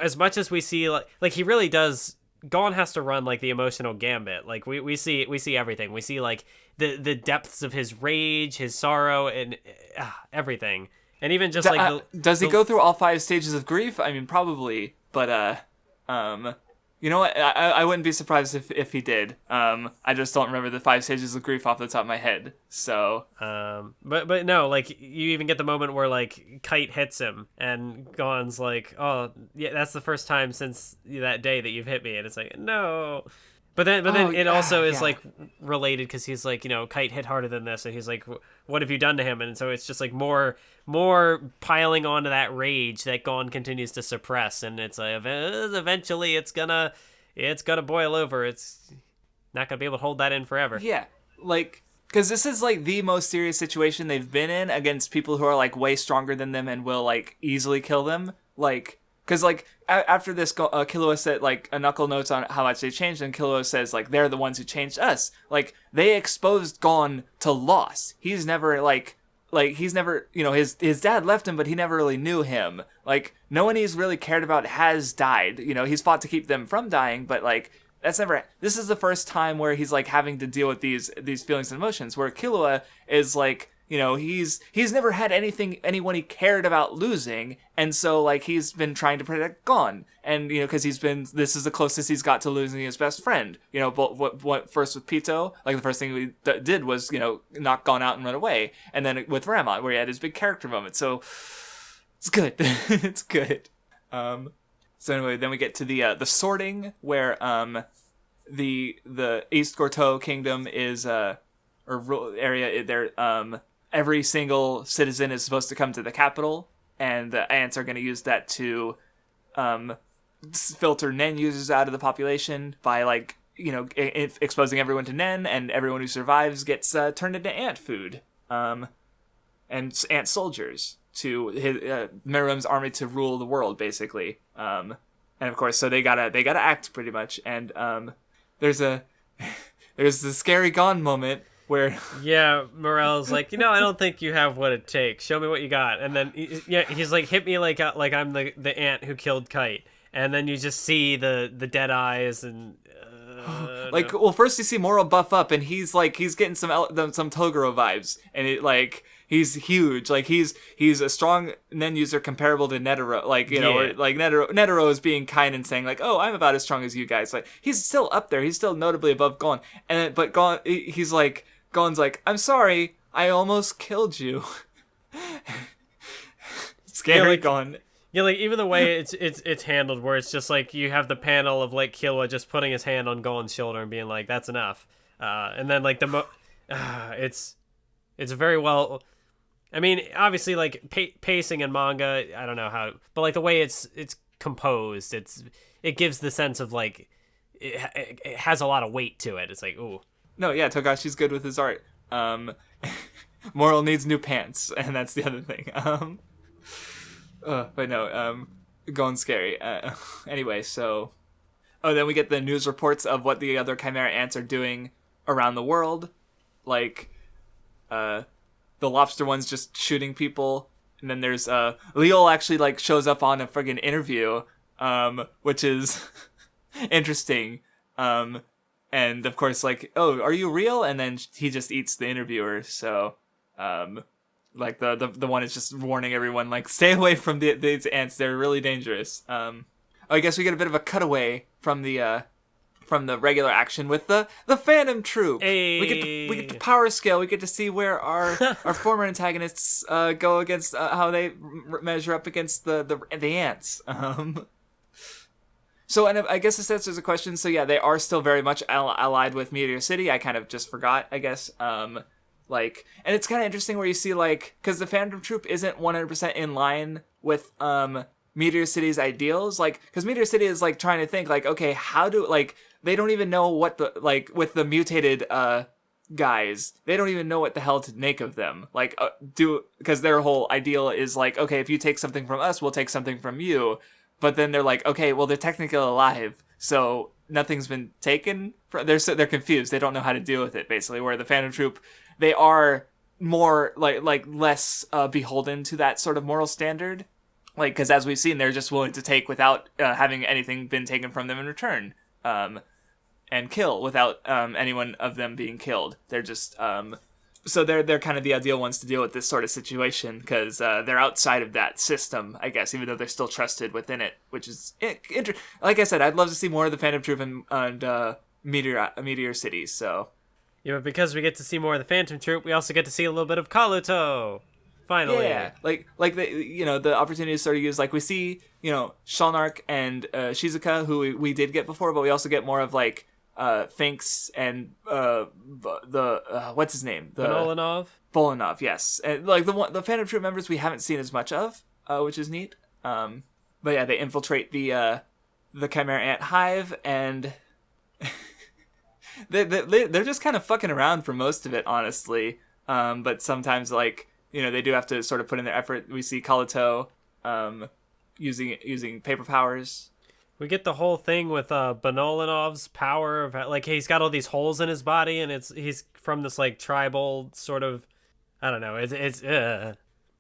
as much as we see, like he really does, Gon has to run, like, the emotional gambit. Like, we see everything. We see, like, the depths of his rage, his sorrow, and everything. And even just,
does he go through all 5 stages of grief? I mean, probably, but, you know what? I wouldn't be surprised if he did. I just don't remember the 5 stages of grief off the top of my head. So.
But no, like, you even get the moment where, like, Kite hits him, and Gon's like, oh yeah, that's the first time since that day that you've hit me, and it's like, no. But then it also is
yeah.
like related because he's like, Kite hit harder than this, and he's like, what have you done to him? And so it's just like more piling onto that rage that Gon continues to suppress, and it's like eventually it's gonna boil over. It's not gonna be able to hold that in forever.
Yeah, like, because this is like the most serious situation they've been in against people who are like way stronger than them and will like easily kill them. Like, because like after this, Killua said like a knuckle notes on how much they changed, and Killua says like they're the ones who changed us. Like they exposed Gon to loss. He's never he's never, his dad left him, but he never really knew him. Like no one he's really cared about has died. He's fought to keep them from dying, but like that's never. This is the first time where he's like having to deal with these feelings and emotions. Where Killua is like, he's never had anyone he cared about losing, and so like he's been trying to protect Gon, and because this is the closest he's got to losing his best friend. But what first with Pito, like the first thing we did was knock Gon out and run away, and then with Ramon where he had his big character moment. So it's good. It's good. So anyway, then we get to the sorting where the East Gorto Kingdom is or area there. Every single citizen is supposed to come to the capital, and the ants are going to use that to filter Nen users out of the population by like exposing everyone to Nen, and everyone who survives gets turned into ant food, and ant soldiers to his Meruem's army to rule the world basically. And of course, so they gotta act pretty much, and there's the scary Gon moment where
Morel's like, I don't think you have what it takes. Show me what you got. And then he's like, hit me like I'm the ant who killed Kite. And then you just see the dead eyes and
like well, first you see Moro buff up, and he's getting some Toguro vibes, and it like he's huge, like he's a strong Nen user comparable to Netero, like or, like Netero is being kind and saying like, oh, I'm about as strong as you guys. Like he's still up there, he's still notably above Gon, but Gon's like, I'm sorry, I almost killed you. Scary Gon.
Yeah, like even the way it's handled, where it's just like you have the panel of like Killua just putting his hand on Gon's shoulder and being like, "That's enough," and then like it's very well. I mean, obviously, like pacing in manga, I don't know how, but like the way it's composed, it gives the sense of like it has a lot of weight to it. It's like, ooh.
No, yeah, Togashi's good with his art. Moral needs new pants, and that's the other thing. But no, Gon's scary. Anyway, so... Oh, then we get the news reports of what the other Chimera ants are doing around the world. Like, the lobster one's just shooting people. And then there's, Leol actually, like, shows up on a friggin' interview, which is interesting. And, of course, like, oh, are you real? And then he just eats the interviewer, so... Like the one is just warning everyone, like, stay away from these ants. They're really dangerous. I guess we get a bit of a cutaway from the regular action with the Phantom Troop.
Hey.
We get to power scale. We get to see where our former antagonists go against how they measure up against the ants. So, and I guess this answers a question. So yeah, they are still very much allied with Meteor City. I kind of just forgot, I guess. Like, and it's kind of interesting where you see, like, because the Phantom Troop isn't 100% in line with Meteor City's ideals, like, because Meteor City is like trying to think, like, okay, how do, like, they don't even know what the, like, with the mutated guys, they don't even know what the hell to make of them, like, because their whole ideal is like, okay, if you take something from us, we'll take something from you, but then they're like, okay, well, they're technically alive, so nothing's been taken they're confused, they don't know how to deal with it, basically, where the Phantom Troop, they are more like less beholden to that sort of moral standard, like, because as we've seen, they're just willing to take without having anything been taken from them in return, and kill without anyone of them being killed. They're just so they're kind of the ideal ones to deal with this sort of situation, because they're outside of that system, I guess, even though they're still trusted within it, which is like I said, I'd love to see more of the Phantom Troop and Meteor City. So.
Yeah, but because we get to see more of the Phantom Troop, we also get to see a little bit of Kaluto. Finally.
Yeah, like the opportunities sort of use, like, we see, Shellnark and Shizuka, who we did get before, but we also get more of, like, Finks and what's his name?
Bolanov,
yes. And like the Phantom Troop members we haven't seen as much of, which is neat. But yeah, they infiltrate the Chimera Ant hive, and they're just kind of fucking around for most of it, honestly. But sometimes, like, they do have to sort of put in their effort. We see Kaluto using paper powers.
We get the whole thing with Bonolanov's power of, like, he's got all these holes in his body, and he's from this like tribal sort of, I don't know, it's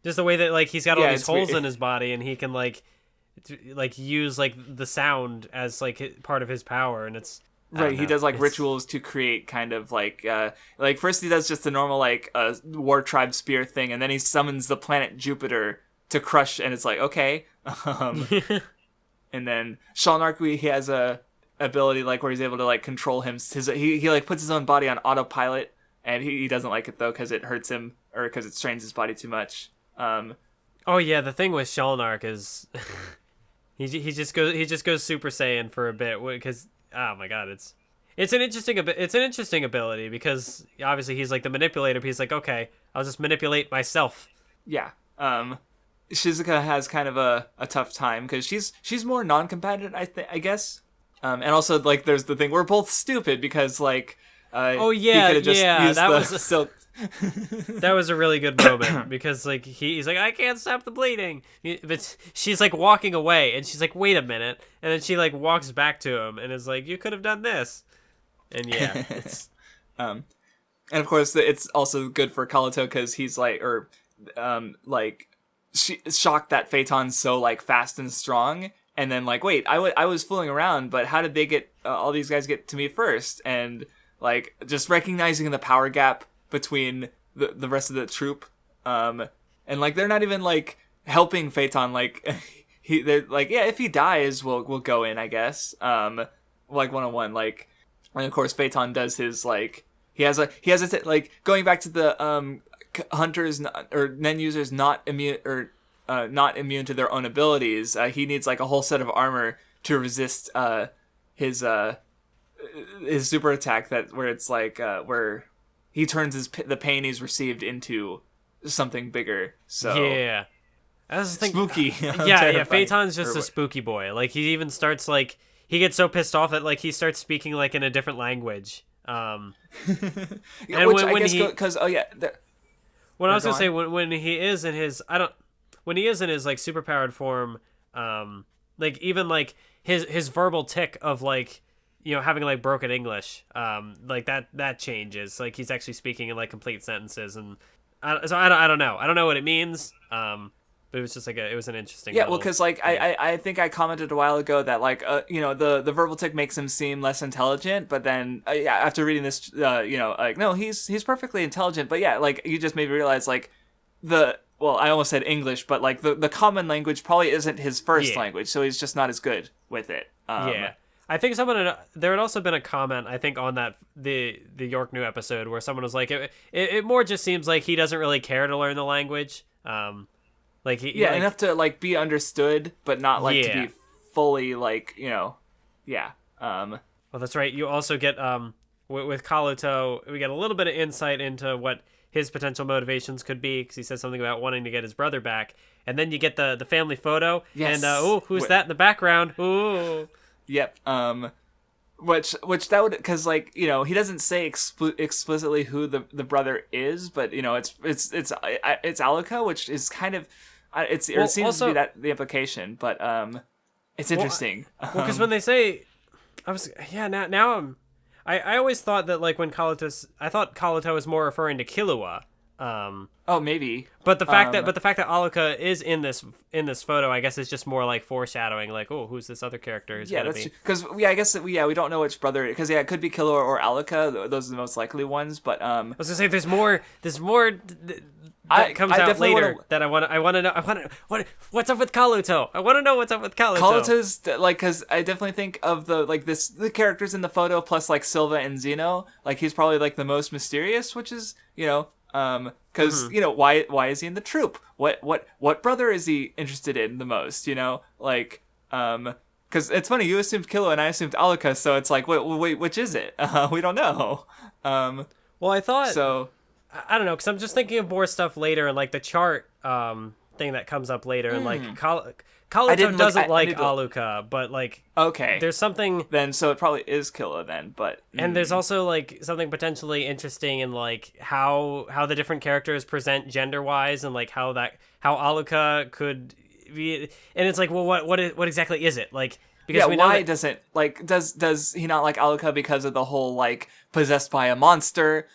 just the way that, like, he's got all these holes in his body, and he can like use like the sound as like part of his power, and it's
right. He does like rituals to create kind of like first he does just the normal like war tribe spear thing, and then he summons the planet Jupiter to crush, and it's like, okay. And then Shalnarkui, he has a ability like where he's able to like control he like puts his own body on autopilot, and he doesn't like it though because it hurts him or because it strains his body too much.
Oh yeah, the thing with Shalnark is he just goes Super Saiyan for a bit because, oh my god, it's an interesting ability because obviously he's like the manipulator, but he's like, okay, I'll just manipulate myself.
Yeah. Shizuka has kind of a tough time because she's more non-combatant, I guess. And also, like, there's the thing, we're both stupid because, like,
oh yeah,
he just used
that
the
was
silk.
That was a really good moment because, like, he's like, I can't stop the bleeding, but she's like walking away, and she's like, wait a minute, and then she like walks back to him and is like, you could have done this, and yeah, it's
and of course it's also good for Kaluto because he's like, shocked that Phaeton's so like fast and strong, and then like, wait, I was fooling around, but how did they get all these guys get to me first? And like just recognizing the power gap between the rest of the troop, and like they're not even like helping Phaeton, like they're like, yeah, if he dies we'll go in, I guess, like one-on-one, like, and of course Phaeton does his like he has a like going back to the hunters or Nen users not immune to their own abilities. He needs like a whole set of armor to resist his super attack where it's like where he turns the pain he's received into something bigger. So
yeah, that's the thing.
Spooky.
Yeah. Phaeton's just a spooky boy. Like he even starts like he gets so pissed off that like he starts speaking like in a different language.
Yeah,
and
which
when
I guess
he
because when
I was gonna say when he is in his when he is in his like superpowered form, like even like his verbal tick of like, having like broken English, like that changes. Like he's actually speaking in like complete sentences, and I don't know what it means. But it was just like it was an interesting.
Yeah, well, because like I think I commented a while ago that like the verbal tick makes him seem less intelligent, but then after reading this, like no, he's perfectly intelligent, but yeah, like you just made me realize like I almost said English, but like the common language probably isn't his first language, so he's just not as good with it.
I think there had also been a comment, I think, on that the York New episode where someone was like, it more just seems like he doesn't really care to learn the language. Like
enough to like be understood, but not like to be fully like Well,
that's right. You also get with Kaluto, we get a little bit of insight into what his potential motivations could be, because he says something about wanting to get his brother back, and then you get the family photo, and who's that in the background? Ooh.
Yep. Which that would, because like he doesn't say explicitly who the brother is, but it's Aluka, which is kind of it seems also to be that the implication, but it's interesting.
Because when they say, I always thought that like when I thought Kaluto was more referring to Killua.
Maybe.
But the fact that Aluka is in this photo, I guess, is just more like foreshadowing, like, oh, who's this other character?
That's because I guess we don't know which brother, because it could be Killua or Aluka. Those are the most likely ones. But I
was gonna say there's more that comes out later that I want to know. What's up with Kaluto? I want to know what's up with Kaluto.
Kaluto's like, because I definitely think of the characters in the photo plus like Silva and Zeno. Like he's probably like the most mysterious, which is because why is he in the troop? What brother is he interested in the most? Because Because it's funny, you assumed Killua and I assumed Aluka, so it's like, wait, which is it? We don't know.
Well, I thought...
So...
I don't know, because I'm just thinking of more stuff later, and, like, the chart thing that comes up later, and, like, Kaluto doesn't like Aluka, but, like...
Okay.
There's something...
Then, so it probably is Killua then, but...
And there's also, like, something potentially interesting in, like, how the different characters present gender-wise, and, like, how Aluka could be... And it's like, well, what exactly is it? Like... Because we know
why doesn't, like, does he not like Aluka because of the whole, like, possessed by a monster,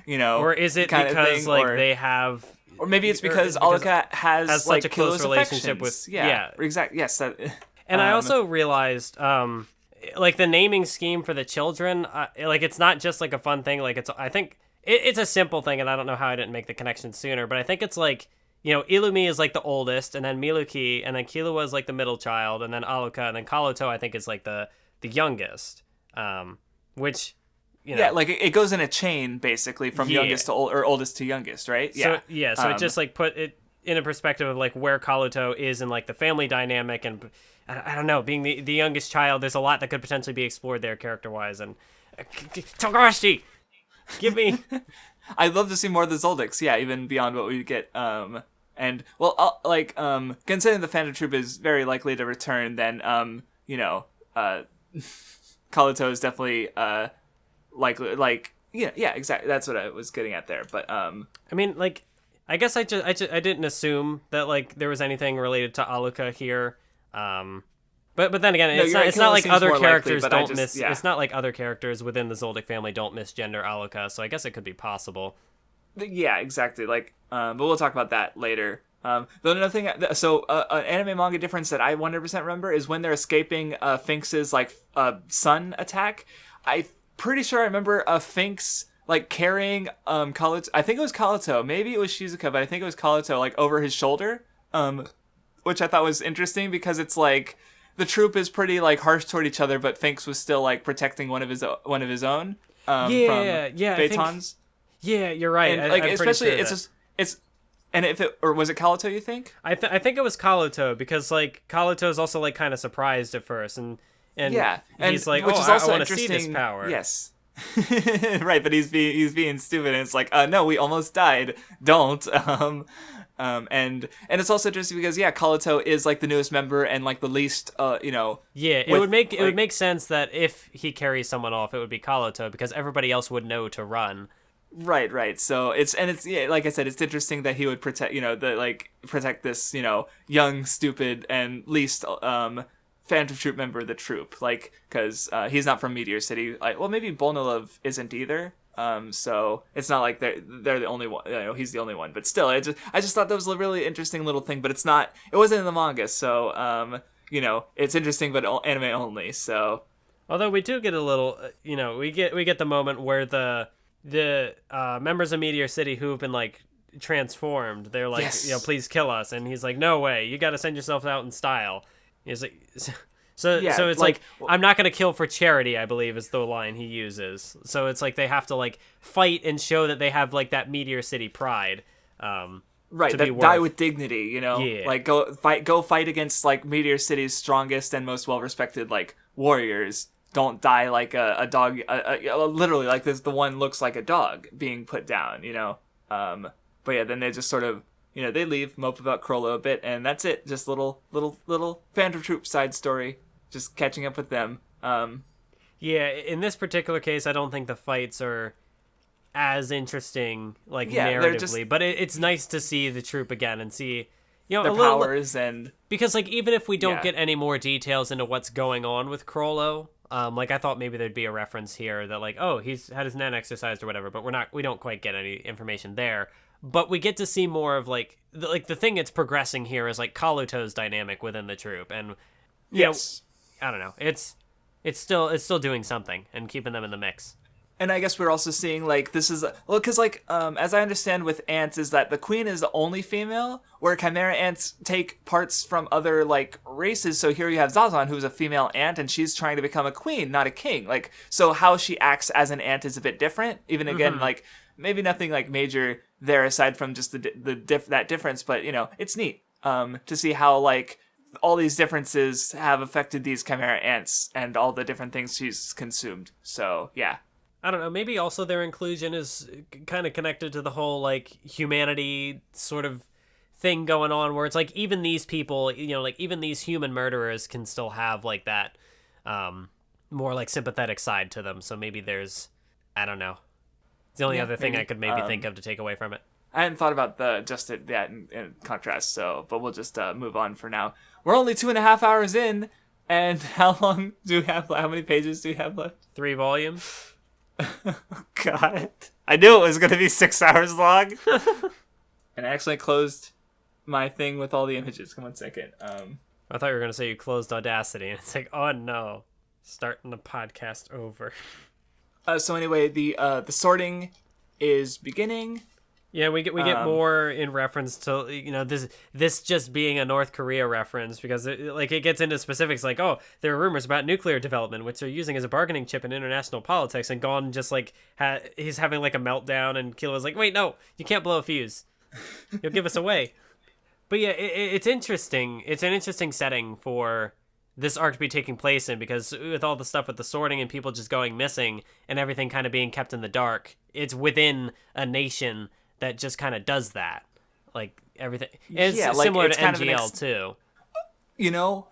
you know,
or is it because, like, they have...
Or maybe it's because Aluka has like,
such a close relationship
with...
Yeah.
Exactly, yes.
And I also realized, like, the naming scheme for the children, like, it's not just, like, a fun thing, like, I think it's a simple thing, and I don't know how I didn't make the connection sooner, but I think it's, like, you know, Illumi is, like, the oldest, and then Miluki, and then Killua is, like, the middle child, and then Aluka, and then Kaluto, I think, is, like, the youngest, which, you know.
Yeah, like, it goes in a chain, basically, from youngest to or oldest to youngest, right?
Yeah. So it just, like, put it in a perspective of, like, where Kaluto is in, like, the family dynamic, and, I don't know, being the youngest child, there's a lot that could potentially be explored there character-wise, and... Togashi! Give me...
I'd love to see more of the Zoldycks, yeah, even beyond what we get, and, well, like, considering the Phantom Troop is very likely to return, then, you know, Kaluto is definitely, likely, like, yeah, exactly, that's what I was getting at there, but, I
mean, like, I guess I didn't assume that, like, there was anything related to Aluka here, but then again, it's not like other characters don't miss, it's not like other characters within the Zoldyck family don't misgender Aluka, so I guess it could be possible.
Yeah, exactly. Like, but we'll talk about that later. Though another thing, so an anime manga difference that I 100% remember is when they're escaping Finks's like sun attack. I'm pretty sure I remember Finks like carrying Kaluto. I think it was Kaluto. Maybe it was Shizuka, but I think it was Kaluto like over his shoulder. Which I thought was interesting because it's like the troop is pretty like harsh toward each other, but Finks was still like protecting one of his own. From Phaetons.
Yeah, you're right.
And, like,
I'm
especially
sure
it's and if it, or was it Kaluto, you think?
I think it was Kaluto because like Kaluto's also like kind of surprised at first and
yeah,
he's like,
which is also
I want to see this power.
Yes. Right, but he's being stupid, and it's like, no, we almost died. Don't. And it's also interesting because Kaluto is like the newest member and like the least, you know.
Yeah, it would make sense that if he carries someone off, it would be Kaluto because everybody else would know to run.
Right. So it's like I said, it's interesting that he would protect, you know, protect this, you know, young, stupid, and least Phantom Troop member of the troop, like, because he's not from Meteor City. Like, well, maybe Bolnilov isn't either. So it's not like they're the only one. You know, he's the only one. But still, I just thought that was a really interesting little thing. But it wasn't in the manga, so you know, it's interesting, but anime only. So
although we do get a little, you know, we get the moment where the members of Meteor City who've been like transformed, they're like,
yes,
you know, please kill us, and he's like, no way, you got to send yourself out in style. He's like, so it's like I'm not gonna kill for charity, I believe is the line he uses. So it's like they have to like fight and show that they have like that Meteor City pride.
Right, that die with dignity, you know, like go fight against like Meteor City's strongest and most well respected like warriors. Don't die like a dog, literally, like this, the one looks like a dog being put down, you know? But yeah, then they just sort of, you know, they leave, mope about Crollo a bit, and that's it. Just little Phantom Troop side story, just catching up with them.
Yeah, in this particular case, I don't think the fights are as interesting, like, narratively, but it's nice to see the troop again and see, you know,
their powers and...
Because, like, even if we don't get any more details into what's going on with Crollo, like, I thought maybe there'd be a reference here that, like, oh, he's had his Nen exercised or whatever, but we don't quite get any information there. But we get to see more of, like, the thing that's progressing here is, like, Kaluto's dynamic within the troop. And,
yes,
I don't know. It's still doing something and keeping them in the mix.
And I guess we're also seeing, like, this is... Well, because, like, as I understand with ants is that the queen is the only female, where Chimera ants take parts from other, like, races. So here you have Zazan, who's a female ant, and she's trying to become a queen, not a king. Like, so how she acts as an ant is a bit different. Even, again, like, maybe nothing, like, major there aside from just that difference. But, you know, it's neat to see how, like, all these differences have affected these Chimera ants and all the different things she's consumed. So, yeah.
I don't know, maybe also their inclusion is kind of connected to the whole, like, humanity sort of thing going on, where it's like, even these people, like, even these human murderers can still have, like, that more, like, sympathetic side to them. So maybe there's, I don't know. It's the only other thing I could maybe think of to take away from it.
I hadn't thought about that in contrast, but we'll just move on for now. We're only 2.5 hours in, and how long do we have? How many pages do we have left?
3 volumes.
God, I knew it was going to be 6 hours long. And I actually closed my thing with all the images. Come on, second.
I thought you were going to say you closed Audacity, and it's like, oh no, starting the podcast over.
So anyway, the sorting is beginning.
Yeah, we get more in reference to this just being a North Korea reference, because it gets into specifics like, oh, there are rumors about nuclear development which they're using as a bargaining chip in international politics, and Gon just like he's having like a meltdown, and Killua's like, wait, no, you can't blow a fuse, you'll give us away. But yeah, it's interesting. It's an interesting setting for this arc to be taking place in, because with all the stuff with the sorting and people just going missing and everything kind of being kept in the dark, it's within a nation that just kind of does that, like everything. It's similar to NGL too.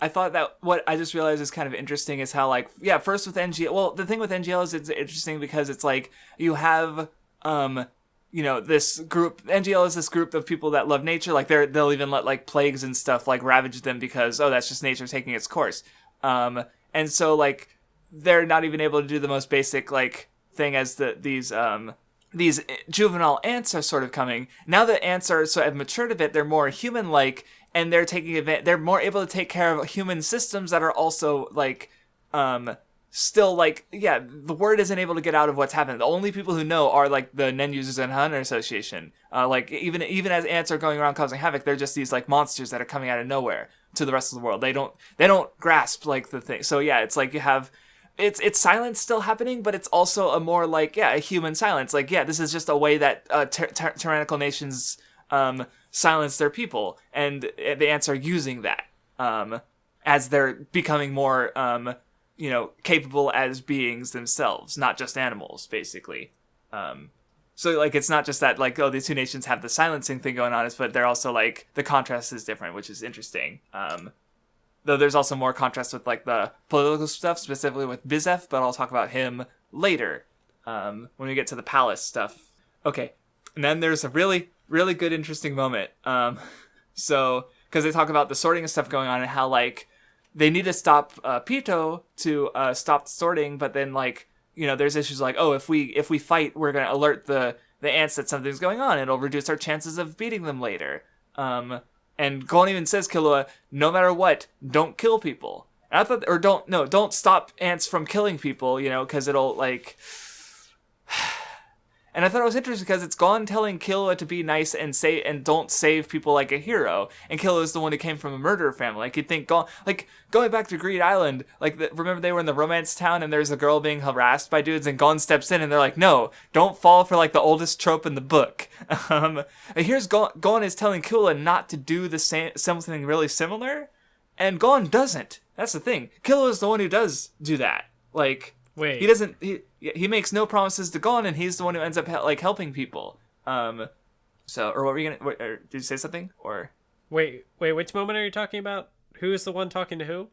I thought that what I just realized is kind of interesting is how, like, first with NGL. Well, the thing with NGL is it's interesting because it's like you have this group. NGL is this group of people that love nature. Like they'll even let like plagues and stuff like ravage them because that's just nature taking its course. And so like they're not even able to do the most basic like thing as these juvenile ants are sort of coming. Now that ants are sort of matured a bit, they're more human-like, and they're they're more able to take care of human systems that are also, like, still, like, the word isn't able to get out of what's happening. The only people who know are, like, the Nen Users and Hunter Association. Like, even as ants are going around causing havoc, they're just these, like, monsters that are coming out of nowhere to the rest of the world. They don't grasp, like, the thing. So, yeah, it's like you have... It's silence still happening, but it's also a more like a human silence. Like this is just a way that tyrannical nations silence their people, and the ants are using that as they're becoming more capable as beings themselves, not just animals, basically. So like it's not just that like these two nations have the silencing thing going on, but they're also like the contrast is different, which is interesting. Though there's also more contrast with, like, the political stuff, specifically with Bizef, but I'll talk about him later, when we get to the palace stuff. Okay, and then there's a really, really good, interesting moment. Because they talk about the sorting and stuff going on, and how, like, they need to stop Pito to stop the sorting, but then, like, there's issues like, if we fight, we're going to alert the ants that something's going on, and it'll reduce our chances of beating them later. And Gon even says, Killua, no matter what, don't kill people. And I thought, or don't stop ants from killing people, because it'll, like... And I thought it was interesting because it's Gon telling Killua to be nice and don't save people like a hero. And Killua is the one who came from a murderer family. Like, you'd think Gon... Like, going back to Greed Island, like, remember they were in the romance town and there's a girl being harassed by dudes and Gon steps in and they're like, no, don't fall for, like, the oldest trope in the book. And here's Gon is telling Killua not to do something really similar, and Gon doesn't. That's the thing. Killua is the one who does do that. Like...
Wait.
He doesn't. He makes no promises to Gon, and he's the one who ends up helping people. So, or what were you gonna? Did you say something? Or
wait, which moment are you talking about? Who is the one talking to who?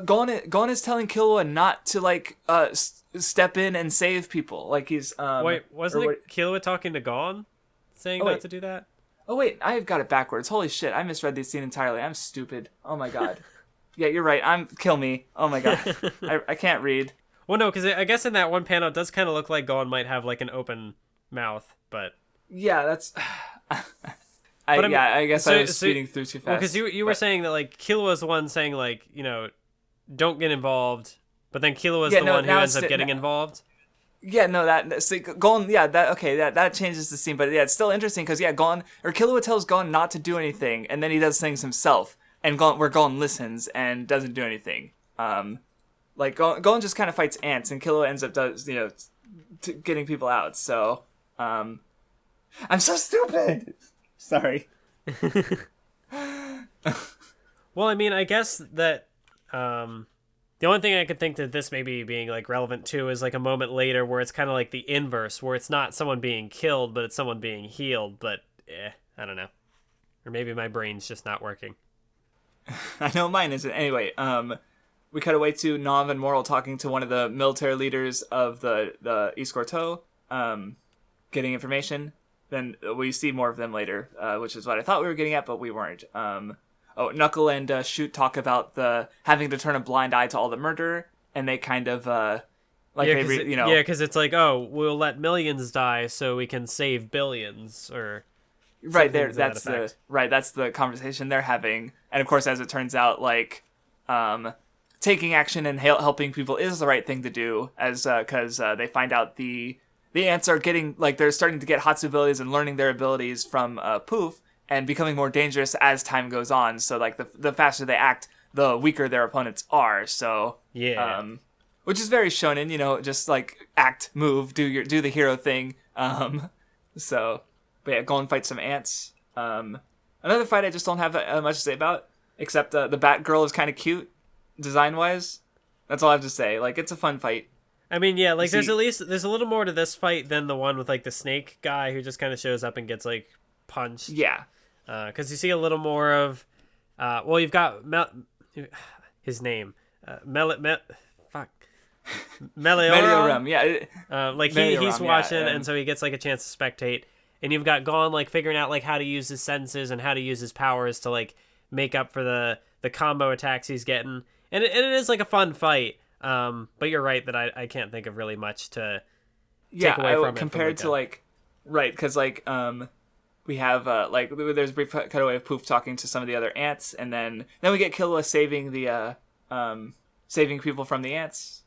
Gon is telling Killua not to step in and save people. Like he's
wait, wasn't it Killua talking to Gon, saying not to do that?
Oh wait, I've got it backwards. Holy shit, I misread this scene entirely. I'm stupid. Oh my god. Yeah, you're right. Kill me. Oh my god. I can't read.
Well, no, because I guess in that one panel, it does kind of look like Gon might have, like, an open mouth, but...
Yeah, that's... I guess I was speeding through too fast.
Well, because you were saying that, like, Killua's the one saying, like, don't get involved, but then Killua's the one who ends up getting involved.
Yeah, no, Gon, that changes the scene, but yeah, it's still interesting, because, Killua tells Gon not to do anything, and then he does things himself, and Gon listens and doesn't do anything. Like, Gon just kind of fights ants, and Killua ends up getting people out, so, I'm so stupid! Sorry.
Well, I mean, I guess that the only thing I could think that this maybe being like relevant to is like a moment later where it's kind of like the inverse, where it's not someone being killed, but it's someone being healed. But I don't know, or maybe my brain's just not working.
I know mine isn't. Anyway, we cut away to Nav and Moral talking to one of the military leaders of the East Corto, getting information. Then we see more of them later, which is what I thought we were getting at, but we weren't. Knuckle and Shoot talk about the having to turn a blind eye to all the murder, and they kind of
because it's like, oh, we'll let millions die so we can save billions, or
right there. That's the conversation they're having, and of course, as it turns out, like taking action and helping people is the right thing to do, as because they find out the ants are getting, like, they're starting to get Hatsu abilities and learning their abilities from Poof, and becoming more dangerous as time goes on. So, like, the faster they act, the weaker their opponents are. So,
yeah,
which is very shonen, just like act, move, do the hero thing. So, but yeah, go and fight some ants. Another fight I just don't have much to say about, except the Batgirl is kind of cute, design-wise. That's all I have to say. Like, it's a fun fight.
I mean, yeah, like, there's a little more to this fight than the one with, like, the snake guy who just kind of shows up and gets, like, punched.
Yeah.
Because you see a little more of, you've got his name,
Melioram, yeah.
Like, he's watching, and so he gets, like, a chance to spectate. And you've got Gon, like, figuring out, like, how to use his senses and how to use his powers to, like, make up for the combo attacks he's getting. And it is, like, a fun fight. But you're right that I can't think of really much to take away from it.
Compared to, like, right, because, like, we have, like, there's a brief cutaway of Poof talking to some of the other ants, and then we get Killua saving saving people from the ants.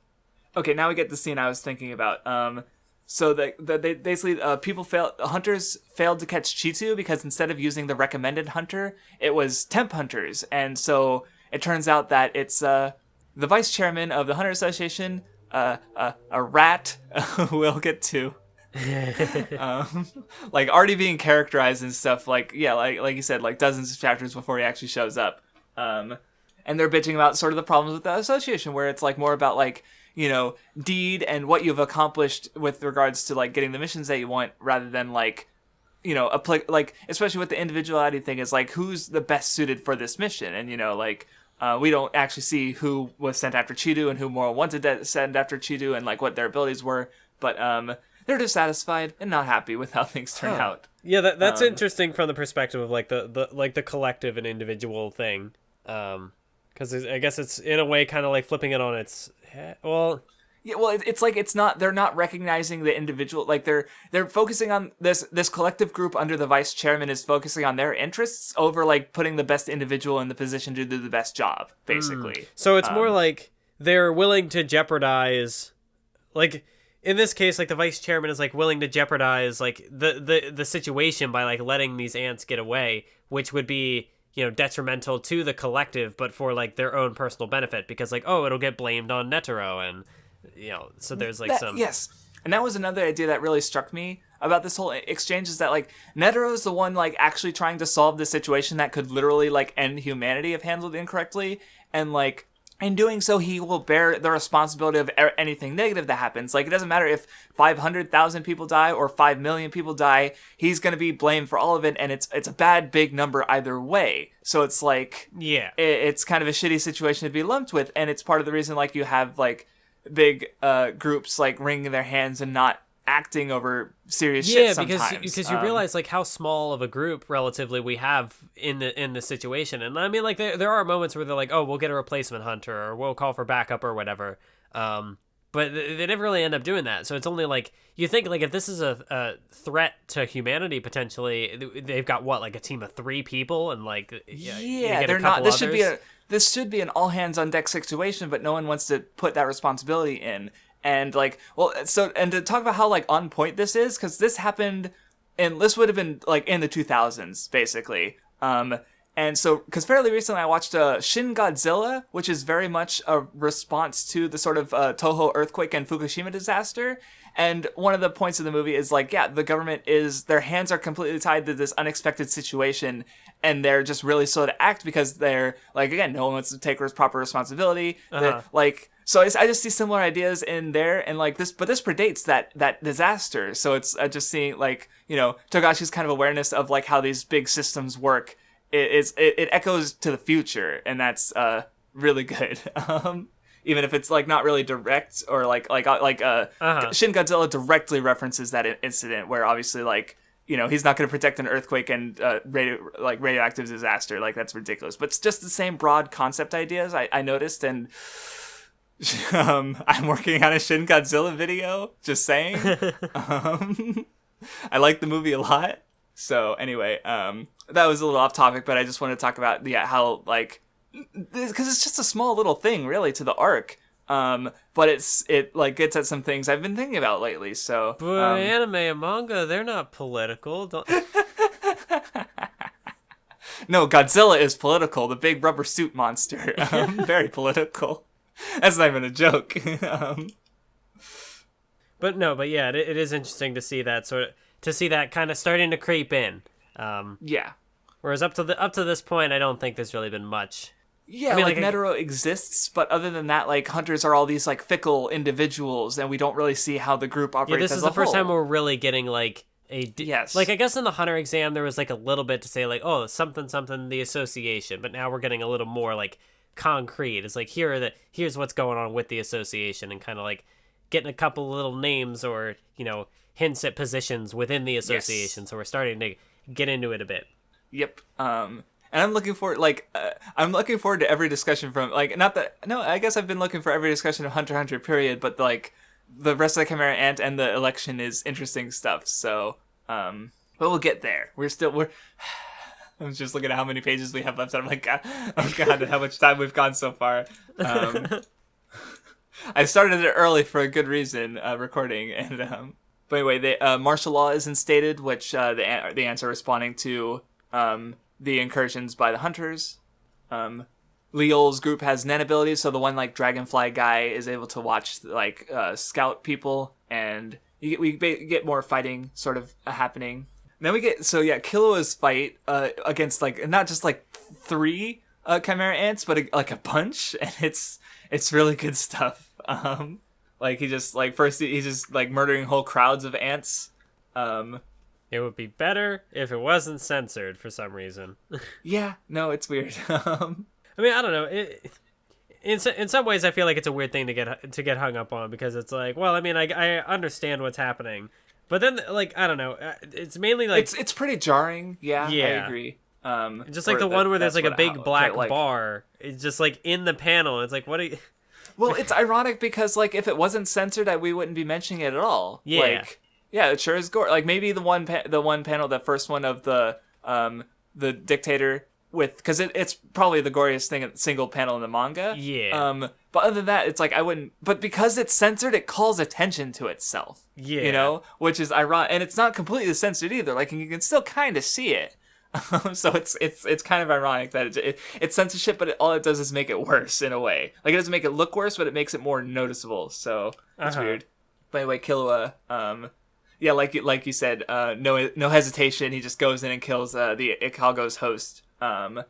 Okay, now we get the scene I was thinking about. So they basically, hunters failed to catch Chitu because instead of using the recommended hunter, it was temp hunters, and so it turns out that it's, the vice chairman of the Hunter Association, a rat, we'll get to. Like, already being characterized and stuff, like, yeah, like you said, like, dozens of chapters before he actually shows up. And they're bitching about sort of the problems with the association, where it's, like, more about, like, deed and what you've accomplished with regards to, like, getting the missions that you want, rather than, like, like, especially with the individuality thing, is, like, who's the best suited for this mission? And, like, we don't actually see who was sent after Chidu and who Moro wanted to send after Chidu and, like, what their abilities were, but they're dissatisfied and not happy with how things turn out.
Yeah, that's interesting from the perspective of, like, the collective and individual thing, because I guess it's in a way kind of like flipping it on its head. Well,
yeah, well, it's like they're not recognizing the individual, like they're focusing on this collective group under the vice chairman is focusing on their interests over, like, putting the best individual in the position to do the best job, basically.
So it's more like they're willing to jeopardize, like, in this case, like, the vice chairman is, like, willing to jeopardize, like, the situation by, like, letting these ants get away, which would be, detrimental to the collective, but for, like, their own personal benefit, because, like, oh, it'll get blamed on Netero, and so there's, like, some...
Yes, and that was another idea that really struck me about this whole exchange, is that, like, Netero is the one, like, actually trying to solve the situation that could literally, like, end humanity if handled incorrectly, and, like, in doing so, he will bear the responsibility of anything negative that happens. Like, it doesn't matter if 500,000 people die or 5 million people die, he's going to be blamed for all of it, and it's a bad, big number either way. So it's, like,
yeah,
it's kind of a shitty situation to be lumped with, and it's part of the reason, like, you have, like, big groups, like, wringing their hands and not acting over serious shit sometimes.
because you realize, like, how small of a group relatively we have in the situation. And I mean, like, there are moments where they're like, oh, we'll get a replacement hunter, or we'll call for backup or whatever, but they never really end up doing that. So it's only, like, you think, like, if this is a threat to humanity potentially, they've got what, like, a team of 3 people, and, like,
they're not, this should be an all hands on deck situation, but no one wants to put that responsibility in. And, like, well, so, and to talk about how, like, on point this is, because this happened, and this would have been, like, in the 2000s, basically. And so, because fairly recently I watched Shin Godzilla, which is very much a response to the sort of Toho earthquake and Fukushima disaster. And one of the points of the movie is like, yeah, the government their hands are completely tied to this unexpected situation. And they're just really slow to act because they're, like, again, no one wants to take proper responsibility. So I just see similar ideas in there, and like this, but this predates that disaster. So it's just seeing, like, Togashi's kind of awareness of like how these big systems work. It echoes to the future, and that's really good. Even if it's like not really direct, or like Shin Godzilla directly references that incident where obviously like he's not going to protect an earthquake and radioactive disaster. Like, that's ridiculous. But it's just the same broad concept ideas I noticed, and I'm working on a Shin Godzilla video. Just saying. I like the movie a lot. So anyway, that was a little off topic, but I just wanted to talk about how like, because it's just a small little thing really to the arc. But it like gets at some things I've been thinking about lately. So,
but anime and manga, they're not political.
No, Godzilla is political. The big rubber suit monster, very political. That's not even a joke.
But yeah, it is interesting to see that kind of starting to creep in.
Yeah.
Whereas up to this point, I don't think there's really been much.
Yeah, I mean, like Netero exists, but other than that, like, hunters are all these like fickle individuals, and we don't really see how the group operates.
Yeah, this is the first time we're really getting like
yes.
Like, I guess in the hunter exam there was like a little bit to say like, oh, something the association, but now we're getting a little more like concrete. It's like here's what's going on with the association, and kind of like getting a couple little names or hints at positions within the association. Yes. So we're starting to get into it a bit.
Yep. And I'm looking forward, to every discussion from, like, I guess I've been looking for every discussion of Hunter x Hunter, period, but, like, the rest of the Chimera Ant and the election is interesting stuff, so, but we'll get there. I'm just looking at how many pages we have left, and I'm like, oh god, how much time we've gone so far. I started it early for a good reason, recording, and, but anyway, martial law is instated, which, the ants are responding to, the incursions by the hunters. Leol's group has Nen abilities, so the one like dragonfly guy is able to watch like scout people, and we get more fighting sort of happening. And then we get Killua's fight against like not just like 3 Chimera ants, but like a bunch, and it's really good stuff. Like he just like first he's just like murdering whole crowds of ants.
It would be better if it wasn't censored for some reason.
Yeah, no, it's weird.
I mean, I don't know. In some ways, I feel like it's a weird thing to get hung up on, because it's like, well, I mean, I understand what's happening, but then like I don't know. It's mainly like
it's pretty jarring. Yeah, I agree.
Just like the one where there's like a big black bar. It's just like in the panel. It's like, what are you?
Well, it's ironic because like if it wasn't censored, we wouldn't be mentioning it at all.
Yeah.
Like, yeah, it sure is gore. Like maybe the one panel, the first one of the dictator because it's probably the goriest single panel in the manga.
Yeah.
But other than that, it's like I wouldn't. But because it's censored, it calls attention to itself.
Yeah.
Which is ironic, and it's not completely censored either. Like you can still kind of see it. So it's kind of ironic that it's censorship, but all it does is make it worse in a way. Like it doesn't make it look worse, but it makes it more noticeable. So it's weird. But anyway, Killua. Yeah, like you said, no hesitation. He just goes in and kills the Ikalgo's host. And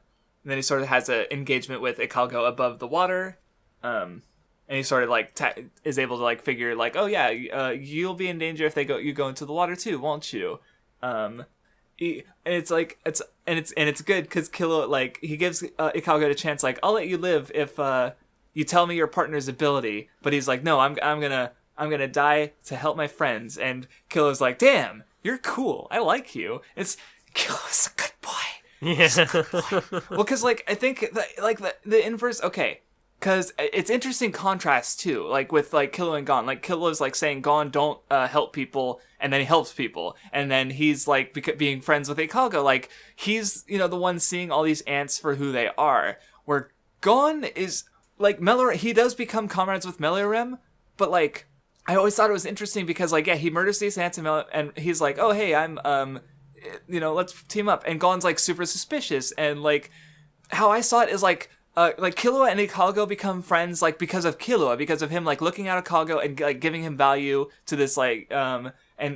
then he sort of has an engagement with Ikalgo above the water. And he sort of like is able to like figure like, oh yeah, you'll be in danger if you go into the water too, won't you? And it's good because Killua like he gives Ikalgo a chance like, I'll let you live if you tell me your partner's ability, but he's like, no, I'm gonna die to help my friends. And Killua's like, damn, you're cool. I like you. Killua's a good boy.
Yeah.
Well, because like I think the inverse. Okay, because it's interesting contrast too. Like with like Killua and Gon. Like Killua's like saying Gon don't help people, and then he helps people, and then he's like being friends with Ikalgo. Like he's the one seeing all these ants for who they are. Where Gon is like he does become comrades with Meliorem, but like. I always thought it was interesting because, like, yeah, he murders these ants and he's like, oh, hey, I'm let's team up. And Gon's like super suspicious, and like how I saw it is like Killua and Ikago become friends like because of Killua, because of him like looking at Ikago and like giving him value to this like and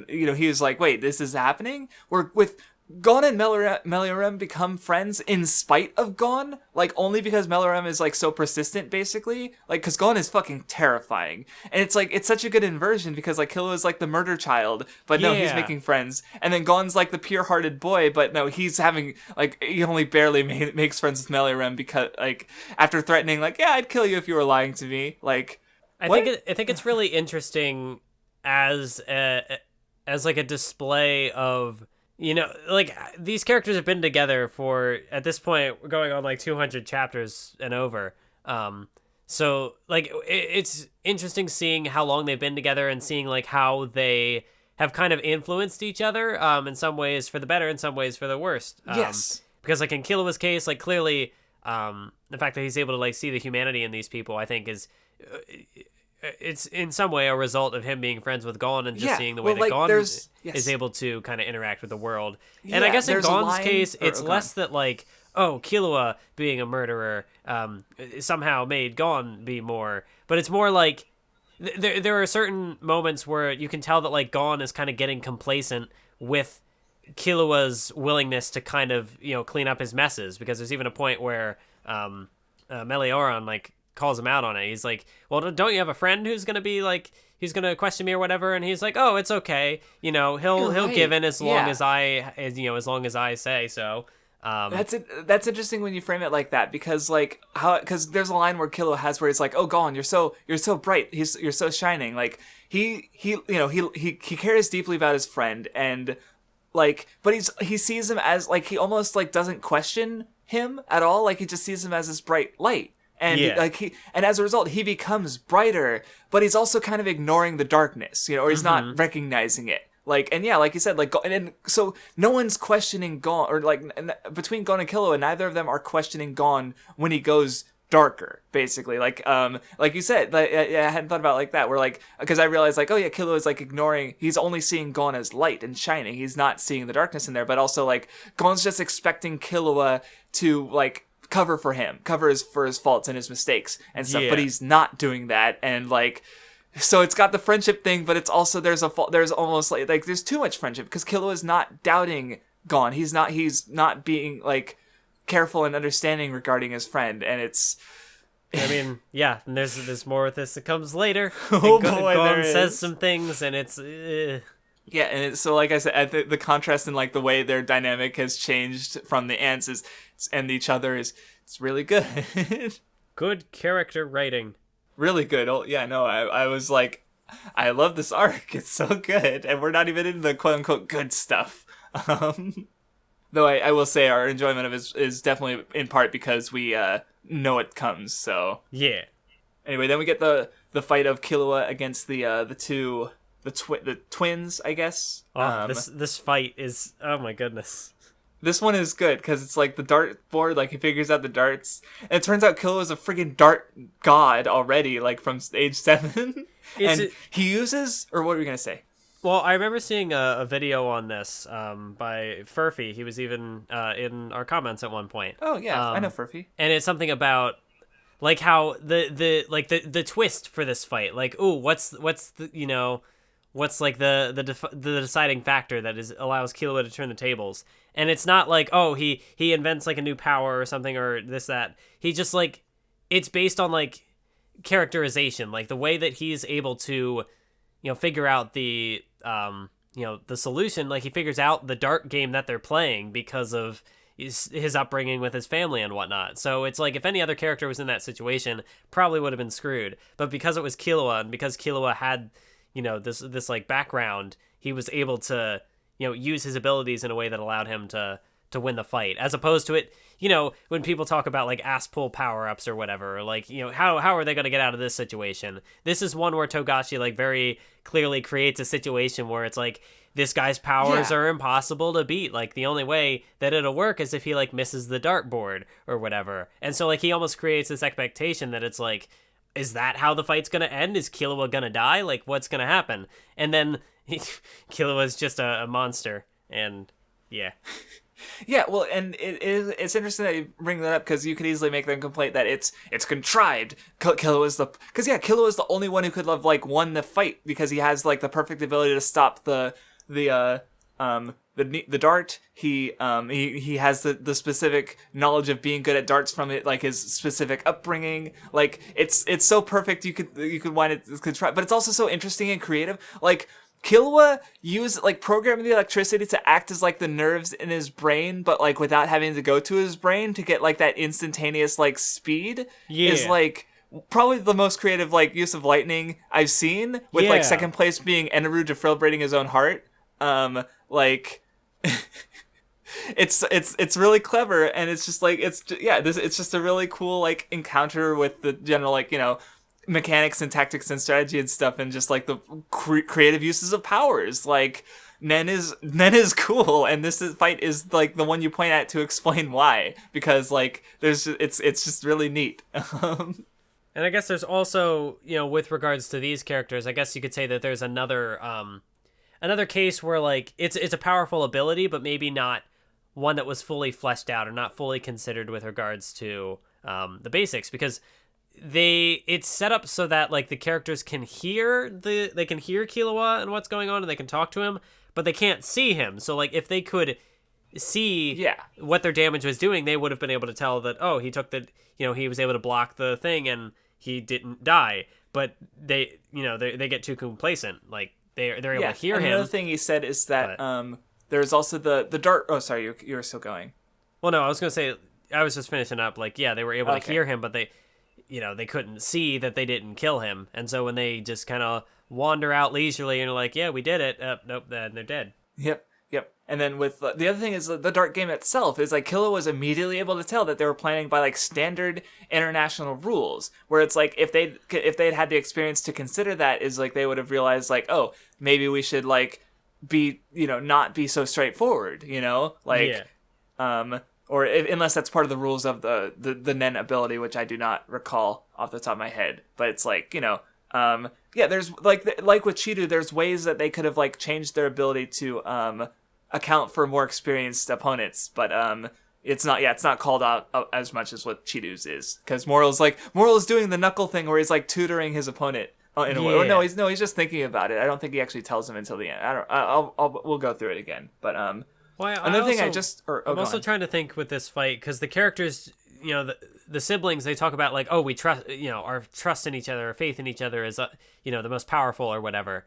he was like, wait, this is happening? We're with Gon and Melioram become friends in spite of Gon, like only because Melioram is like so persistent, basically, like because Gon is fucking terrifying, and it's like it's such a good inversion because like Killua is like the murder child, but no, he's making friends, and then Gon's like the pure-hearted boy, but no, he's having like he only barely makes friends with Melioram because like after threatening like I'd kill you if you were lying to me, like
I think it's really interesting as like a display of. Like, these characters have been together for, at this point, we're going on, like, 200 chapters and over. So, like, it's interesting seeing how long they've been together and seeing, like, how they have kind of influenced each other, in some ways for the better, in some ways for the worst.
Yes.
Because, like, in Killua's case, like, clearly, the fact that he's able to, like, see the humanity in these people, I think, is... it's in some way a result of him being friends with Gon and just seeing the way that Gon is able to kind of interact with the world. And I guess in Gon's case, it's less that like, Killua being a murderer somehow made Gon be more, but it's more like there are certain moments where you can tell that like Gon is kind of getting complacent with Killua's willingness to kind of, clean up his messes, because there's even a point where Melioram like calls him out on it. He's like, well, don't you have a friend who's gonna be like, he's gonna question me or whatever? And he's like, oh, it's okay, he'll give in as long as as long as I say so.
That's interesting when you frame it like that, because because there's a line where Killua has where it's like, oh, Gon, you're so bright, you're so shining, like he cares deeply about his friend, and like, but he sees him as like, he almost like doesn't question him at all, like he just sees him as this bright light. And and as a result, he becomes brighter, but he's also kind of ignoring the darkness, or he's not recognizing it. Like, and like you said, like, and so no one's questioning Gon, or like between Gon and Killua, neither of them are questioning Gon when he goes darker, basically. Like you said, like, I hadn't thought about it like that. Where like, because I realized like, Killua is like ignoring. He's only seeing Gon as light and shining. He's not seeing the darkness in there. But also like, Gon's just expecting Killua to like. Cover for his faults and his mistakes and stuff, but he's not doing that, and like, so it's got the friendship thing, but it's also there's almost like there's too much friendship, because Killua is not doubting Gon, he's not being like careful and understanding regarding his friend, and it's.
I mean, and there's more with this that comes later.
Oh
boy, Gon says some things, and it's.
Yeah, and so like I said, I think the contrast in like the way their dynamic has changed from the ants and each other it's really good.
Good character writing.
Really good. Oh, yeah, no, I was like, I love this arc. It's so good, and we're not even into the quote unquote good stuff. Though I will say our enjoyment of it is definitely in part because we know it comes. So
yeah.
Anyway, then we get the fight of Killua against the twins, I guess.
This fight is, oh my goodness.
This one is good because it's like the dart board, like he figures out the darts, and it turns out Killua is a freaking dart god already, like from age 7. He uses, or what were you gonna say?
Well, I remember seeing a video on this by Furphy. He was even in our comments at one point.
Oh yeah, I know Furphy.
And it's something about like how the twist for this fight, like, ooh, what's the what's like the deciding factor that allows Killua to turn the tables. And it's not like, oh, he invents like a new power or something or this, that. He just like, it's based on like characterization, like the way that he's able to, figure out the, the solution. Like he figures out the dart game that they're playing because of his upbringing with his family and whatnot. So it's like if any other character was in that situation, probably would have been screwed. But because it was Killua, and because Killua had, this like background, he was able to, use his abilities in a way that allowed him to win the fight, as opposed to it, when people talk about like ass pull power-ups or whatever, or like, how are they going to get out of this situation? This is one where Togashi like very clearly creates a situation where it's like, this guy's powers are impossible to beat. Like the only way that it'll work is if he like misses the dartboard or whatever. And so like he almost creates this expectation that it's like, is that how the fight's going to end? Is Killua going to die? Like, what's going to happen? And then Killua's just a monster. And, Yeah.
Yeah, well, and it's interesting that you bring that up because you could easily make the complaint that it's contrived. Killua is Killua is the only one who could have like won the fight because he has like the perfect ability to stop the dart. He has the specific knowledge of being good at darts from it, like his specific upbringing. Like it's so perfect. You could wind it contrived, but it's also so interesting and creative. Like Killua used like programming the electricity to act as like the nerves in his brain, but like without having to go to his brain to get like that instantaneous like speed is like probably the most creative like use of lightning I've seen. With like second place being Eneru defibrillating his own heart. Like it's really clever, and it's just like it's just a really cool like encounter with the general like mechanics and tactics and strategy and stuff, and just like the creative uses of powers. Like Nen is cool, and fight is like the one you point at to explain why, because like it's just really neat.
And I guess there's also with regards to these characters, I guess you could say that there's another case where like it's a powerful ability, but maybe not one that was fully fleshed out or not fully considered with regards to the basics, because it's set up so that like the characters can hear Killua and what's going on, and they can talk to him, but they can't see him. So like if they could see what their damage was doing, they would have been able to tell that he took he was able to block the thing and he didn't die. But they they get too complacent. Like they're able to hear him.
Another thing he said is that there's also the dart. Oh, sorry, you were still going.
Well, no, I was gonna say I was just finishing up. Like they were able to hear him, but they couldn't see that they didn't kill him. And so when they just kind of wander out leisurely and are like, yeah, we did it. Nope, then they're dead.
Yep. And then with the other thing is the dart game itself is like Killua was immediately able to tell that they were playing by like standard international rules, where it's like if they'd had the experience to consider that, is like they would have realized like, oh, maybe we should like be not be so straightforward, or unless that's part of the rules of the Nen ability, which I do not recall off the top of my head. But it's like, there's like with Chidu, there's ways that they could have like changed their ability to account for more experienced opponents. But it's not called out as much as what Chidu's is, because Moral's doing the knuckle thing where he's like tutoring his opponent in a way. Or no, he's just thinking about it. I don't think he actually tells him until the end. We'll go through it again. But
well,
another thing
I'm also trying to think with this fight, because the characters, the siblings, they talk about like, we trust, our trust in each other, our faith in each other is, the most powerful or whatever.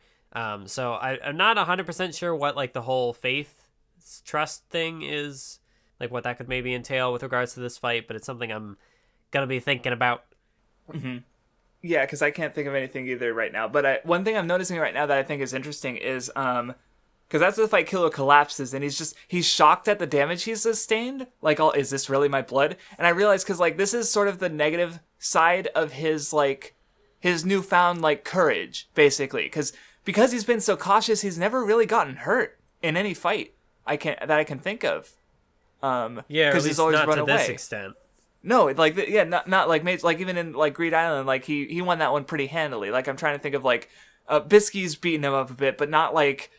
So I'm not 100% sure what like the whole faith trust thing is, like what that could maybe entail with regards to this fight, but it's something I'm gonna be thinking about.
Mm-hmm. Yeah, because I can't think of anything either right now. But one thing I'm noticing right now that I think is interesting is because after the fight, Killua collapses, and he's shocked at the damage he's sustained. Like, is this really my blood? And I realize, because like this is sort of the negative side of his newfound like courage, basically. Because he's been so cautious, he's never really gotten hurt in any fight I can think of.
Because he's always run away. This extent.
No, like not like even in like Greed Island, like he won that one pretty handily. Like I'm trying to think of like Bisky's beaten him up a bit, but not like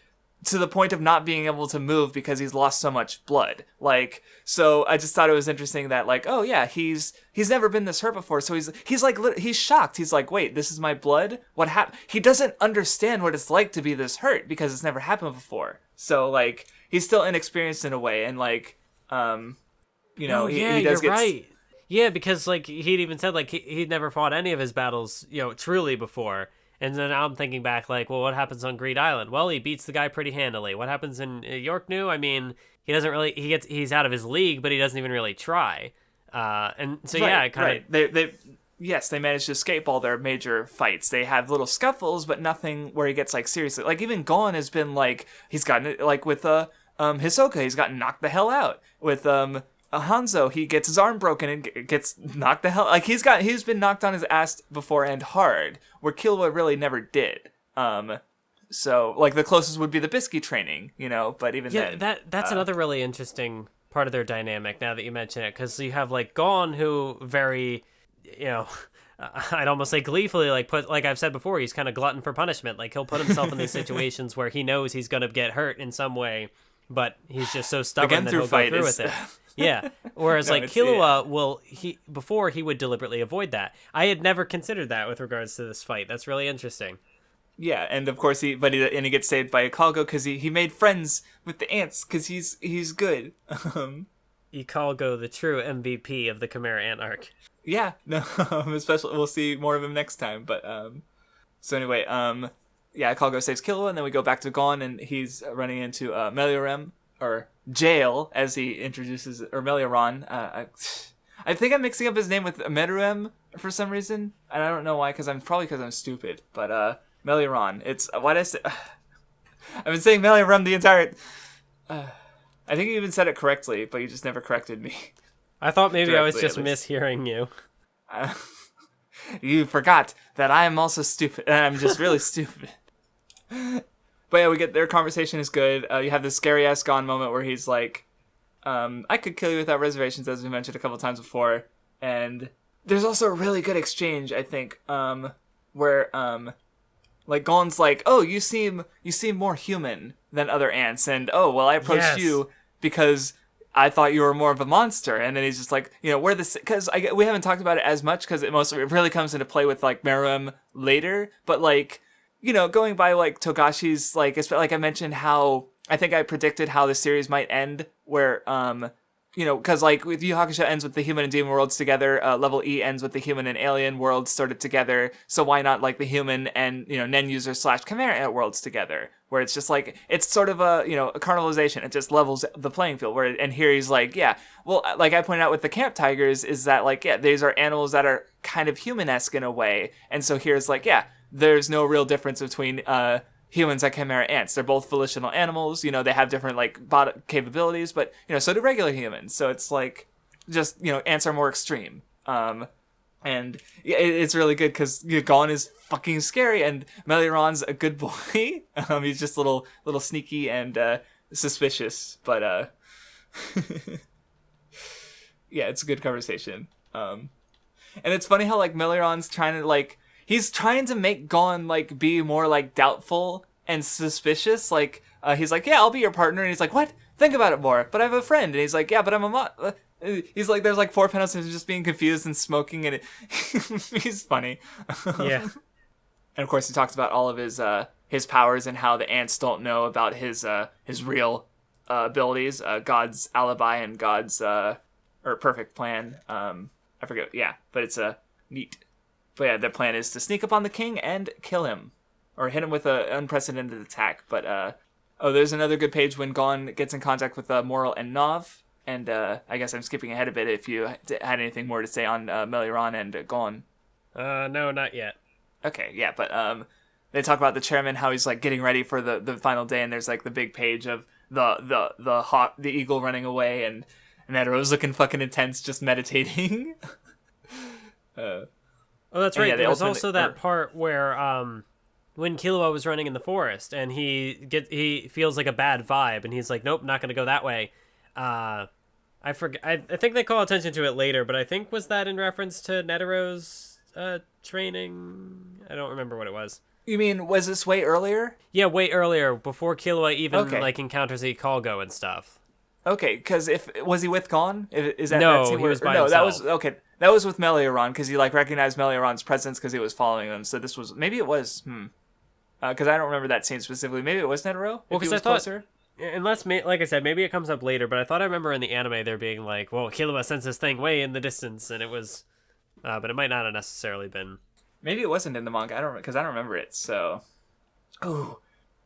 to the point of not being able to move because he's lost so much blood. Like, so I just thought it was interesting that like, oh yeah, he's never been this hurt before. So he's shocked. He's like, wait, this is my blood? What happened? He doesn't understand what it's like to be this hurt because it's never happened before. So like, he's still inexperienced in a way. And like, he does get
right. Yeah, because like he'd even said like he'd never fought any of his battles, truly before. And then I'm thinking back like, well, what happens on Greed Island? Well, he beats the guy pretty handily. What happens in York New? I mean, he doesn't really he's out of his league, but he doesn't even really try. And so
right, they managed to escape all their major fights. They have little scuffles, but nothing where he gets like seriously. Like even Gon has been like he's gotten like with Hisoka, he's gotten knocked the hell out. With Hanzo, he gets his arm broken and gets knocked the hell. Like he's been knocked on his ass before and hard, where Killua really never did. So like the closest would be the Bisky training, But even then,
that's another really interesting part of their dynamic. Now that you mention it, because you have like Gon, who very, I'd almost say gleefully, like I've said before, he's kind of glutton for punishment. Like he'll put himself in these situations where he knows he's gonna get hurt in some way. but he's just so stubborn that he'll go
fight
through
is...
with it. Yeah. Whereas like Killua before he would deliberately avoid that. I had never considered that with regards to this fight. That's really interesting.
Yeah, and of course he gets saved by Ikalgo because he made friends with the ants because he's good.
Ikalgo, the true MVP of the Chimera Ant arc.
Yeah, no, especially we'll see more of him next time. But so anyway, yeah, Ikalgo saves Killua, and then we go back to Gon, and he's running into Meliorem, or Jail, as he introduces, or Melioron. I think I'm mixing up his name with Meruem for some reason, and I don't know why, because I'm stupid. But Melioron, it's why did I say? I've been saying Melioram the entire. I think you even said it correctly, but you just never corrected me.
I thought maybe I was just mishearing you.
You forgot that I am also stupid. I'm just really stupid. But yeah, we get their conversation is good. You have this scary ass Gon moment where he's like, I could kill you without reservations, as we mentioned a couple times before. And there's also a really good exchange, I think, where like Gon's like, oh, you seem more human than other ants, and oh, well, I approached you because I thought you were more of a monster. And then he's just like, we're this, because we haven't talked about it as much because it really comes into play with like Meruem later, but like, going by like Togashi's, like I mentioned how I think I predicted how the series might end, where because like with Yu Hakusho ends with the human and demon worlds together, level E ends with the human and alien worlds sorted together. So why not like the human and Nen user / Chimera worlds together, where it's just like it's sort of a a carnalization. It just levels the playing field. And here he's like, well, like I pointed out with the camp tigers, is that like these are animals that are kind of human-esque in a way, and so here's like there's no real difference between humans and Chimera ants. They're both volitional animals. They have different like body capabilities, but so do regular humans. So it's like just ants are more extreme. And it's really good because Gon is fucking scary, and Melioron's a good boy. He's just little sneaky and suspicious, but yeah, it's a good conversation. And it's funny how like Melioron's trying to like. He's trying to make Gon, like, be more, like, doubtful and suspicious. Like, he's like, I'll be your partner. And he's like, what? Think about it more. But I have a friend. And he's like, but I'm a he's like, there's, like, 4 panels of him just being confused and smoking. And he's funny.
Yeah.
And, of course, he talks about all of his powers and how the ants don't know about his real abilities. God's alibi and God's, or perfect plan. I forget. Yeah, but it's neat. But yeah, their plan is to sneak up on the king and kill him. Or hit him with an unprecedented attack. But, there's another good page when Gon gets in contact with Moral and Nov. And I guess I'm skipping ahead a bit if you had anything more to say on Melioron and Gon.
No, not yet.
Okay, yeah, but they talk about the chairman, how he's, like, getting ready for the final day. And there's, like, the big page of the eagle running away. And Netero's looking fucking intense, just meditating.
Oh, that's right. There was also that part where when Killua was running in the forest and he feels like a bad vibe and he's like, nope, not going to go that way. I forget. I think they call attention to it later, but I think was that in reference to Netero's training? I don't remember what it was.
You mean, was this way earlier?
Yeah, way earlier, before Killua even like encounters Ikalgo and stuff. Okay,
because was he with Gon? Is that
no, he was by himself.
That was okay. That was with Melioron because he like recognized Melioron's presence because he was following them. So this was maybe it was because I don't remember that scene specifically. Maybe it was Netero.
Well, because I thought, unless like I said, maybe it comes up later. But I thought I remember in the anime there being like, well, Killua sends this thing way in the distance, and it was, but it might not have necessarily been.
Maybe it wasn't in the manga. I don't remember it. So,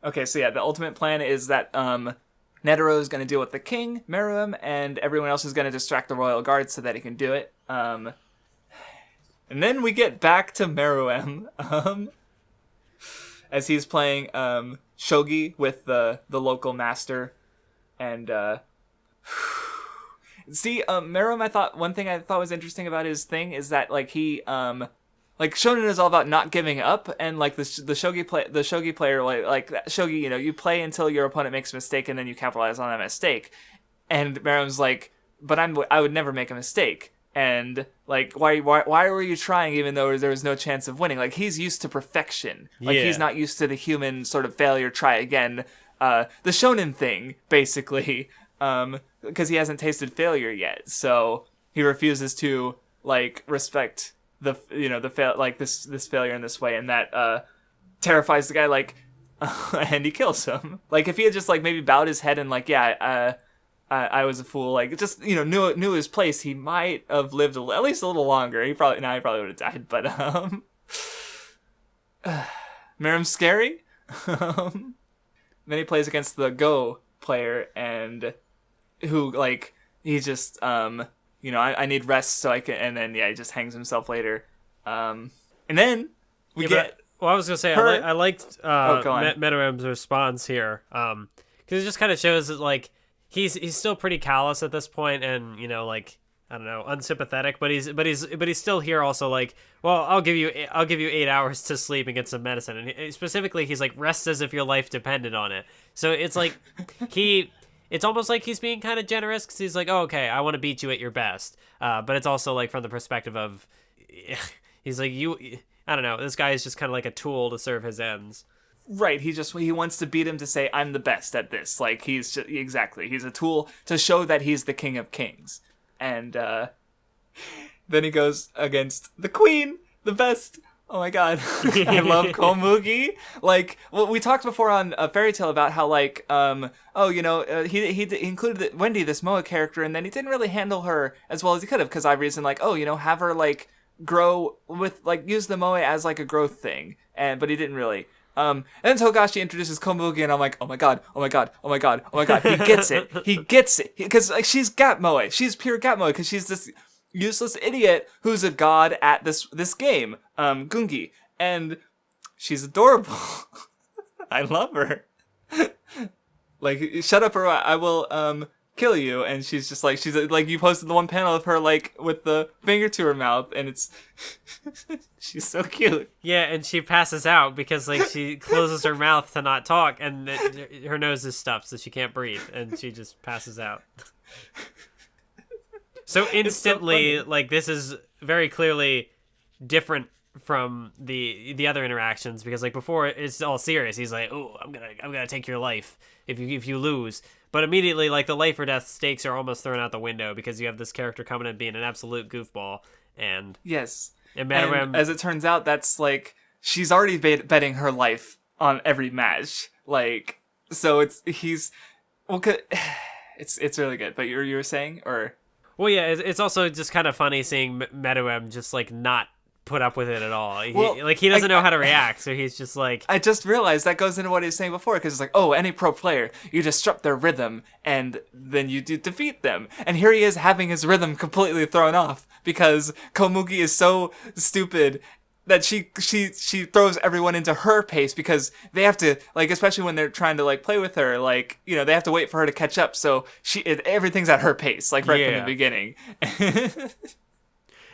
okay. So yeah, the ultimate plan is that Netero is going to deal with the king, Meruem, and everyone else is going to distract the royal guard so that he can do it. And then we get back to Meruem, as he's playing shogi with the local master. And see, Meruem, one thing I thought was interesting about his thing is that like he like Shounen is all about not giving up, and like the shogi player like shogi, you play until your opponent makes a mistake and then you capitalize on that mistake. And Meruem's like, but I would never make a mistake. And like, why were you trying even though there was no chance of winning? Like, he's used to perfection. Like, he's not used to the human sort of failure, try again the shonen thing, basically, because he hasn't tasted failure yet. So he refuses to like respect the this failure in this way, and that terrifies the guy. Like, and he kills him. Like if he had just like maybe bowed his head and like I was a fool. Like just knew his place. He might have lived at least a little longer. He probably would have died. But Merrim's scary. Then he plays against the Go player, and who like he just I need rest so I can. And then he just hangs himself later. And then we get.
Well, I was gonna say I liked Meruem's response here, because it just kind of shows that like. He's still pretty callous at this point, and like I don't know, unsympathetic, but he's still here also like, well, I'll give you 8 hours to sleep and get some medicine, and specifically he's like, rest as if your life depended on it. So it's like it's almost like he's being kind of generous because he's like, oh, okay, I want to beat you at your best, but it's also like from the perspective of he's like I don't know, this guy is just kind of like a tool to serve his ends.
Right, he wants to beat him to say, I'm the best at this. Like, he's a tool to show that he's the king of kings. And then he goes against the queen, the best. Oh my god, I love Komugi. Like, well, we talked before on a Fairy Tale about how, like, he included Wendy, this Moa character, and then he didn't really handle her as well as he could have, because I reasoned, like, have her, like, grow with, like, use the Moe as, like, a growth thing. But he didn't really. And then Togashi introduces Komugi, and I'm like, oh my god, he gets it, because like she's gat moe, she's pure gat moe, because she's this useless idiot who's a god at this game, Gungi, and she's adorable. I love her. Like, shut up or I will kill you. And she's like you posted the one panel of her like with the finger to her mouth, and it's she's so cute.
Yeah, and she passes out because like she closes her mouth to not talk, and her nose is stuffed so she can't breathe, and she just passes out. So instantly, so like, this is very clearly different from the other interactions, because like before it's all serious. He's like, oh, I'm gonna take your life if you lose. But immediately, like, the life or death stakes are almost thrown out the window because you have this character coming and being an absolute goofball. And
yes,
and
as it turns out, that's like she's already betting her life on every match. Like, so it's really good. But you were saying, or
well, yeah, it's also just kind of funny seeing Meruem just like not put up with it at all. He doesn't know how to react, so he's just like...
I just realized that goes into what he was saying before, because it's like, oh, any pro player, you disrupt their rhythm, and then you defeat them. And here he is having his rhythm completely thrown off, because Komugi is so stupid that she throws everyone into her pace, because they have to, like, especially when they're trying to, like, play with her, like, they have to wait for her to catch up, so everything's at her pace, like, right from the beginning.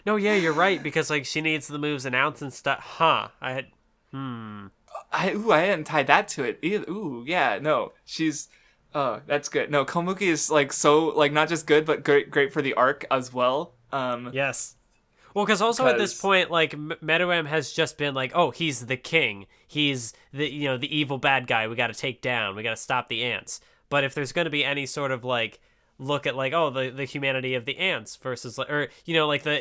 No, yeah, you're right, because like she needs the moves announced and stuff. Huh? I
hadn't tied that to it either. Ooh, yeah, no, she's. Oh, that's good. No, Komugi is like so like not just good, but great for the arc as well.
Yes. Well, because also at this point, like Meruem has just been like, oh, he's the king. He's the the evil bad guy. We got to take down. We got to stop the ants. But if there's going to be any sort of like look at like, oh, the humanity of the ants versus like, or like the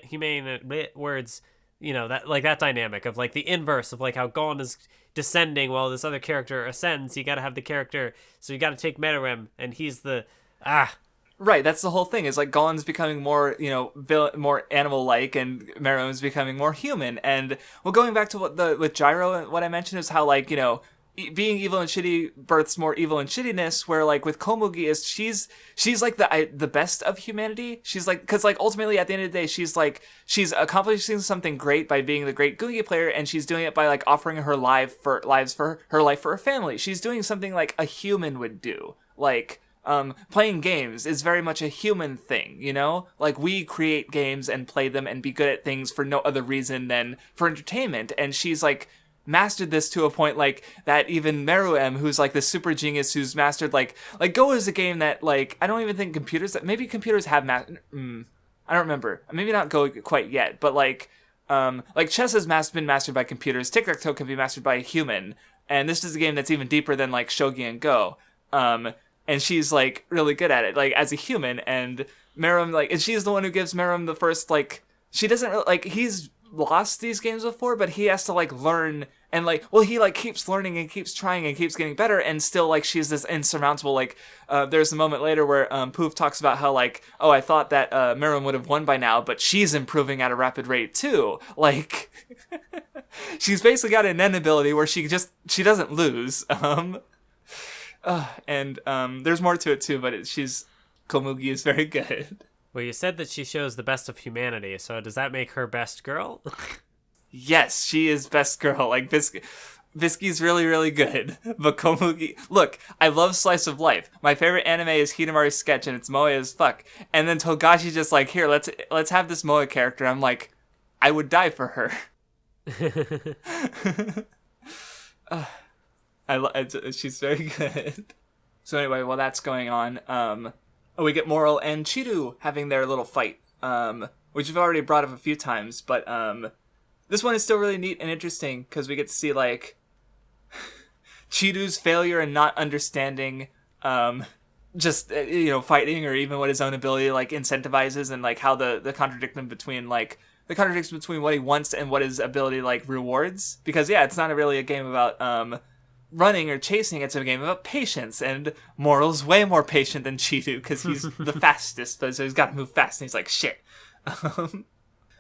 humane words, that like that dynamic of like the inverse of like how Gon is descending while this other character ascends. You got to have the character, so you got to take Meruem, and he's the
right. That's the whole thing. Is like Gon's becoming more more animal like, and Meruem's becoming more human. And well, going back to with Gyro and what I mentioned is how like being evil and shitty births more evil and shittiness, where like with Komugi is she's like the best of humanity. She's like, because like ultimately at the end of the day she's accomplishing something great by being the great Gungi player, and she's doing it by like offering her life for her family. She's doing something like a human would do. Like playing games is very much a human thing, like we create games and play them and be good at things for no other reason than for entertainment. And she's like mastered this to a point like that even Meruem, who's like this super genius who's mastered like Go is a game that like I don't even think computers have I don't remember, maybe not Go quite yet, but like chess has been mastered by computers. Tic-tac-toe can be mastered by a human. and this is a game that's even deeper than like Shogi and Go. And she's like really good at it, like as a human. And Meruem, like, and she's the one who gives Meruem the first, like, she doesn't really, like, he's lost these games before, but he has to like learn, and like, well, he like keeps learning and keeps trying and keeps getting better, and still like she's this insurmountable, like, there's a moment later where Poof talks about how like, oh, I thought that Meruem would have won by now, but she's improving at a rapid rate too. Like, she's basically got a Nen ability where she doesn't lose. And there's more to it too, but Komugi is very good.
Well, you said that she shows the best of humanity, so does that make her best girl?
Yes, she is best girl. Like, Bisky's really, really good. But Komugi... Look, I love Slice of Life. My favorite anime is Hidamari's Sketch, and it's moe as fuck. And then Togashi just like, here, let's have this moe character. I'm like, I would die for her. She's very good. So anyway, while that's going on, we get Moral and Chiru having their little fight, which we've already brought up a few times, but this one is still really neat and interesting because we get to see like Chiru's failure and not understanding just fighting, or even what his own ability like incentivizes, and like how the contradiction between what he wants and what his ability like rewards. Because it's not really a game about running or chasing, it's a game about patience, and Moral's way more patient than Chiru because he's the fastest, but so he's got to move fast, and he's like, shit.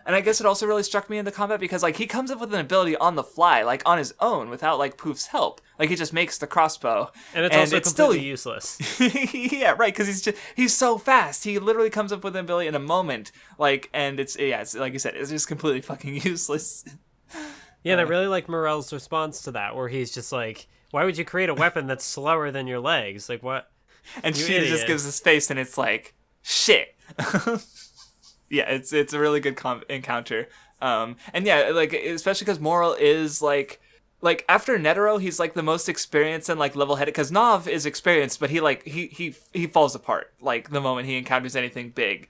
And I guess it also really struck me in the combat because like he comes up with an ability on the fly, like on his own, without like Poof's help. Like he just makes the crossbow,
and it's also completely useless.
Yeah, right, because he's so fast. He literally comes up with an ability in a moment, like, and it's like you said, it's just completely fucking useless.
Yeah, and I really like Morel's response to that, where he's just like, why would you create a weapon that's slower than your legs? Like, what?
And she just gives his face, and it's like, shit. Yeah, it's a really good encounter. And yeah, like, especially because Moral is like after Netero, he's like the most experienced and like level-headed, because Nav is experienced, but he falls apart like the moment he encounters anything big.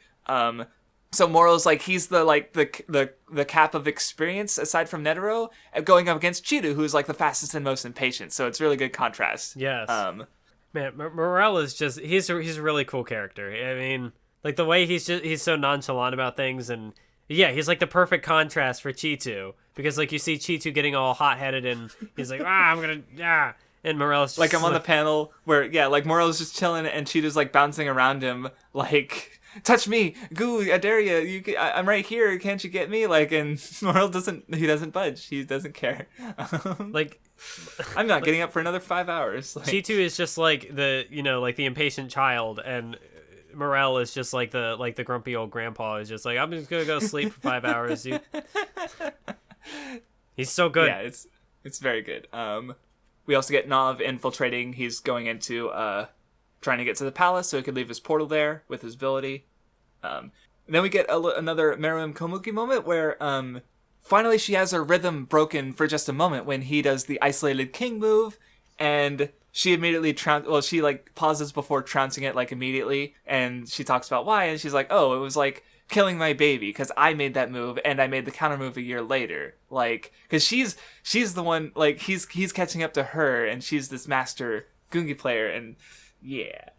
So Moral's like, he's the cap of experience aside from Netero, going up against Chiru, who's like the fastest and most impatient. So it's really good contrast.
Yes. Man, Morel is just he's a really cool character. I mean, like the way he's so nonchalant about things, and yeah, he's like the perfect contrast for Chitu, because like you see Chitu getting all hot-headed and he's like, and Morel's just
like, I'm on the panel where like Morel's just chilling and Chitu's like bouncing around him like, touch me, goo, I dare you. I'm right here. Can't you get me? Like, and Morel doesn't budge. He doesn't care.
Like,
I'm not getting up for another 5 hours. Like,
Chitu is just like the impatient child, and Morel is just like the grumpy old grandpa is just like, I'm just gonna go sleep for 5 hours. He's so good.
Yeah, it's very good. We also get Nav infiltrating. He's going into trying to get to the palace so he could leave his portal there with his ability. Then we get another Meruem Komugi moment where finally she has her rhythm broken for just a moment when he does the isolated king move, and she immediately she like pauses before trouncing it like immediately, and she talks about why, and she's like, oh, it was like killing my baby because I made that move and I made the counter move a year later, like, because she's the one, like, he's catching up to her, and she's this master Gungi player, and yeah.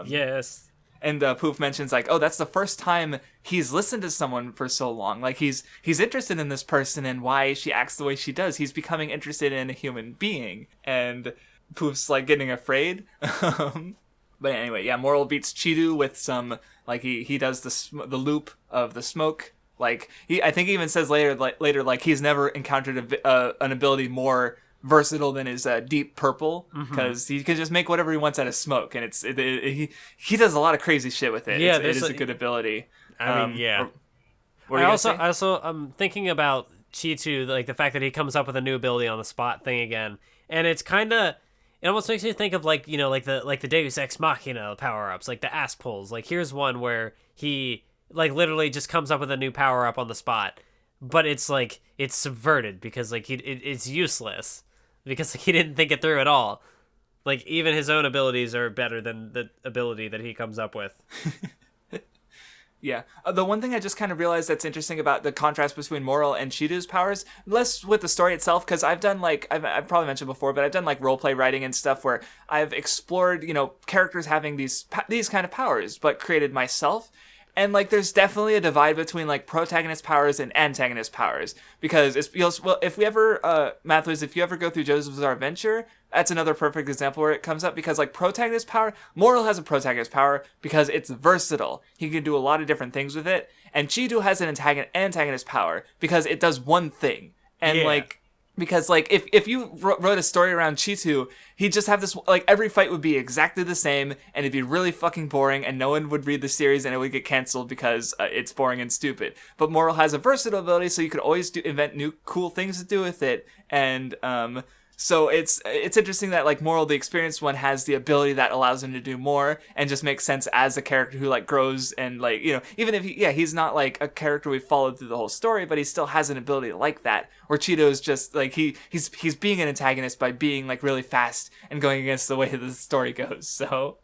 Yes.
And Poof mentions like, oh, that's the first time he's listened to someone for so long. Like he's interested in this person and why she acts the way she does. He's becoming interested in a human being, and Poof's like getting afraid. But anyway, yeah, Moral beats Chiru with some, like, he does the loop of the smoke. Like I think he even says later like he's never encountered an ability more versatile than his deep purple, because he can just make whatever he wants out of smoke, and he does a lot of crazy shit with it. Yeah, it is a good ability.
I mean, yeah. I also I'm thinking about Chitu, like the fact that he comes up with a new ability on the spot thing again, and it's kind of, it almost makes me think of like, like the Deus Ex Machina power ups, like the ass pulls. Like here's one where he like literally just comes up with a new power up on the spot, but it's like it's subverted because like it's useless. Because like, he didn't think it through at all. Like, even his own abilities are better than the ability that he comes up with.
Yeah. The one thing I just kind of realized that's interesting about the contrast between Moral and Chitu's powers, less with the story itself, because I've done, like, I've probably mentioned before, but I've done, like, roleplay writing and stuff where I've explored, you know, characters having these kind of powers, but created myself. And, like, there's definitely a divide between, like, protagonist powers and antagonist powers. Because, if we ever, Mathwiz, if you ever go through JoJo's Bizarre Adventure, that's another perfect example where it comes up. Because, like, protagonist power, Moral has a protagonist power because it's versatile. He can do a lot of different things with it. And Chitu has an antagonist power because it does one thing. And, like... Because, like, if you wrote a story around Chitu, he'd just have this, like, every fight would be exactly the same, and it'd be really fucking boring, and no one would read the series, and it would get canceled because it's boring and stupid. But Moral has a versatile ability, so you could always invent new cool things to do with it, and, so it's interesting that, like, Moral, the experienced one, has the ability that allows him to do more and just makes sense as a character who, like, grows and, like, you know, even if he's not, like, a character we've followed through the whole story, but he still has an ability like that, where Cheeto's just, like, he's being an antagonist by being, like, really fast and going against the way the story goes. So,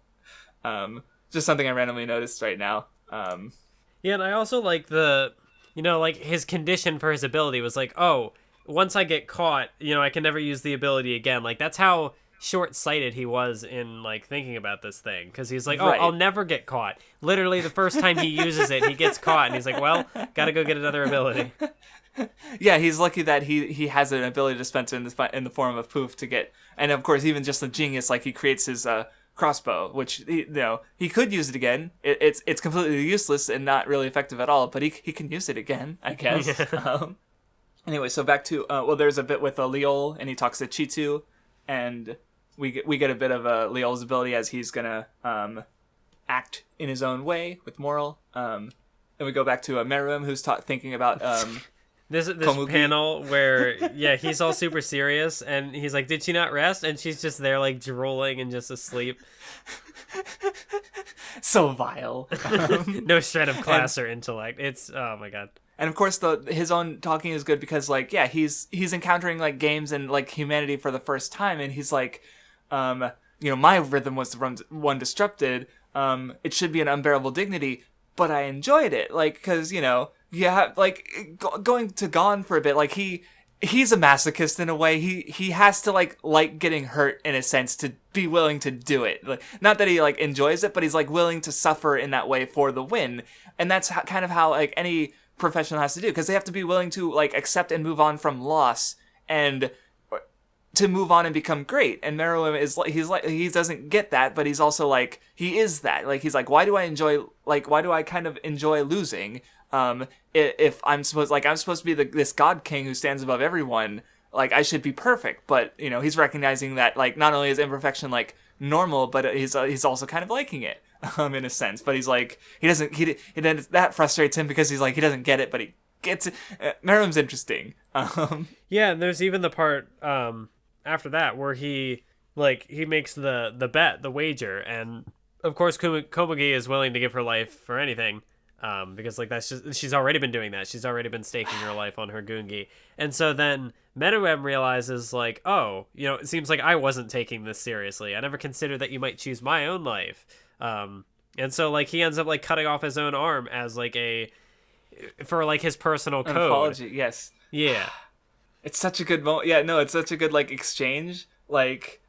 just something I randomly noticed right now.
Yeah, and I also like like, his condition for his ability was like, oh, once I get caught, you know, I can never use the ability again. Like, that's how short-sighted he was in, like, thinking about this thing. Because he's like,
Right.
I'll never get caught. Literally, the first time he uses it, he gets caught. And he's like, well, gotta go get another ability.
Yeah, he's lucky that he has an ability dispenser in the form of Poof to get... And, of course, even just the genius, like, he creates his crossbow, which, he could use it again. It's completely useless and not really effective at all, but he can use it again, I guess. Anyway, so back to there's a bit with Leol, and he talks to Chitu, and we get a bit of Leol's ability as he's gonna act in his own way with Moral. Then we go back to Meruem, who's thinking about
this
Komugi.
panel where he's all super serious, and he's like, "Did she not rest?" And she's just there, like, drooling and just asleep.
So vile.
No shred of class or intellect. It's, oh my god.
And of course, his own talking is good because, like, yeah, he's encountering, like, games and, like, humanity for the first time, and he's like, my rhythm was the one disrupted. It should be an unbearable dignity, but I enjoyed it, like, because, you have, like, going to Gon for a bit, like, he's a masochist in a way. He has to, like getting hurt in a sense to be willing to do it. Like, not that he, like, enjoys it, but he's, like, willing to suffer in that way for the win, and that's kind of how, like, any professional has to do, because they have to be willing to, like, accept and move on from loss and to move on and become great. And Meruem is like, he doesn't get that, but he's also like, he is that. Like, he's like, why do I kind of enjoy losing? If I'm supposed to be this god king who stands above everyone, like, I should be perfect. But, he's recognizing that, like, not only is imperfection, like, normal, but he's also kind of liking it. In a sense, but he's like, that frustrates him because he's like, he doesn't get it, but he gets it. Meruem's interesting.
Yeah, and there's even the part after that where he makes the bet, the wager, and of course Komugi is willing to give her life for anything, because, like, that's just, she's already been doing that. She's already been staking her life on her Gungi, and so then Meruem realizes, like, oh, it seems like I wasn't taking this seriously. I never considered that you might choose my own life. And so, like, he ends up, like, cutting off his own arm as, like, for, like, his personal code. An
apology, yes.
Yeah.
It's such a good moment. Yeah, no, it's such a good, like, exchange. Like,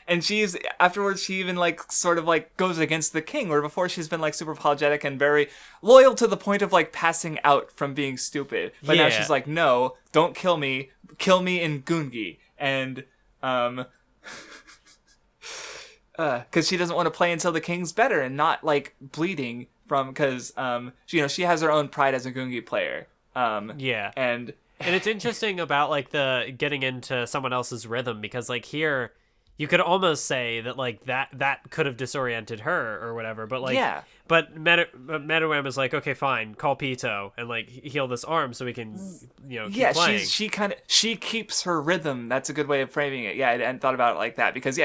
and afterwards, she even, like, sort of, like, goes against the king, where before she's been, like, super apologetic and very loyal to the point of, like, passing out from being stupid. But now she's like, no, don't kill me in Gungi. And, because she doesn't want to play until the king's better and not, like, bleeding from, because she has her own pride as a Gungi player. And
it's interesting about, like, the getting into someone else's rhythm, because, like, here you could almost say that, like, that could have disoriented her or whatever, but, like, but Meruem is like, okay, fine, call Pito and, like, heal this arm so we can keep playing.
she keeps her rhythm. That's a good way of framing it. I hadn't thought about it like that, because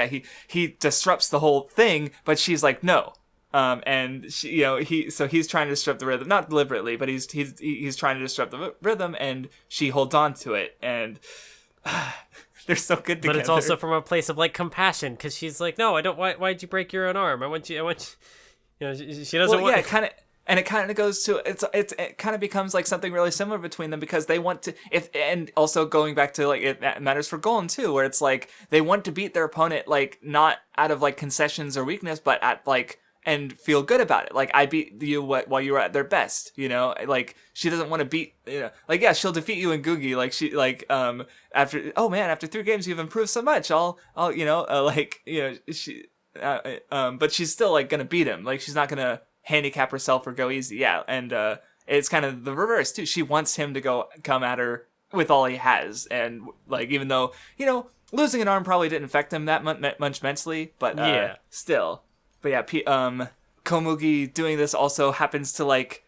he disrupts the whole thing, but she's like, no. And she, he's trying to disrupt the rhythm, not deliberately, but he's trying to disrupt the rhythm, and she holds on to it, and they're so good together.
But it's also from a place of, like, compassion, because she's like, no, I don't. Why'd you break your own arm? I want you. She doesn't want.
Yeah, And it kind of goes to it kind of becomes like something really similar between them because they want to and also going back to like it matters for Golem too, where it's like they want to beat their opponent like not out of like concessions or weakness, but at like and feel good about it. Like, I beat you while you were at their best, you know? Like, she doesn't want to beat, you know, like, yeah, she'll defeat you in Googie. Like, after 3 games, you've improved so much. I'll, you know, but she's still, like, gonna beat him. Like, she's not gonna handicap herself or go easy. Yeah. And, it's kind of the reverse, too. She wants him to come at her with all he has. And, like, even though, you know, losing an arm probably didn't affect him that much mentally, but, still. But yeah, Komugi doing this also happens to, like,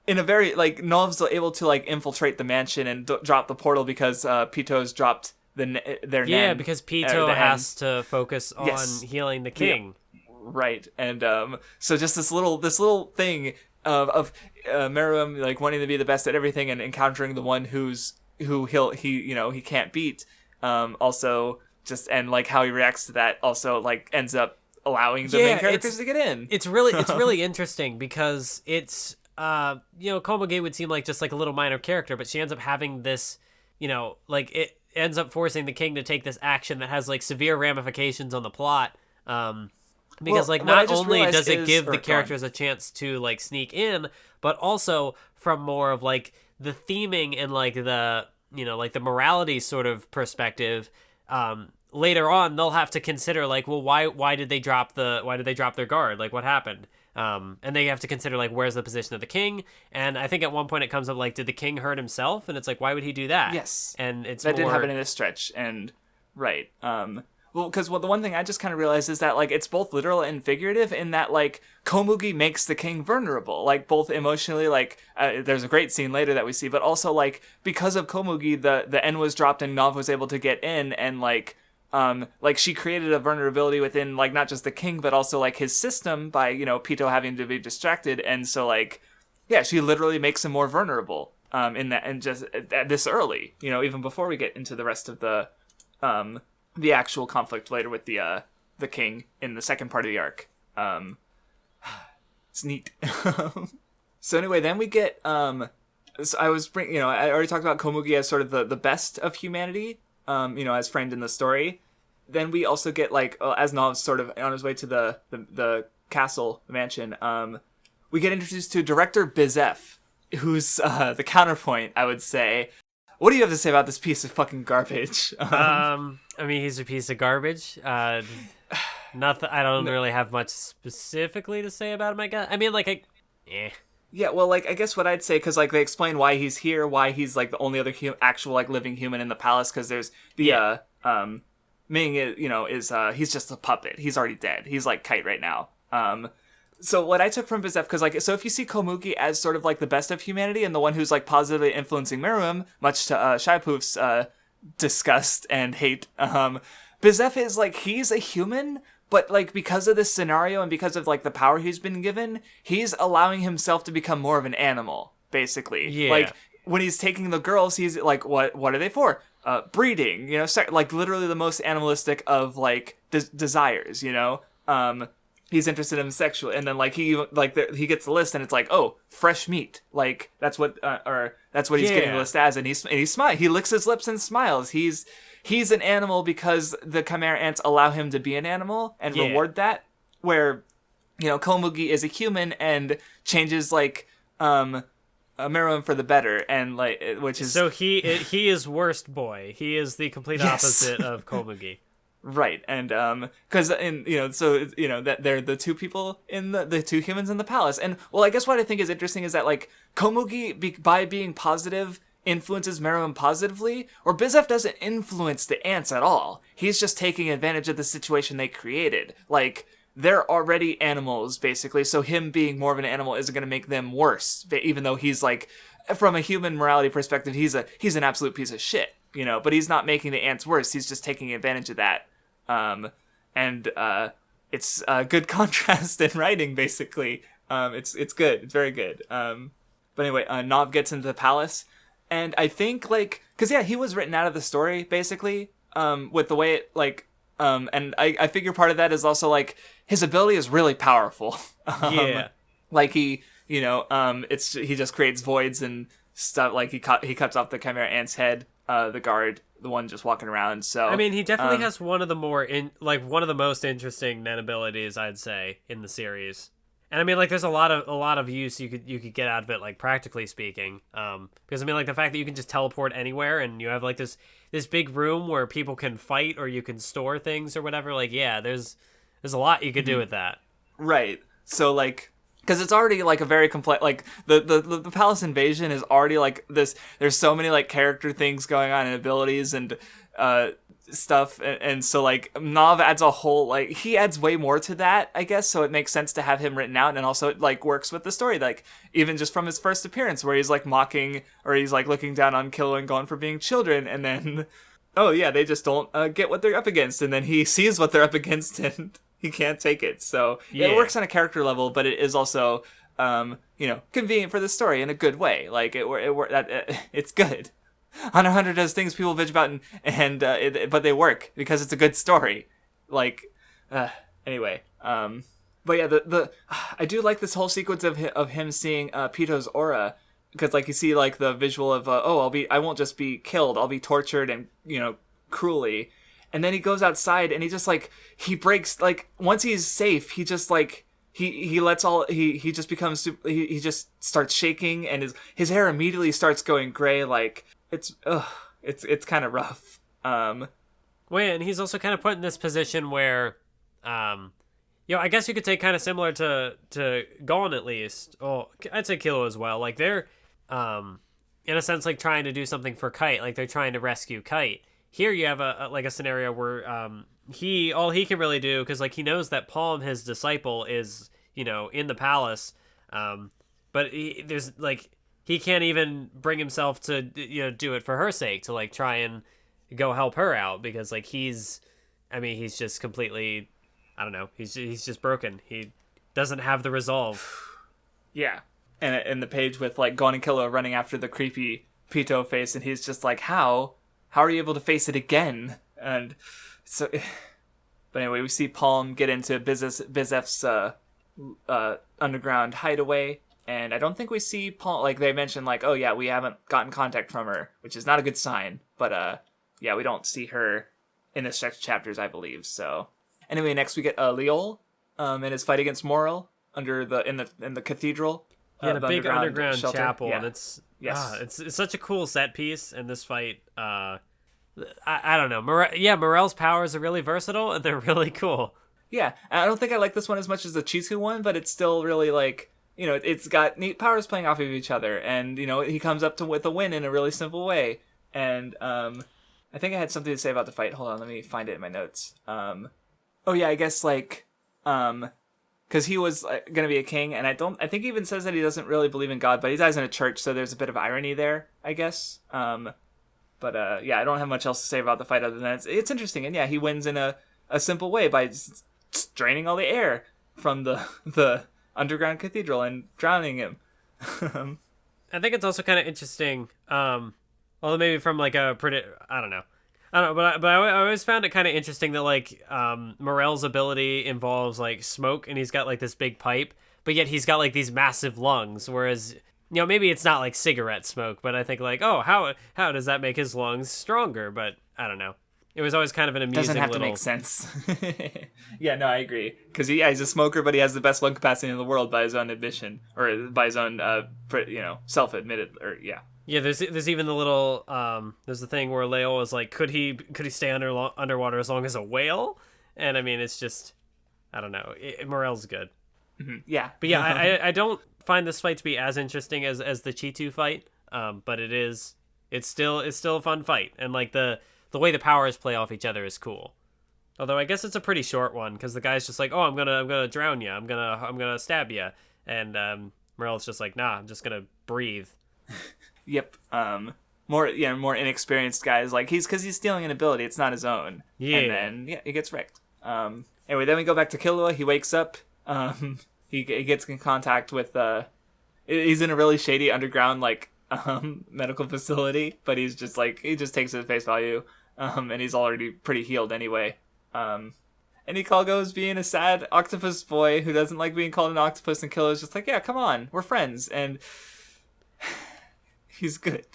in a very, like, Nov's able to, like, infiltrate the mansion and drop the portal because Pito's dropped their Nen.
Yeah, because Pito has to focus on healing the king.
Yeah. Right, and so just this little thing of Meruem, like, wanting to be the best at everything and encountering the one who he can't beat. Also, just, and, like, how he reacts to that also, like, ends up allowing the main characters to get in.
It's really interesting because it's Komugi would seem like just like a little minor character, but she ends up having this, you know, like it ends up forcing the king to take this action that has like severe ramifications on the plot. Because like not only does it give the characters a chance to like sneak in, but also from more of like the theming and like the, you know, like the morality sort of perspective, later on they'll have to consider like, well, why did they drop their guard? Like, what happened? And they have to consider like, where's the position of the king? And I think at one point it comes up like, did the king hurt himself? And it's like, why would he do that?
Yes.
And it's
that didn't happen in this stretch. And right. Well, because the one thing I just kind of realized is that like it's both literal and figurative in that like Komugi makes the king vulnerable, like both emotionally, like there's a great scene later that we see, but also like because of Komugi, the N was dropped and Nav was able to get in, and like she created a vulnerability within like not just the king but also like his system by, you know, Pito having to be distracted, and so like yeah, she literally makes him more vulnerable in that, and just this early, you know, even before we get into the rest of the actual conflict later with the king in the second part of the arc. It's neat. So anyway, then we get so I already talked about Komugi as sort of the best of humanity, you know, as framed in the story. Then we also get like as Nov's sort of on his way to the castle, the mansion, we get introduced to director Bizef, who's the counterpoint, I would say. What do you have to say about this piece of fucking garbage?
I mean, he's a piece of garbage. Nothing. I don't really have much specifically to say about him. I guess. I mean, like,
Yeah, well, like, I guess what I'd say, because, like, they explain why he's here, why he's, like, the only other actual, like, living human in the palace, because there's the, Ming, he's just a puppet. He's already dead. He's, like, Kite right now. So what I took from Bizef, because, like, so if you see Komugi as sort of, like, the best of humanity and the one who's, like, positively influencing Meruem, much to Shaipoof's disgust and hate, Bizef is, like, he's a human, but, like, because of this scenario and because of, like, the power he's been given, he's allowing himself to become more of an animal, basically.
Yeah.
Like, when he's taking the girls, he's, like, what are they for? Breeding, you know, like, literally the most animalistic of, like, desires, you know? He's interested in sexual, and then, like, he gets the list, and it's like, oh, fresh meat. Like, that's what he's getting the list as, and he smiles. He licks his lips and smiles. He's an animal because the Chimera ants allow him to be an animal and reward that. Where, you know, Komugi is a human and changes like Meruem for the better, and like which is
so he is worst boy. He is the complete opposite of Komugi.
Right, and because that they're the two people in the two humans in the palace, and well, I guess what I think is interesting is that like Komugi by being positive influences Meruem positively, or Bizef doesn't influence the ants at all. He's just taking advantage of the situation they created. Like, they're already animals, basically, so him being more of an animal isn't going to make them worse, even though he's, like, from a human morality perspective, he's an absolute piece of shit, you know, but he's not making the ants worse, he's just taking advantage of that. It's a good contrast in writing, basically. It's good, it's very good. But anyway, Nav gets into the palace, and I think, like, because, yeah, he was written out of the story, basically, with the way it, like, and I figure part of that is also, like, his ability is really powerful.
Yeah.
Like, he he just creates voids and stuff. Like he cuts off the Chimera Ant's head, the guard, the one just walking around. So
I mean, he definitely has one of the most interesting Nen abilities, I'd say, in the series. And I mean, like, there's a lot of use you could get out of it, like, practically speaking. Because I mean, like, the fact that you can just teleport anywhere and you have like this big room where people can fight or you can store things or whatever. Like, yeah, there's a lot you could do with that.
Right. So like, because it's already like a very complex, like the palace invasion is already like this. There's so many like character things going on and abilities and stuff, and so like Nav adds a whole, like, he adds way more to that, I guess. So it makes sense to have him written out, and also it like works with the story, like even just from his first appearance where he's like mocking, or he's like looking down on Kilo and going for being children, and then oh yeah, they just don't get what they're up against, and then he sees what they're up against and he can't take it. So yeah, it works on a character level, but it is also convenient for the story in a good way. Like it's good. Hunter x Hunter does things people bitch about, but they work because it's a good story. Like, anyway. But yeah, I do like this whole sequence of him seeing Pito's aura, because like you see like the visual of I won't just be killed, I'll be tortured and cruelly. And then he goes outside and he just like he breaks, like once he's safe, he just like he lets all he just becomes he just starts shaking, and his hair immediately starts going gray. Like it's kind of rough. Well,
yeah, and he's also kind of put in this position where, I guess you could say kind of similar to Gon, at least. Oh, I'd say Kilo as well. Like they're, in a sense, like trying to do something for Kite. Like they're trying to rescue Kite. Here you have a scenario where all he can really do, because like he knows that Palm, his disciple, is in the palace, but he can't even bring himself to do it for her sake, to like try and go help her out, because like he's just completely, I don't know, he's just broken. He doesn't have the resolve.
Yeah, and the page with like Gon and Kilo running after the creepy Pito face, and he's just like, how are you able to face it again? And so, but anyway, we see Palm get into Bizef's underground hideaway. And I don't think we see Paul, like they mentioned, like, oh yeah, we haven't gotten contact from her, which is not a good sign. But we don't see her in the next chapters, I believe. So anyway, next we get Leol in his fight against Morel in the cathedral.
Yeah, the big underground
shelter.
chapel,
yeah.
And it's such a cool set piece. And this fight, I don't know, Morel's powers are really versatile and they're really cool.
Yeah, I don't think I like this one as much as the Chizu one, but it's still really like, it's got neat powers playing off of each other, and he comes up with a win in a really simple way. And I think I had something to say about the fight. Hold on, let me find it in my notes. I guess like because he was gonna be a king, and I think he even says that he doesn't really believe in God, but he dies in a church, so there's a bit of irony there, I guess. I don't have much else to say about the fight other than it's interesting, and yeah, he wins in a simple way by draining all the air from the underground cathedral and drowning him.
I think it's also kind of interesting, although maybe from like I don't know, but I always found it kind of interesting that like Morel's ability involves like smoke, and he's got like this big pipe, but yet he's got like these massive lungs, whereas maybe it's not like cigarette smoke, but I think like, oh, how does that make his lungs stronger? But I don't know. It was always kind of an amusing
Doesn't have
little...
to make sense. Yeah, no, I agree. Because he's a smoker, but he has the best lung capacity in the world by his own admission, or by his own, self-admitted, or yeah.
Yeah, there's even the little there's the thing where Leo is like, could he stay underwater as long as a whale? And I mean, it's just, I don't know. Morel's good.
Mm-hmm. Yeah,
but yeah, I don't find this fight to be as interesting as the Chitu fight. But it's still a fun fight, and like the way the powers play off each other is cool. Although I guess it's a pretty short one, because the guy's just like, oh, I'm gonna drown you, I'm gonna stab you, and Morel's just like, nah, I'm just gonna breathe.
Yep. More inexperienced guys, like because he's stealing an ability, it's not his own.
Yeah.
And then he gets wrecked. Anyway, then we go back to Killua. He wakes up. He gets in contact with he's in a really shady underground like medical facility, but he just takes it at face value. And he's already pretty healed anyway. And And Ikalgo's being a sad octopus boy who doesn't like being called an octopus, and Killua's just like, yeah, come on, we're friends, and he's good.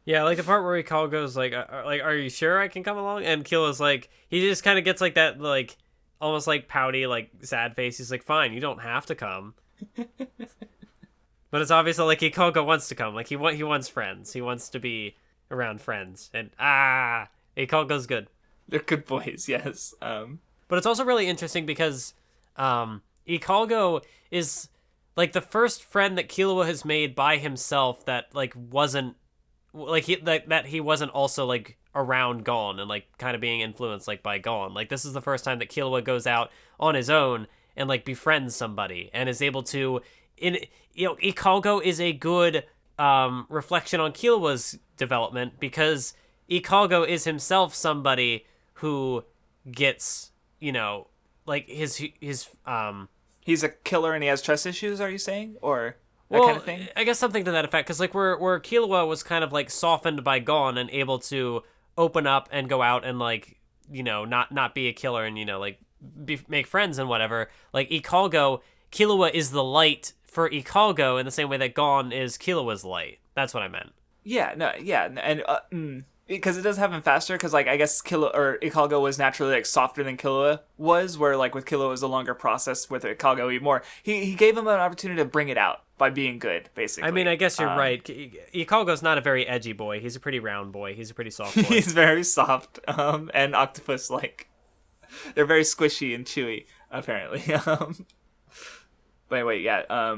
Yeah, like the part where Ikalgo's like, are you sure I can come along? And Killua's like, he just kind of gets like that, like, almost like pouty, like sad face. He's like, fine, you don't have to come. But it's obviously like Ikalgo wants to come. Like he wants friends. He wants to be around friends. And Ikalgo's good.
They're good boys, yes.
But it's also really interesting because Ikalgo is like the first friend that Killua has made by himself that like wasn't like that he wasn't also like around Gon and like kind of being influenced like by Gon. Like this is the first time that Killua goes out on his own and like befriends somebody and is able to Ikalgo is a good reflection on Killua's development because Ikalgo is himself somebody who gets, like his
he's a killer and he has trust issues, are you saying? Or that kind of thing?
I guess something to that effect, because like where Killua was kind of like softened by Gon and able to open up and go out and like, not be a killer and, like make friends and whatever. Like Killua is the light for Ikalgo in the same way that Gon is Killua's light. That's what I meant.
And because it does happen faster, because like I guess Ikalgo was naturally like softer than Killua was, where like with Killua it was a longer process. With Ikalgo even more, he gave him an opportunity to bring it out by being good, basically.
I mean, I guess you're right. Ikalgo's not a very edgy boy. He's a pretty round boy. He's a pretty soft boy.
He's very soft, and octopus like. They're very squishy and chewy, apparently. But anyway, yeah.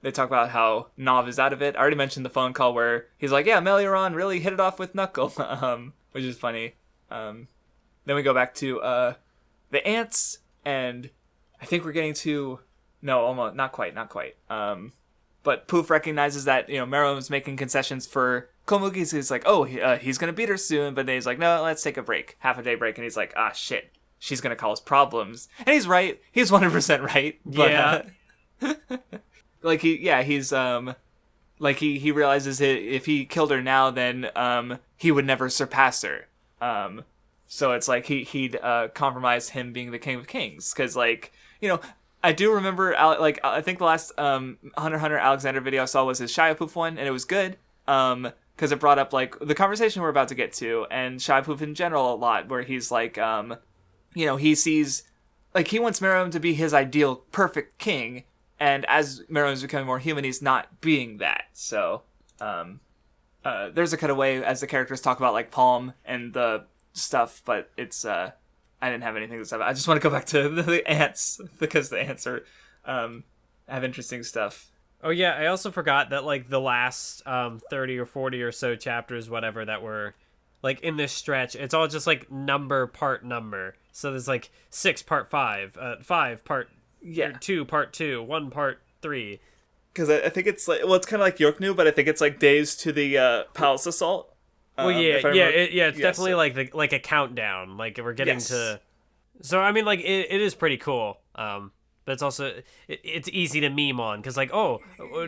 They talk about how Nav is out of it. I already mentioned the phone call where he's like, yeah, Melioron really hit it off with Knuckle, which is funny. Then we go back to the ants, and I think we're getting to... No, almost. Not quite. But Poof recognizes that, Meruem's making concessions for Komugi, so he's like, oh, he's going to beat her soon, but then he's like, no, let's take a break. Half a day break, and he's like, shit, she's going to cause problems. And he's right. He's 100% right. But,
yeah.
Like he's like he realizes if he killed her now, then he would never surpass her. So it's like he'd compromise him being the king of kings, because like I do remember I think the last Hunter x Hunter Alexander video I saw was his Shiapoof one, and it was good because it brought up like the conversation we're about to get to, and Shiapoof in general a lot, where he's like he sees like he wants Meruem to be his ideal perfect king. And as Meruem's becoming more human, he's not being that. So, there's a cutaway as the characters talk about, like, Palm and the stuff, but it's, I didn't have anything to say about. I just want to go back to the ants, because the ants are, have interesting stuff.
Oh, yeah, I also forgot that, like, the last 30 or 40 or so chapters, whatever, that were, like, in this stretch, it's all just, like, part number. So there's, like, 6 part 5, 5 part... Yeah, 2 part 2, 1 part 3.
Because I think it's like it's kind of like Yorknu, but I think it's like days to the palace assault.
Well, it's definitely like a countdown. Like we're getting to. So I mean, like it is pretty cool. But it's also it's easy to meme on because like, oh,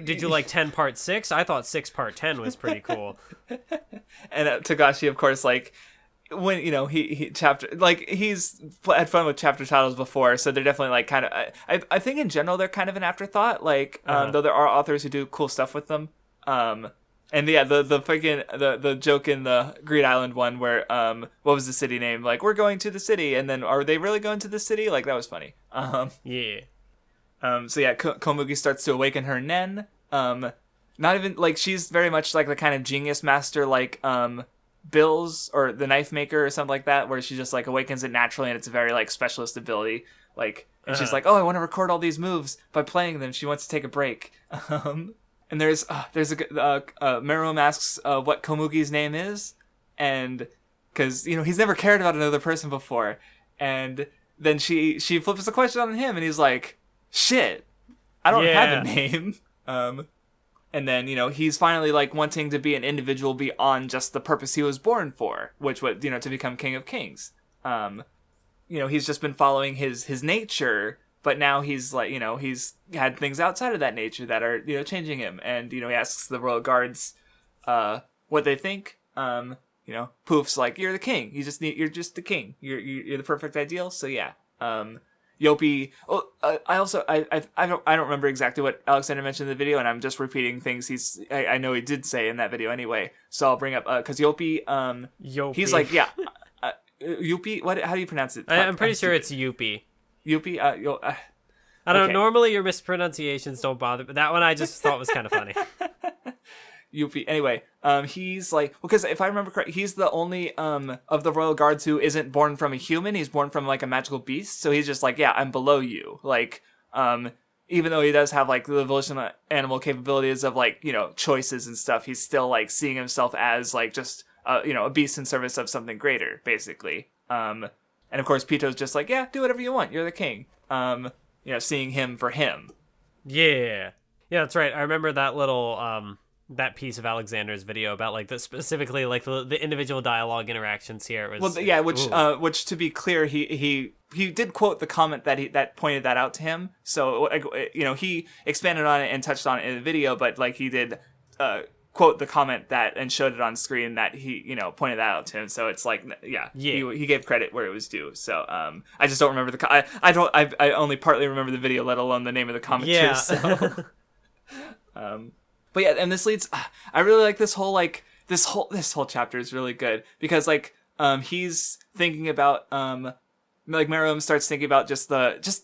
did you like 10 part 6? I thought 6 part 10 was pretty cool.
And Togashi, of course, like. When he chapter like he's had fun with chapter titles before, so they're definitely like kind of I think in general they're kind of an afterthought, like though there are authors who do cool stuff with them, and yeah, the freaking the joke in the Greed Island one where what was the city name, like we're going to the city, and then are they really going to the city, like that was funny. So yeah, Komugi starts to awaken her Nen, not even like she's very much like the kind of genius master like Bill's or the knife maker or something like that, where she just like awakens it naturally and it's a very like specialist ability, like, and she's like, oh, I want to record all these moves by playing them. She wants to take a break. And there's a Meruem asks what Komugi's name is, and because he's never cared about another person before, and then she flips the question on him and he's like, shit, I don't have a name. And then, he's finally, like, wanting to be an individual beyond just the purpose he was born for, which was, to become King of Kings. He's just been following his nature, but now he's, like, he's had things outside of that nature that are, changing him. And, he asks the royal guards what they think. Poof's like, you're the king. You're just the king. You're the perfect ideal. So, yeah. Yopi. Oh, I don't remember exactly what Alexander mentioned in the video, and I'm just repeating things I know he did say in that video anyway. So I'll bring up because Yopi.
Yopi.
He's like, yeah, Yopi. What? How do you pronounce it?
I'm pretty sure it's Yopi.
Yopi.
I don't know. Normally your mispronunciations don't bother, but that one I just thought was kind of funny.
Yuppie. Anyway, he's like, because if I remember correctly, he's the only of the royal guards who isn't born from a human. He's born from like a magical beast. So he's just like, yeah, I'm below you. Like, even though he does have like the volitional animal capabilities of like, you know, choices and stuff, he's still like seeing himself as like just you know, a beast in service of something greater, basically. And of course, Pito's just like, yeah, do whatever you want. You're the king. You know, seeing him for him.
Yeah, that's right. I remember that little that piece of Alexander's video about like the specifically like the individual dialogue interactions here. It was,
well, yeah, which to be clear, he did quote the comment that pointed that out to him. So you know, he expanded on it and touched on it in the video, but like he did quote the comment that and showed it on screen that he, you know, pointed that out to him. So it's like, yeah. He gave credit where it was due. So I just don't remember I only partly remember the video, let alone the name of the commenters.
Yeah.
So. But yeah, and this leads. I really like this whole this whole chapter is really good because like he's thinking about like Meruem starts thinking about just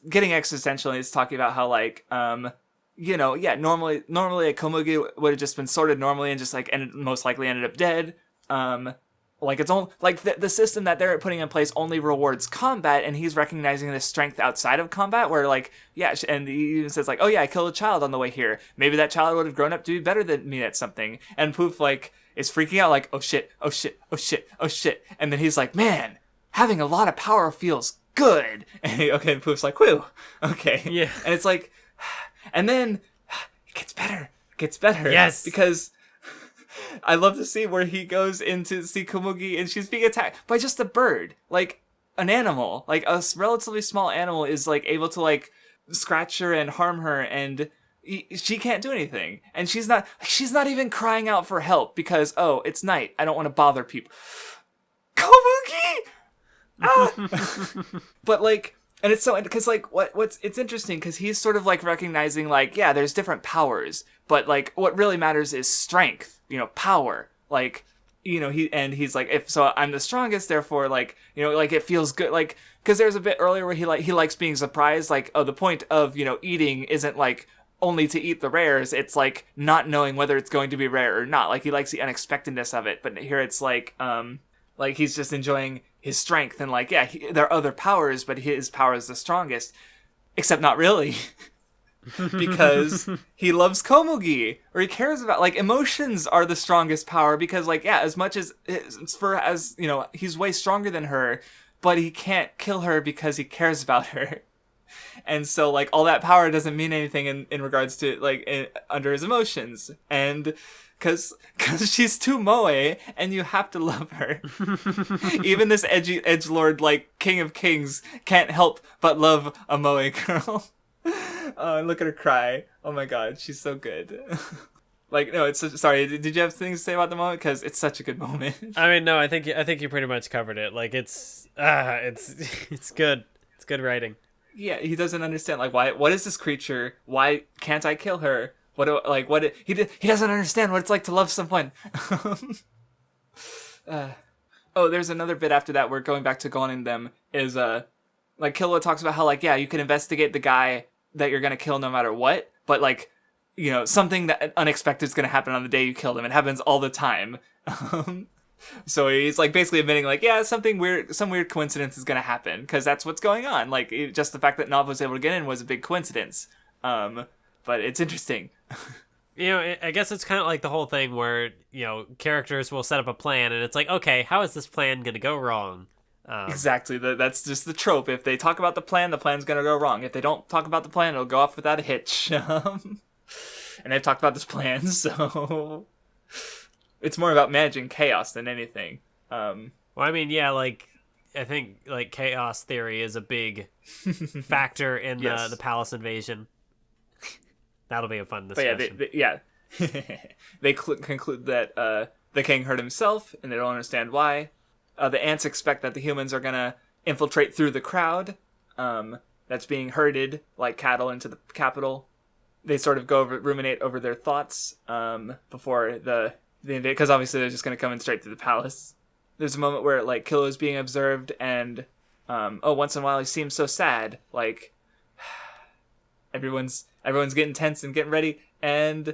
getting existential, and he's talking about how like you know, yeah, normally a Komugi would have just been sorted normally and just like most likely ended up dead. Like it's all like the system that they're putting in place only rewards combat, and he's recognizing the strength outside of combat where like, yeah, and he even says like, oh yeah, I killed a child on the way here, maybe that child would have grown up to be better than me at something. And Poof like is freaking out like, oh shit, and then he's like, man, having a lot of power feels good. And and Poof's like, whew, okay,
yeah.
And it's like, and then it gets better,
yes,
because I love to see where he goes in to see Komugi and she's being attacked by just a bird. Like, an animal. Like, a relatively small animal is, like, able to, like, scratch her and harm her, and she can't do anything. And she's not even crying out for help because, oh, it's night. I don't want to bother people. Komugi! Ah! But, like... And it's so, because, like, it's interesting, because he's sort of, like, recognizing, like, yeah, there's different powers, but, like, what really matters is strength, you know, power, like, you know, he's like, if so, I'm the strongest, therefore, like, you know, like, it feels good, like, because there's a bit earlier where he likes being surprised, like, oh, the point of, you know, eating isn't, like, only to eat the rares, it's, like, not knowing whether it's going to be rare or not, like, he likes the unexpectedness of it, but here it's, like, he's just enjoying his strength, and like, yeah, there are other powers, but his power is the strongest, except not really, because he loves Komugi, or he cares about, like, emotions are the strongest power, because like, yeah, as much as you know, he's way stronger than her, but he can't kill her because he cares about her. And so like all that power doesn't mean anything in regards to like under his emotions, and Cause she's too moe, and you have to love her. Even this edgelord, like, King of Kings, can't help but love a moe girl. And look at her cry. Oh my god, she's so good. Like, no, sorry, did you have things to say about the moment? Because it's such a good moment.
I mean, no, I think you pretty much covered it. Like, it's good. It's good writing.
Yeah, he doesn't understand, like, what is this creature? Why can't I kill her? He doesn't understand what it's like to love someone. There's another bit after that where going back to Gon and them is, like, Killua talks about how, like, yeah, you can investigate the guy that you're gonna kill no matter what, but, like, you know, something that unexpected is gonna happen on the day you kill him. It happens all the time. So he's, like, basically admitting, like, yeah, some weird coincidence is gonna happen, because that's what's going on. Like, just the fact that Nav was able to get in was a big coincidence. But it's interesting.
You know, I guess it's kind of like the whole thing where, you know, characters will set up a plan, and it's like, okay, how is this plan going to go wrong?
Exactly. That's just the trope. If they talk about the plan's going to go wrong. If they don't talk about the plan, it'll go off without a hitch. And they've talked about this plan, so... It's more about managing chaos than anything.
Well, I mean, yeah, like, I think, like, chaos theory is a big factor in
yes.
the palace invasion. That'll be a fun discussion.
But yeah, they conclude that the king hurt himself, and they don't understand why. The ants expect that the humans are gonna infiltrate through the crowd, that's being herded like cattle into the capital. They sort of ruminate over their thoughts before the because obviously they're just going to come in straight to the palace. There's a moment where like Kilo is being observed, and once in a while he seems so sad. Like everyone's getting tense and getting ready, and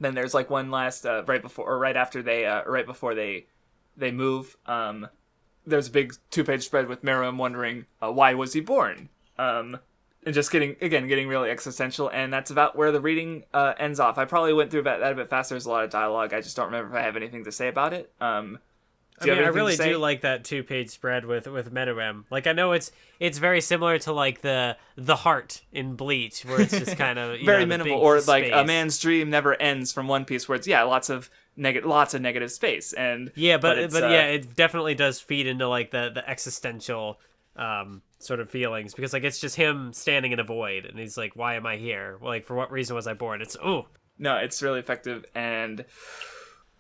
then there's like one last right before they move. There's a big 2-page spread with Meruem wondering why was he born. And just getting really existential, and that's about where the reading ends off. I probably went through that a bit faster. There's a lot of dialogue. I just don't remember if I have anything to say about it. I
really do like that 2-page spread with Meruem. Like, I know it's very similar to like the heart in Bleach, where it's just kind of
very minimal, or like space. A man's dream never ends from One Piece, where it's lots of negative space, and
but it definitely does feed into like the existential sort of feelings, because like it's just him standing in a void, and he's like, why am I here? Like, for what reason was I born? It's
it's really effective, and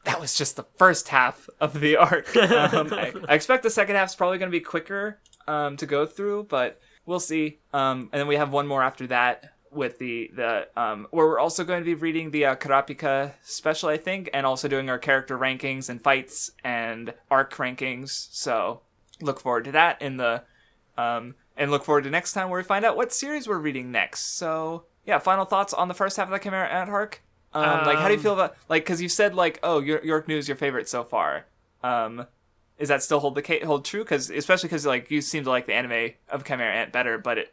that was just the first half of the arc. I expect the second half's probably going to be quicker to go through, but we'll see. And then we have one more after that with the where we're also going to be reading the Karapika special, I think, and also doing our character rankings and fights and arc rankings. So look forward to that and look forward to next time where we find out what series we're reading next. So yeah, final thoughts on the first half of the Chimera Ant arc. Like, how do you feel about, like, because you said like, York New is your favorite so far. Is that still hold true? Especially because like you seem to like the anime of Chimera Ant better, but it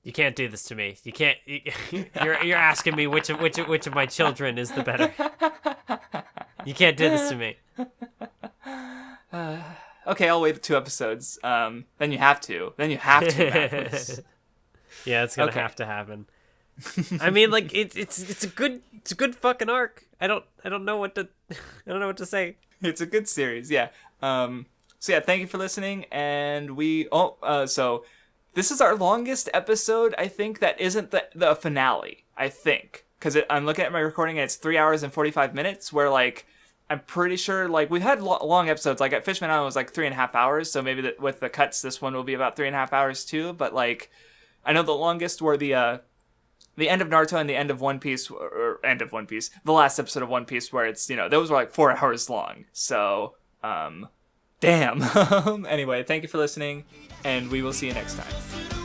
You can't do this to me. You can't. You're asking me which of my children is the better. You can't do this to me.
Okay, I'll wait 2 episodes. Then you have to. Mathwiz.
Yeah, it's gonna have to happen. I mean, like it's a good fucking arc. I don't know what to say.
It's a good series, yeah. So yeah, thank you for listening, and so this is our longest episode, I think, that isn't the finale, I think, because I'm looking at my recording and it's 3 hours and 45 minutes, where like I'm pretty sure, like, we've had long episodes, like at Fishman Island was like 3.5 hours, so maybe with the cuts this one will be about 3.5 hours too, but like I know the longest were the end of Naruto and the end of One Piece, the last episode of One Piece, where it's, those were like 4 hours long. So, damn. Anyway, thank you for listening, and we will see you next time.